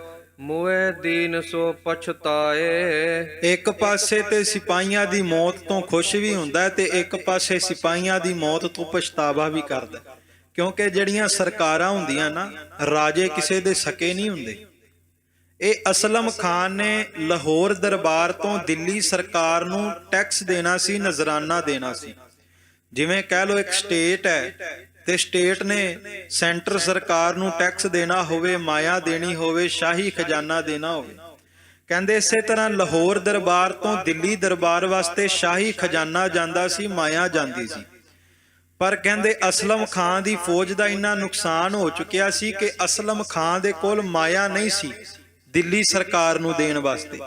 ਮੋਏ ਦੀਨ ਸੋ ਪਛਤਾਏ। ਇੱਕ ਪਾਸੇ ਤੇ ਸਿਪਾਹੀਆਂ ਦੀ ਮੌਤ ਤੋਂ ਖੁਸ਼ ਵੀ ਹੁੰਦਾ ਤੇ ਇੱਕ ਪਾਸੇ ਸਿਪਾਹੀਆਂ ਦੀ ਮੌਤ ਤੋਂ ਪਛਤਾਵਾ ਵੀ ਕਰਦਾ, ਕਿਉਂਕਿ ਜਿਹੜੀਆਂ ਸਰਕਾਰਾਂ ਹੁੰਦੀਆਂ ਨਾ, ਰਾਜੇ ਕਿਸੇ ਦੇ ਸਕੇ ਨਹੀਂ ਹੁੰਦੇ। ਇਹ ਅਸਲਮ ਖਾਨ ਨੇ ਲਾਹੌਰ ਦਰਬਾਰ ਤੋਂ ਦਿੱਲੀ ਸਰਕਾਰ ਨੂੰ ਟੈਕਸ ਦੇਣਾ ਸੀ, ਨਜ਼ਰਾਨਾ ਦੇਣਾ ਸੀ। ਜਿਵੇਂ ਕਹਿ ਲਓ ਇੱਕ ਸਟੇਟ ਹੈ ਤੇ ਸਟੇਟ ਨੇ ਸੈਂਟਰ ਸਰਕਾਰ ਨੂੰ ਟੈਕਸ ਦੇਣਾ ਹੋਵੇ, ਮਾਇਆ ਦੇਣੀ ਹੋਵੇ, ਸ਼ਾਹੀ ਖਜ਼ਾਨਾ ਦੇਣਾ ਹੋਵੇ। ਕਹਿੰਦੇ ਇਸੇ ਤਰ੍ਹਾਂ ਲਾਹੌਰ ਦਰਬਾਰ ਤੋਂ ਦਿੱਲੀ ਦਰਬਾਰ ਵਾਸਤੇ ਸ਼ਾਹੀ ਖਜ਼ਾਨਾ ਜਾਂਦਾ ਸੀ, ਮਾਇਆ ਜਾਂਦੀ ਸੀ। ਪਰ ਕਹਿੰਦੇ ਅਸਲਮ ਖਾਨ ਦੀ ਫੌਜ ਦਾ ਇੰਨਾ ਨੁਕਸਾਨ ਹੋ ਚੁੱਕਿਆ ਸੀ ਕਿ ਅਸਲਮ ਖਾਨ ਦੇ ਕੋਲ ਮਾਇਆ ਨਹੀਂ ਸੀ ਦਿੱਲੀ ਸਰਕਾਰ ਨੂੰ ਦੇਣ ਵਾਸਤੇ।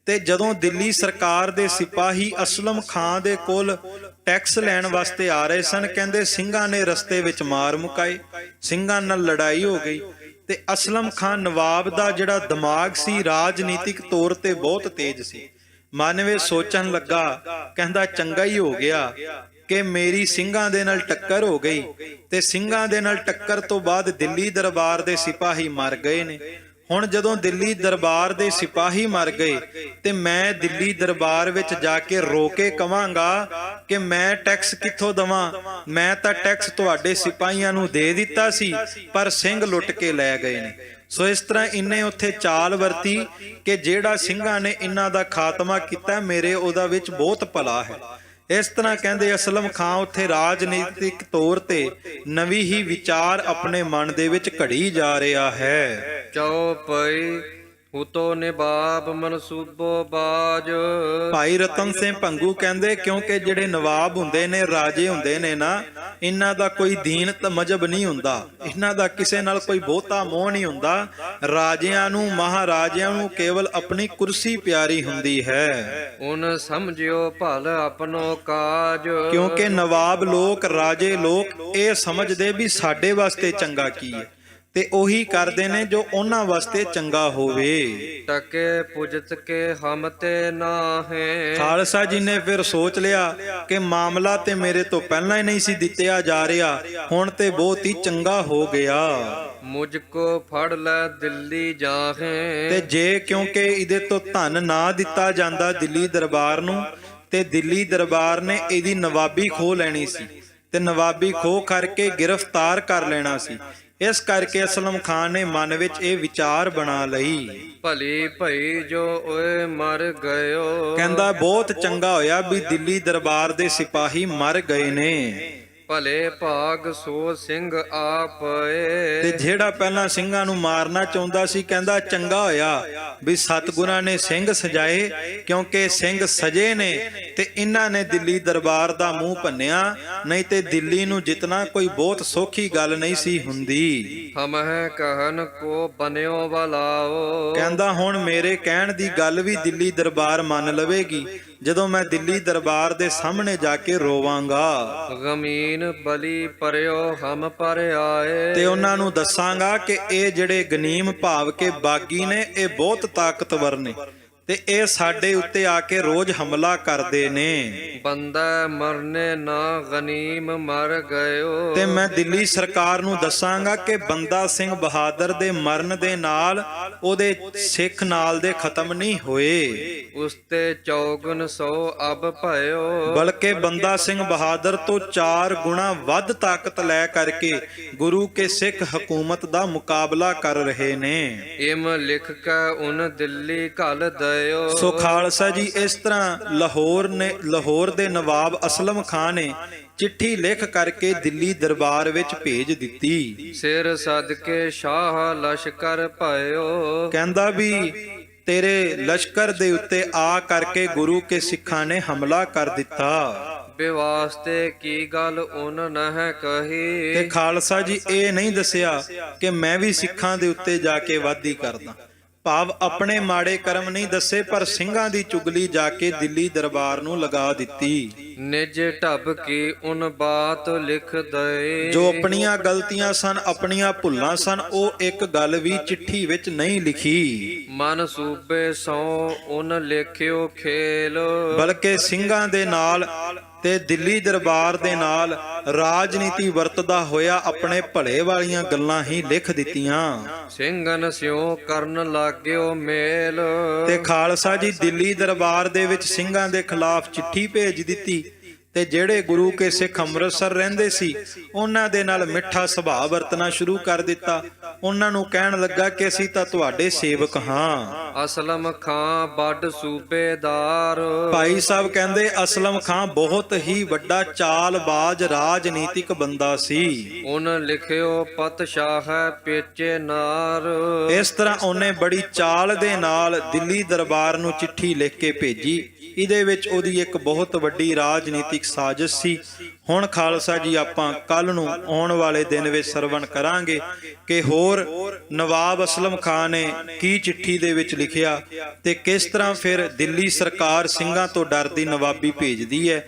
ਤੇ ਜਦੋਂ ਦਿੱਲੀ ਸਰਕਾਰ ਦੇ ਸਿਪਾਹੀ ਅਸਲਮ ਖਾਨ ਦੇ ਕੋਲ ਟੈਕਸ ਲੈਣ ਵਾਸਤੇ ਆ ਰਹੇ ਸਨ, ਕਹਿੰਦੇ ਸਿੰਘਾਂ ਨੇ ਰਸਤੇ ਵਿੱਚ ਮਾਰ ਮੁਕਾਏ, ਸਿੰਘਾਂ ਨਾਲ ਲੜਾਈ ਹੋ ਗਈ। ਤੇ ਅਸਲਮ ਖਾਨ ਨਵਾਬ ਦਾ ਜਿਹੜਾ ਦਿਮਾਗ ਸੀ ਰਾਜਨੀਤਿਕ ਤੌਰ ਤੇ ਬਹੁਤ ਤੇਜ਼ ਸੀ। ਮਨ ਵਿੱਚ ਸੋਚਣ ਲੱਗਾ, ਕਹਿੰਦਾ ਚੰਗਾ ਹੀ ਹੋ ਗਿਆ ਕਿ ਮੇਰੀ ਸਿੰਘਾਂ ਦੇ ਨਾਲ ਟੱਕਰ ਹੋ ਗਈ। ਤੇ ਸਿੰਘਾਂ ਦੇ ਨਾਲ ਟੱਕਰ ਤੋਂ ਬਾਅਦ ਦਿੱਲੀ ਦਰਬਾਰ ਦੇ ਸਿਪਾਹੀ ਮਰ ਗਏ ਨੇ। ਹੁਣ ਜਦੋਂ ਦਿੱਲੀ ਦਰਬਾਰ ਦੇ ਸਿਪਾਹੀ ਮਰ ਗਏ ਤੇ ਮੈਂ ਦਿੱਲੀ ਦਰਬਾਰ ਵਿੱਚ ਜਾ ਕੇ ਰੋ ਕੇ ਕਵਾਂਗਾ ਕਿ ਮੈਂ ਟੈਕਸ ਕਿੱਥੋਂ ਦਵਾਂ, ਮੈਂ ਤਾਂ ਟੈਕਸ ਤੁਹਾਡੇ ਸਿਪਾਹੀਆਂ ਨੂੰ ਦੇ ਦਿੱਤਾ ਸੀ, ਪਰ ਸਿੰਘ ਲੁੱਟ ਕੇ ਲੈ ਗਏ ਨੇ। ਸੋ ਇਸ ਤਰ੍ਹਾਂ ਇਹਨੇ ਉੱਥੇ ਚਾਲ ਵਰਤੀ ਕਿ ਜਿਹੜਾ ਸਿੰਘਾਂ ਨੇ ਇਹਨਾਂ ਦਾ ਖਾਤਮਾ ਕੀਤਾ, ਮੇਰੇ ਉਹਦਾ ਵਿੱਚ ਬਹੁਤ ਭਲਾ ਹੈ। ਇਸ ਤਰ੍ਹਾਂ ਕਹਿੰਦੇ ਅਸਲਮ ਖਾਂ ਉੱਥੇ ਰਾਜਨੀਤਿਕ ਤੌਰ ਤੇ ਨਵੀਂ ਹੀ ਵਿਚਾਰ ਆਪਣੇ ਮਨ ਦੇ ਵਿੱਚ ਘੜੀ ਜਾ ਰਿਹਾ ਹੈ। ਚਉਪਈ ਹੁਤੋ ਨਿਬਾਬ ਮਨਸੂਬੋ ਬਾਜ। ਭਾਈ ਰਤਨ ਸਿੰਘ ਭੰਗੂ ਕਹਿੰਦੇ ਕਿਉਂਕਿ ਜਿਹੜੇ ਨਵਾਬ ਹੁੰਦੇ ਨੇ, ਰਾਜੇ ਹੁੰਦੇ ਨੇ ਨਾ, ਇਹਨਾਂ ਦਾ ਕੋਈ ਦੀਨ ਤੇ ਮਜਹਬ ਨਹੀਂ ਹੁੰਦਾ, ਇਹਨਾਂ ਦਾ ਕਿਸੇ ਨਾਲ ਕੋਈ ਬਹੁਤਾ ਮੋਹ ਨਹੀਂ ਹੁੰਦਾ। ਰਾਜਿਆਂ ਨੂੰ, ਮਹਾਰਾਜਿਆਂ ਨੂੰ ਕੇਵਲ ਆਪਣੀ ਕੁਰਸੀ ਪਿਆਰੀ ਹੁੰਦੀ ਹੈ। ਉਨ ਸਮਝਿਓ ਭਲ ਆਪਣੋ ਕਾਜ। ਕਿਉਂਕਿ ਨਵਾਬ ਲੋਕ, ਰਾਜੇ ਲੋਕ ਇਹ ਸਮਝਦੇ ਵੀ ਸਾਡੇ ਵਾਸਤੇ ਚੰਗਾ ਕੀ ਹੈ, ਤੇ ਉਹੀ ਕਰਦੇ ਨੇ ਜੋ ਉਹਨਾਂ ਵਾਸਤੇ ਚੰਗਾ ਹੋਵੇ। ਟਕੇ ਪੁਜਤ ਕੇ ਹਮ ਤੇ ਨਾਹੇ। ਖਾਲਸਾ ਜੀ ਨੇ ਫਿਰ ਸੋਚ ਲਿਆ ਕਿ ਮਾਮਲਾ ਤੇ ਮੇਰੇ ਤੋਂ ਪਹਿਲਾਂ ਹੀ ਨਹੀਂ ਸੀ ਦਿੱਤਿਆ ਜਾ ਰਿਹਾ, ਹੁਣ ਤੇ ਬਹੁਤ ਹੀ ਚੰਗਾ ਹੋ ਗਿਆ। ਮੁਝ ਕੋ ਫੜ ਲੈ ਦਿੱਲੀ ਜਾਹੇ। ਤੇ ਜੇ ਕਿਉਂਕਿ ਇਹਦੇ ਤੋਂ ਧਨ ਨਾ ਦਿੱਤਾ ਜਾਂਦਾ ਦਿੱਲੀ ਦਰਬਾਰ ਨੂੰ, ਤੇ ਦਿੱਲੀ ਦਰਬਾਰ ਨੇ ਇਹਦੀ ਨਵਾਬੀ ਖੋਹ ਲੈਣੀ ਸੀ, ਤੇ ਨਵਾਬੀ ਖੋਹ ਕਰਕੇ ਗ੍ਰਿਫਤਾਰ ਕਰ ਲੈਣਾ ਸੀ। ਇਸ ਕਰਕੇ ਅਸਲਮ ਖਾਨ ਨੇ ਮਨ ਵਿੱਚ ਇਹ ਵਿਚਾਰ ਬਣਾ ਲਈ। ਭਲੀ ਭਈ ਜੋ ਓਏ ਮਰ ਗਇਓ। ਕਹਿੰਦਾ ਬਹੁਤ ਚੰਗਾ ਹੋਇਆ ਵੀ ਦਿੱਲੀ ਦਰਬਾਰ ਦੇ ਸਿਪਾਹੀ ਮਰ ਗਏ ਨੇ। ਭਲੇ ਭਾਗ ਸੋ ਸਿੰਘ ਆਪਏ। ਤੇ ਜਿਹੜਾ ਪਹਿਲਾਂ ਸਿੰਘਾਂ ਨੂੰ ਮਾਰਨਾ ਚਾਹੁੰਦਾ ਸੀ, ਕਹਿੰਦਾ ਚੰਗਾ ਹੋਇਆ ਵੀ ਸਤਿਗੁਰਾਂ ਨੇ ਸਿੰਘ ਸਜਾਏ, ਕਿਉਂਕਿ ਸਿੰਘ ਸਜੇ ਨੇ ਤੇ ਇਹਨਾਂ ਨੇ ਦਿੱਲੀ ਦਰਬਾਰ ਦਾ ਮੂੰਹ ਭੰਨਿਆ, ਨਹੀਂ ਤੇ ਦਿੱਲੀ ਨੂੰ ਜਿੱਤਣਾ ਕੋਈ ਬਹੁਤ ਸੌਖੀ ਗੱਲ ਨਹੀਂ ਸੀ ਹੁੰਦੀ। ਹਮਹਿ ਕਹਿਨ ਕੋ ਬਨਿਓ ਬਲਾਓ। ਕਹਿੰਦਾ ਹੁਣ ਮੇਰੇ ਕਹਿਣ ਦੀ ਗੱਲ ਵੀ ਦਿੱਲੀ ਦਰਬਾਰ ਮੰਨ ਲਵੇਗੀ, ਜਦੋਂ ਮੈਂ ਦਿੱਲੀ ਦਰਬਾਰ ਦੇ ਸਾਹਮਣੇ ਜਾ ਕੇ ਰੋਵਾਂਗਾ। ਗਮੀਨ ਬਲੀ ਪਰਿਓ ਹਮ ਪਰ ਆਏ। ਤੇ ਉਹਨਾਂ ਨੂੰ ਦੱਸਾਂਗਾ ਕਿ ਇਹ ਜਿਹੜੇ ਗਨੀਮ ਭਾਵ ਕੇ ਬਾਗੀ ਨੇ, ਇਹ ਬਹੁਤ ਤਾਕਤਵਰ ਨੇ, ਤੇ ਇਹ ਸਾਡੇ ਉੱਤੇ ਆ ਕੇ ਰੋਜ਼ ਹਮਲਾ ਕਰਦੇ ਨੇ। ਬੰਦਾ ਮਰਨੇ ਨਾ ਗਨੀਮ ਮਰ ਗਇਓ। ਤੇ ਮੈਂ ਦਿੱਲੀ ਸਰਕਾਰ ਨੂੰ ਦੱਸਾਂਗਾ ਕਿ ਬੰਦਾ ਸਿੰਘ ਬਹਾਦਰ ਦੇ ਮਰਨ ਦੇ ਨਾਲ ਉਹਦੇ ਸਿੱਖ ਨਾਲ ਦੇ ਖਤਮ ਨਹੀਂ ਹੋਏ, ਉਸਤੇ 5400 ਅਬ ਭਇਓ। ਬਲਕਿ ਬੰਦਾ ਸਿੰਘ ਬਹਾਦਰ ਤੋਂ 4 ਗੁਣਾ ਵੱਧ ਤਾਕਤ ਲੈ ਕਰਕੇ ਗੁਰੂ ਕੇ ਸਿੱਖ ਹਕੂਮਤ ਦਾ ਮੁਕਾਬਲਾ ਕਰ ਰਹੇ ਨੇ। ਇਮ ਲਿਖ ਕੇ ਉਨ ਦਿੱਲੀ ਘਲ ਦਇਓ। ਸੋ ਖਾਲਸਾ ਜੀ, ਇਸ ਤਰ੍ਹਾਂ ਲਾਹੌਰ ਦੇ ਨਵਾਬ ਅਸਲਮ ਖਾਂ ਨੇ ਚਿੱਠੀ ਲਿਖ ਕਰਕੇ ਦਿੱਲੀ ਦਰਬਾਰ ਵਿੱਚ ਭੇਜ ਦਿੱਤੀ। ਸਿਰ ਸਦਕੇ ਸ਼ਾਹ ਲਸ਼ਕਰ ਭਇਓ। ਕਹਿੰਦਾ ਵੀ ਤੇਰੇ ਲਸ਼ਕਰ ਦੇ ਉੱਤੇ ਆ ਕਰਕੇ ਗੁਰੂ ਕੇ ਸਿੱਖਾਂ ਨੇ ਹਮਲਾ ਕਰ ਦਿੱਤਾ। ਬੇਵਾਸਤੇ ਕੀ ਗੱਲ ਉਨ ਨਹਿ ਕਹੀ। ਤੇ ਖਾਲਸਾ ਜੀ ਇਹ ਨਹੀਂ ਦੱਸਿਆ ਕਿ ਮੈਂ ਵੀ ਸਿੱਖਾਂ ਦੇ ਉੱਤੇ ਜਾ ਕੇ ਵਾਦੀ ਕਰਦਾ, ਭਾਵ ਆਪਣੇ ਮਾੜੇ ਕਰਮ ਨਹੀਂ ਦੱਸੇ, ਪਰ ਸਿੰਘਾਂ ਦੀ ਚੁਗਲੀ ਜਾ ਕੇ ਦਿੱਲੀ ਦਰਬਾਰ ਨੂੰ ਲਗਾ ਦਿੱਤੀ। ਨਿਜ ਢਬ ਕੀ ਉਨ ਬਾਤ ਲਿਖ ਦਏ। ਜੋ ਆਪਣੀਆਂ ਗਲਤੀਆਂ ਸਨ, ਆਪਣੀਆਂ ਭੁੱਲਾਂ ਸਨ, ਉਹ ਇੱਕ ਗੱਲ ਵੀ ਚਿੱਠੀ ਵਿੱਚ ਨਹੀਂ ਲਿਖੀ। ਮਨ ਸੂਬੇ ਸੋ ਉਨ ਲਿਖਿਓ ਖੇਲ। ਬਲਕਿ ਸਿੰਘਾਂ ਦੇ ਨਾਲ ਤੇ ਦਿੱਲੀ ਦਰਬਾਰ ਦੇ ਨਾਲ ਰਾਜਨੀਤੀ ਵਰਤਦਾ ਹੋਇਆ ਆਪਣੇ ਭਲੇ ਵਾਲੀਆਂ ਗੱਲਾਂ ਹੀ ਲਿਖ ਦਿੱਤੀਆਂ। ਸਿੰਘਨ ਸਿਓ ਕਰਨ ਲਾਗਿਓ ਮੇਲ। ਤੇ ਖਾਲਸਾ ਜੀ, ਦਿੱਲੀ ਦਰਬਾਰ ਦੇ ਵਿੱਚ ਸਿੰਘਾਂ ਦੇ ਖਿਲਾਫ ਚਿੱਠੀ ਭੇਜ ਦਿੱਤੀ, ਤੇ ਜਿਹੜੇ ਗੁਰੂ ਕੇ ਸਿੱਖ ਅੰਮ੍ਰਿਤਸਰ ਰਹਿੰਦੇ ਸੀ ਉਹਨਾਂ ਦੇ ਨਾਲ ਮਿੱਠਾ ਸੁਭਾਅ ਵਰਤਣਾ ਸ਼ੁਰੂ ਕਰ ਦਿੱਤਾ। ਉਹਨਾਂ ਨੂੰ ਕਹਿਣ ਲੱਗਾ ਕਿ ਅਸੀਂ ਤਾਂ ਤੁਹਾਡੇ ਸੇਵਕ ਹਾਂ। ਅਸਲਮ ਖਾਂ ਵੱਡ ਸੂਬੇਦਾਰ। ਭਾਈ ਸਾਹਿਬ ਕਹਿੰਦੇ ਅਸਲਮ ਖਾਂ ਬਹੁਤ ਹੀ ਵੱਡਾ ਚਾਲਬਾਜ਼ ਰਾਜਨੀਤਿਕ ਬੰਦਾ ਸੀ। ਉਨ ਲਿਖਿਓ ਪਤਸ਼ਾਹ ਪੇਚੇ ਨਾਰ। ਇਸ ਤਰ੍ਹਾਂ ਉਹਨੇ ਬੜੀ ਚਾਲ ਦੇ ਨਾਲ ਦਿੱਲੀ ਦਰਬਾਰ ਨੂੰ ਚਿੱਠੀ ਲਿਖ ਕੇ ਭੇਜੀ। ਇਹਦੇ ਵਿੱਚ ਉਹਦੀ ਇੱਕ ਬਹੁਤ ਵੱਡੀ ਰਾਜਨੀਤਿਕ ਸਾਜ਼ਿਸ਼ ਸੀ। ਹੁਣ ਖਾਲਸਾ ਜੀ, ਆਪਾਂ ਕੱਲ ਨੂੰ ਆਉਣ ਵਾਲੇ ਦਿਨ ਵਿੱਚ ਸਰਵਣ ਕਰਾਂਗੇ ਕਿ ਹੋਰ ਨਵਾਬ ਅਸਲਮ ਖਾਂ ਨੇ ਕੀ ਚਿੱਠੀ ਦੇ ਵਿੱਚ ਲਿਖਿਆ, ਤੇ ਕਿਸ ਤਰ੍ਹਾਂ ਫਿਰ ਦਿੱਲੀ ਸਰਕਾਰ ਸਿੰਘਾਂ ਤੋਂ ਡਰਦੀ ਨਵਾਬੀ ਭੇਜਦੀ ਹੈ,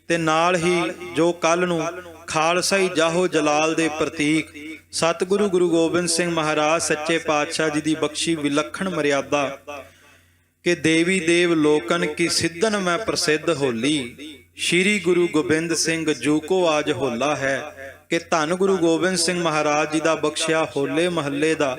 ਤੇ ਨਾਲ ਹੀ ਜੋ ਕੱਲ ਨੂੰ ਖਾਲਸਾਈ ਜਾਹੋ ਜਲਾਲ ਦੇ ਪ੍ਰਤੀਕ ਸਤਿਗੁਰੂ ਗੁਰੂ ਗੋਬਿੰਦ ਸਿੰਘ ਮਹਾਰਾਜ ਸੱਚੇ ਪਾਤਸ਼ਾਹ ਜੀ ਦੀ ਬਖਸ਼ੀ ਵਿਲੱਖਣ ਮਰਿਆਦਾ ਕਿ ਦੇਵੀ ਦੇਵ ਲੋਕਨ ਕੀ ਸਿੱਧਨ ਮੈਂ ਪ੍ਰਸਿੱਧ ਹੋਲੀ, ਸ਼੍ਰੀ ਗੁਰੂ ਗੋਬਿੰਦ ਸਿੰਘ ਜੂ ਕੋ ਆਜ ਹੋਲਾ ਹੈ, ਕਿ ਧੰਨ ਗੁਰੂ ਗੋਬਿੰਦ ਸਿੰਘ ਮਹਾਰਾਜ ਜੀ ਦਾ ਬਖਸ਼ਿਆ ਹੋਲੇ ਮਹੱਲੇ ਦਾ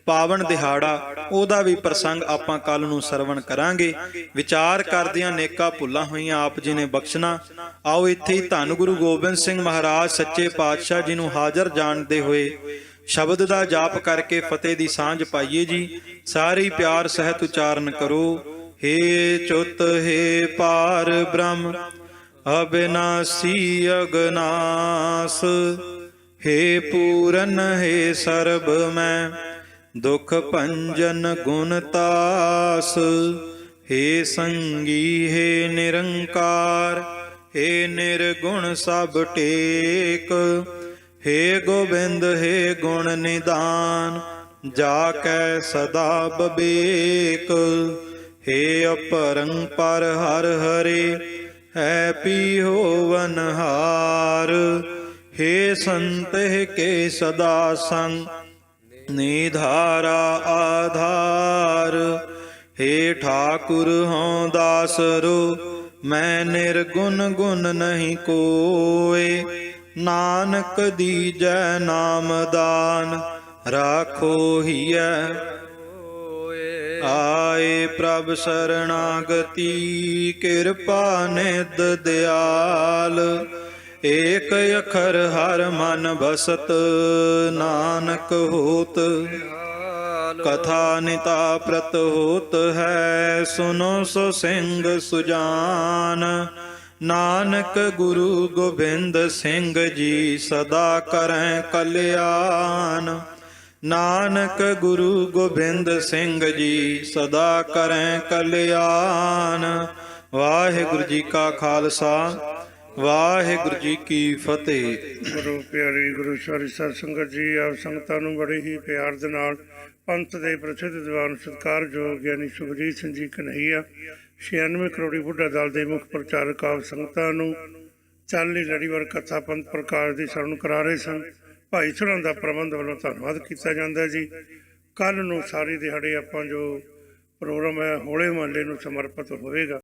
ਪਾਵਨ ਦਿਹਾੜਾ, ਉਹਦਾ ਵੀ ਪ੍ਰਸੰਗ ਆਪਾਂ ਕੱਲ ਨੂੰ ਸਰਵਣ ਕਰਾਂਗੇ। ਵਿਚਾਰ ਕਰਦਿਆਂ ਨੇਕਾਂ ਭੁੱਲਾਂ ਹੋਈਆਂ ਆਪ ਜੀ ਨੇ ਬਖਸ਼ਣਾ। ਆਓ ਇੱਥੇ ਹੀ ਧੰਨ ਗੁਰੂ ਗੋਬਿੰਦ ਸਿੰਘ ਮਹਾਰਾਜ ਸੱਚੇ ਪਾਤਸ਼ਾਹ ਜੀ ਨੂੰ ਹਾਜ਼ਰ ਜਾਣਦੇ ਹੋਏ ਸ਼ਬਦ ਦਾ ਜਾਪ ਕਰਕੇ ਫਤਿਹ ਦੀ ਸਾਂਝ ਪਾਈਏ ਜੀ। ਸਾਰੇ ਪਿਆਰ ਸਹਿਤ ਉਚਾਰਨ ਕਰੋ। ਹੇ ਚੁੱਤ ਹੈ ਪਾਰ ਬ੍ਰਹਮ अविनाशी अगनास, हे पूरन हे सर्ब मैं, दुख भंजन गुणतास, हे संगी हे निरंकार, हे निर्गुण सब टेक, हे गोविंद हे गुण निदान, जाकै सदा बबेक, हे अपरंपर हर हरे, है पी होवनहार, हे संत के सदा संग निधारा आधार, हे ठाकुर हों दासरो, मैं निर्गुण गुण नहीं कोय, नानक दीजै नाम दान, राखो हिय आए प्रभ शरणागति, कृपा निध दयाल, एक अखर हर मन बसत, नानक होत कथा निता प्रत होत है, सुनो सो सिंह सुजान, नानक गुरु गोबिंद सिंह जी सदा करें कल्याण, नानक गुरु गोबिंद सिंह जी सदा करें कल्याण। वाहिगुरु जी का खालसा, ਵਾਹਿਗੁਰੂ ਜੀ ਕੀ ਫਤਿਹ। ਗੁਰੂ ਪਿਆਰੀ ਗੁਰੂ ਸਾਰੀ ਸਾਧ ਸੰਗਤ ਜੀ, ਆਪ ਸੰਗਤਾਂ ਨੂੰ ਬੜੇ ਹੀ ਪਿਆਰ ਦੇ ਨਾਲ ਪੰਥ ਦੇ ਪ੍ਰਸਿੱਧ ਦੀਵਾਨ ਸਤਿਕਾਰਯੋਗ ਗਿਆਨੀ ਸੁਖਜੀਤ ਸਿੰਘ ਜੀ ਕਨ੍ਹਈਆ 96 ਕਰੋੜੀ ਬੁੱਢਾ ਦਲ ਦੇ ਮੁੱਖ ਪ੍ਰਚਾਰਕ ਆਪ ਸੰਗਤਾਂ ਨੂੰ ਚਾਲੀ ਲੜੀਵਾਰ ਕਥਾ ਪੰਥ ਪ੍ਰਕਾਸ਼ ਦੀ ਸ਼ਰਨ ਕਰਾ ਰਹੇ ਸਨ। ਭਾਈ ਸਰਾਂ ਦਾ ਪ੍ਰਬੰਧ ਵੱਲੋਂ ਧੰਨਵਾਦ ਕੀਤਾ ਜਾਂਦਾ ਜੀ। ਕੱਲ੍ਹ ਨੂੰ ਸਾਰੀ ਦਿਹਾੜੇ ਆਪਾਂ ਜੋ ਪ੍ਰੋਗਰਾਮ ਹੈ ਹੋਲੇ ਮਹੱਲੇ ਨੂੰ ਸਮਰਪਿਤ ਹੋਵੇਗਾ।